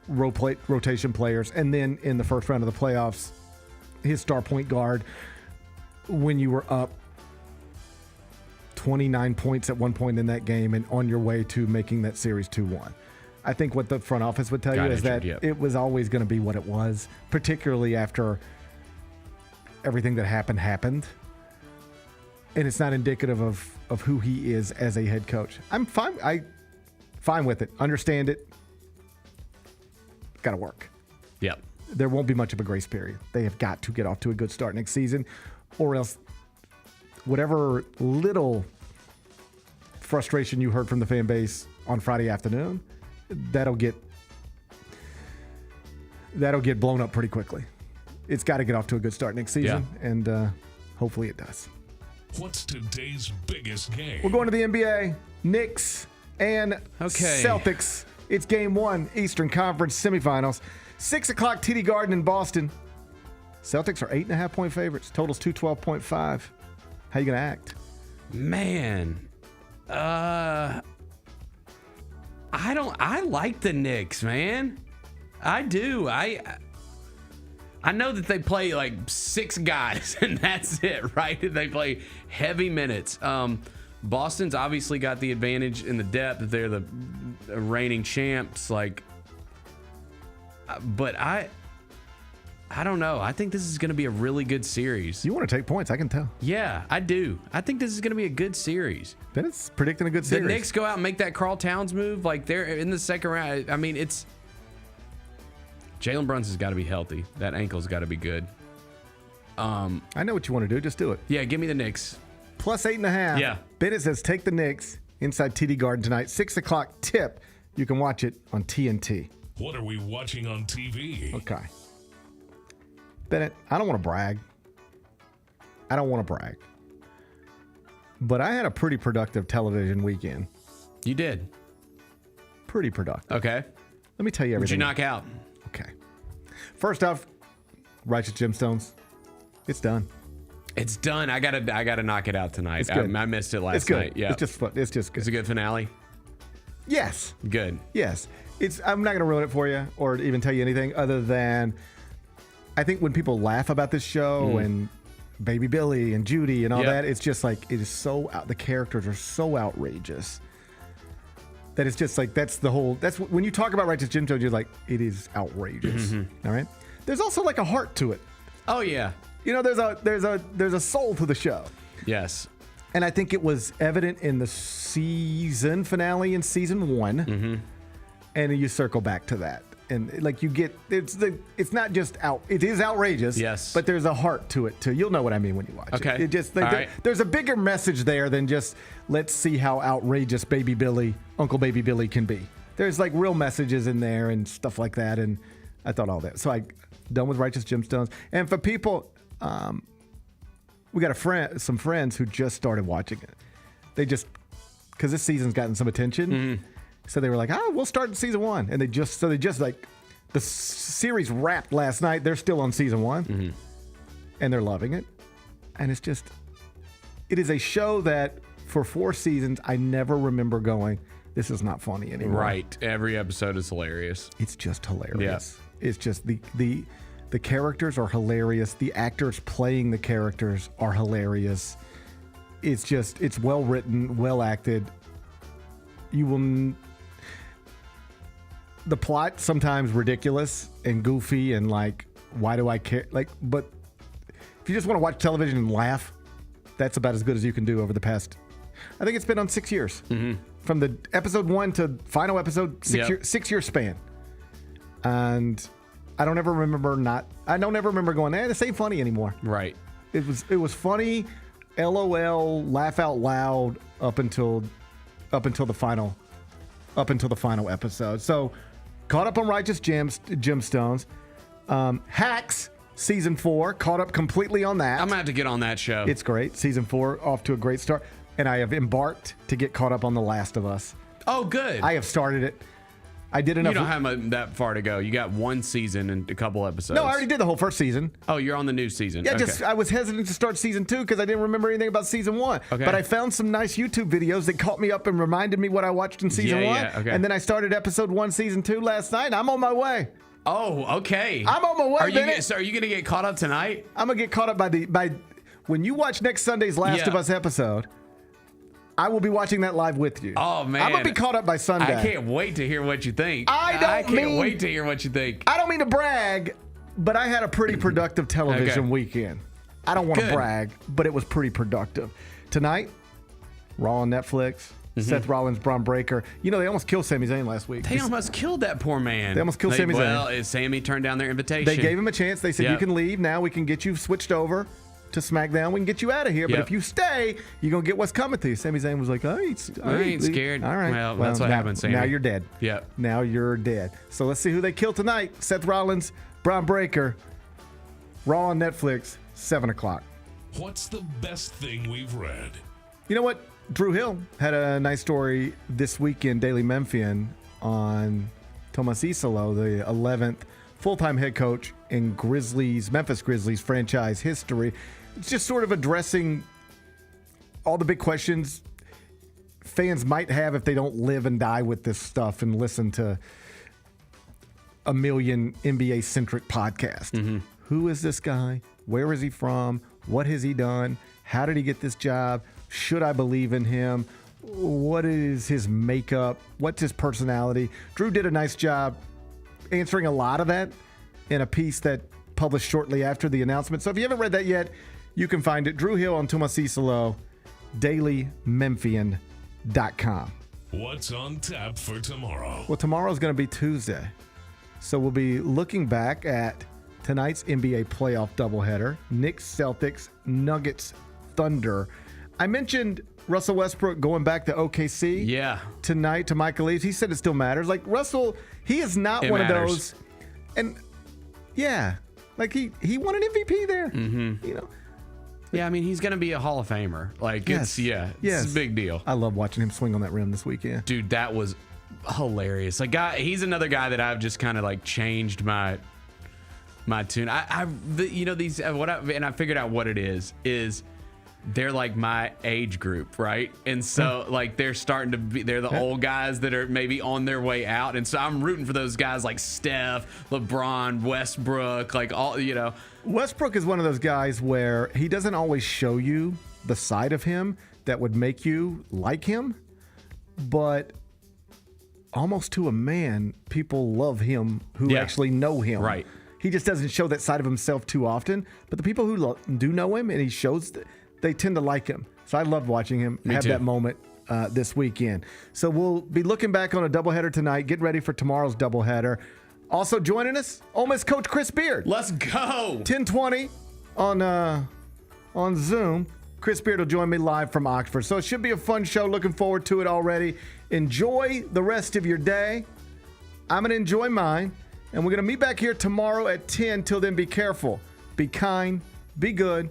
S8: rotation players. And then in the first round of the playoffs, his star point guard, when you were up 29 points at one point in that game and on your way to making that series 2-1. I think what the front office would tell you is that it was always going to be what it was, particularly after everything that happened. And it's not indicative of who he is as a head coach. I'm fine with it. Understand it. Got to work.
S3: Yep.
S8: There won't be much of a grace period. They have got to get off to a good start next season, or else whatever little frustration you heard from the fan base on Friday afternoon, that'll get blown up pretty quickly. It's got to get off to a good start next season, and hopefully it does.
S13: What's today's biggest game?
S8: We're going to the NBA. Knicks and Celtics. It's game 1, Eastern Conference semifinals. 6 o'clock, TD Garden in Boston. Celtics are 8.5-point favorites. Total's 212.5. How you going to act?
S3: Man. I like the Knicks, man. I do. I know that they play like 6 guys and that's it, right? They play heavy minutes. Boston's obviously got the advantage in the depth. They're the reigning champs. But I don't know. I think this is going to be a really good series.
S8: You want to take points, I can tell.
S3: Yeah, I do. I think this is going to be a good series.
S8: Then it's predicting a good series.
S3: The Knicks go out and make that Karl Towns move. Like, they're in the second round. I mean, it's... Jalen Brunson's got to be healthy. That ankle's got to be good.
S8: I know what you want to do. Just do it.
S3: Yeah, give me the Knicks.
S8: Plus 8.5.
S3: Yeah.
S8: Bennett says take the Knicks inside TD Garden tonight. 6 o'clock tip. You can watch it on TNT.
S13: What are we watching on TV?
S8: Okay. Bennett, I don't want to brag. But I had a pretty productive television weekend.
S3: You did?
S8: Pretty productive.
S3: Okay.
S8: Let me tell you everything.
S3: What'd you knock out?
S8: Okay. First off, Righteous Gemstones. It's done.
S3: It's done. I gotta knock it out tonight.
S8: It's good.
S3: I missed it last
S8: it's good.
S3: night. Yeah.
S8: It's just fun. It's just good.
S3: It's a good finale.
S8: Yes.
S3: Good.
S8: Yes. I'm not going to ruin it for you or even tell you anything other than I think when people laugh about this show and Baby Billy and Judy and all that, it's just like it is so the characters are so outrageous that it's just like that's when you talk about Righteous Gemstones, you're like, it is outrageous. All right. There's also like a heart to it.
S3: Oh yeah.
S8: You know, there's a soul to the show.
S3: Yes.
S8: And I think it was evident in the season finale in season 1. And you circle back to that. And like you get, it's not just it is outrageous.
S3: Yes.
S8: But there's a heart to it too. You'll know what I mean when you watch it.
S3: Okay.
S8: It just
S3: All right.
S8: there's a bigger message there than just let's see how outrageous Uncle Baby Billy can be. There's like real messages in there and stuff like that. And I thought all that. So I done with Righteous Gemstones. And for people, we got some friends who just started watching it. They just, because this season's gotten some attention.
S3: Mm-hmm.
S8: So they were like, we'll start season 1. And they just like, the series wrapped last night. They're still on season 1.
S3: Mm-hmm.
S8: And they're loving it. And it is a show that for 4 seasons, I never remember going, this is not funny anymore.
S3: Right. Every episode is hilarious.
S8: It's just hilarious.
S3: Yeah.
S8: It's just the characters are hilarious. The actors playing the characters are hilarious. It's well written, well acted. The plot sometimes ridiculous and goofy and like, why do I care? Like, but if you just want to watch television and laugh, that's about as good as you can do over the past. I think it's been on 6 years.
S3: Mm-hmm.
S8: From the episode 1 to final episode, 6 year span. And I don't ever remember going, this ain't funny anymore.
S3: Right.
S8: It was funny, LOL, laugh out loud up until the final episode. So caught up on Righteous Gemstones. Hacks season 4, caught up completely on that.
S3: I'm gonna have to get on that show.
S8: It's great. Season 4 off to a great start. And I have embarked to get caught up on The Last of Us.
S3: Oh, good.
S8: I have started it. I did enough.
S3: You don't have that far to go. You got 1 season and a couple episodes.
S8: No, I already did the whole first season.
S3: Oh, you're on the new season.
S8: Yeah,
S3: Okay.
S8: I was hesitant to start season 2 because I didn't remember anything about season 1.
S3: Okay.
S8: But I found some nice YouTube videos that caught me up and reminded me what I watched in season 1.
S3: Yeah, okay.
S8: And then I stared episode 1, season 2 last night. And I'm on my way.
S3: Oh, okay.
S8: I'm on my way.
S3: Are you going to get caught up tonight?
S8: I'm going to get caught up by when you watch next Sunday's Last of Us episode. I will be watching that live with you.
S3: Oh, man.
S8: I'm going to be caught up by Sunday.
S3: I can't wait to hear what you think.
S8: I
S3: can't wait to hear what you think.
S8: I don't mean to brag, but I had a pretty productive television weekend. I don't want to brag, but it was pretty productive. Tonight, Raw on Netflix. Seth Rollins, Braun Breaker. You know, they almost killed Sami Zayn last week.
S3: They almost killed that poor man.
S8: They almost killed Sami Zayn.
S3: Well, Sami turned down their invitation.
S8: They gave him a chance. They said, you can leave. Now we can get you switched over to SmackDown. We can get you out of here. But if you stay, you're going to get what's coming to you. Sami Zayn was like, I ain't
S3: scared.
S8: All right.
S3: Well, that's what happened, Sami.
S8: Now you're dead.
S3: Yep. Now
S8: you're dead. So let's see who they kill tonight. Seth Rollins, Braun Breaker, Raw on Netflix, 7 o'clock.
S13: What's the best thing we've read?
S8: You know what? Drew Hill had a nice story this week in Daily Memphian on Tuomas Iisalo, the 11th full-time head coach in Memphis Grizzlies franchise history. It's just sort of addressing all the big questions fans might have if they don't live and die with this stuff and listen to a million NBA-centric podcasts.
S3: Mm-hmm.
S8: Who is this guy? Where is he from? What has he done? How did he get this job? Should I believe in him? What is his makeup? What's his personality? Drew did a nice job answering a lot of that in a piece that published shortly after the announcement. So if you haven't read that yet, you can find it. Drew Hill on Tuomas Iisalo, dailymemphian.com.
S13: What's on tap for tomorrow?
S8: Well, tomorrow's going to be Tuesday. So we'll be looking back at tonight's NBA playoff doubleheader, Knicks, Celtics, Nuggets, Thunder. I mentioned Russell Westbrook going back to OKC tonight to Michael Eaves. He said it still matters. Like, Russell, he is not one of those. And, like he won an MVP there.
S3: Mm-hmm.
S8: You know.
S3: Yeah, I mean, he's going to be a Hall of Famer. Like, it's a big deal.
S8: I love watching him swing on that rim this weekend.
S3: Dude, that was hilarious. Like, he's another guy that I've just kind of like changed my tune. I figured out what it is they're like my age group, right? And so like they're the old guys that are maybe on their way out. And so I'm rooting for those guys like Steph, LeBron, Westbrook, like all, you know.
S8: Westbrook is one of those guys where he doesn't always show you the side of him that would make you like him, but almost to a man, people love him who actually know him.
S3: Right.
S8: He just doesn't show that side of himself too often, but the people who do know him and he shows they tend to like him. So I loved watching him have that moment this weekend. So we'll be looking back on a doubleheader tonight, getting ready for tomorrow's doubleheader. Also joining us, Ole Miss coach Chris Beard.
S3: Let's go.
S8: 10:20 on Zoom. Chris Beard will join me live from Oxford. So it should be a fun show. Looking forward to it already. Enjoy the rest of your day. I'm going to enjoy mine. And we're going to meet back here tomorrow at 10. Till then, be careful, be kind, be good,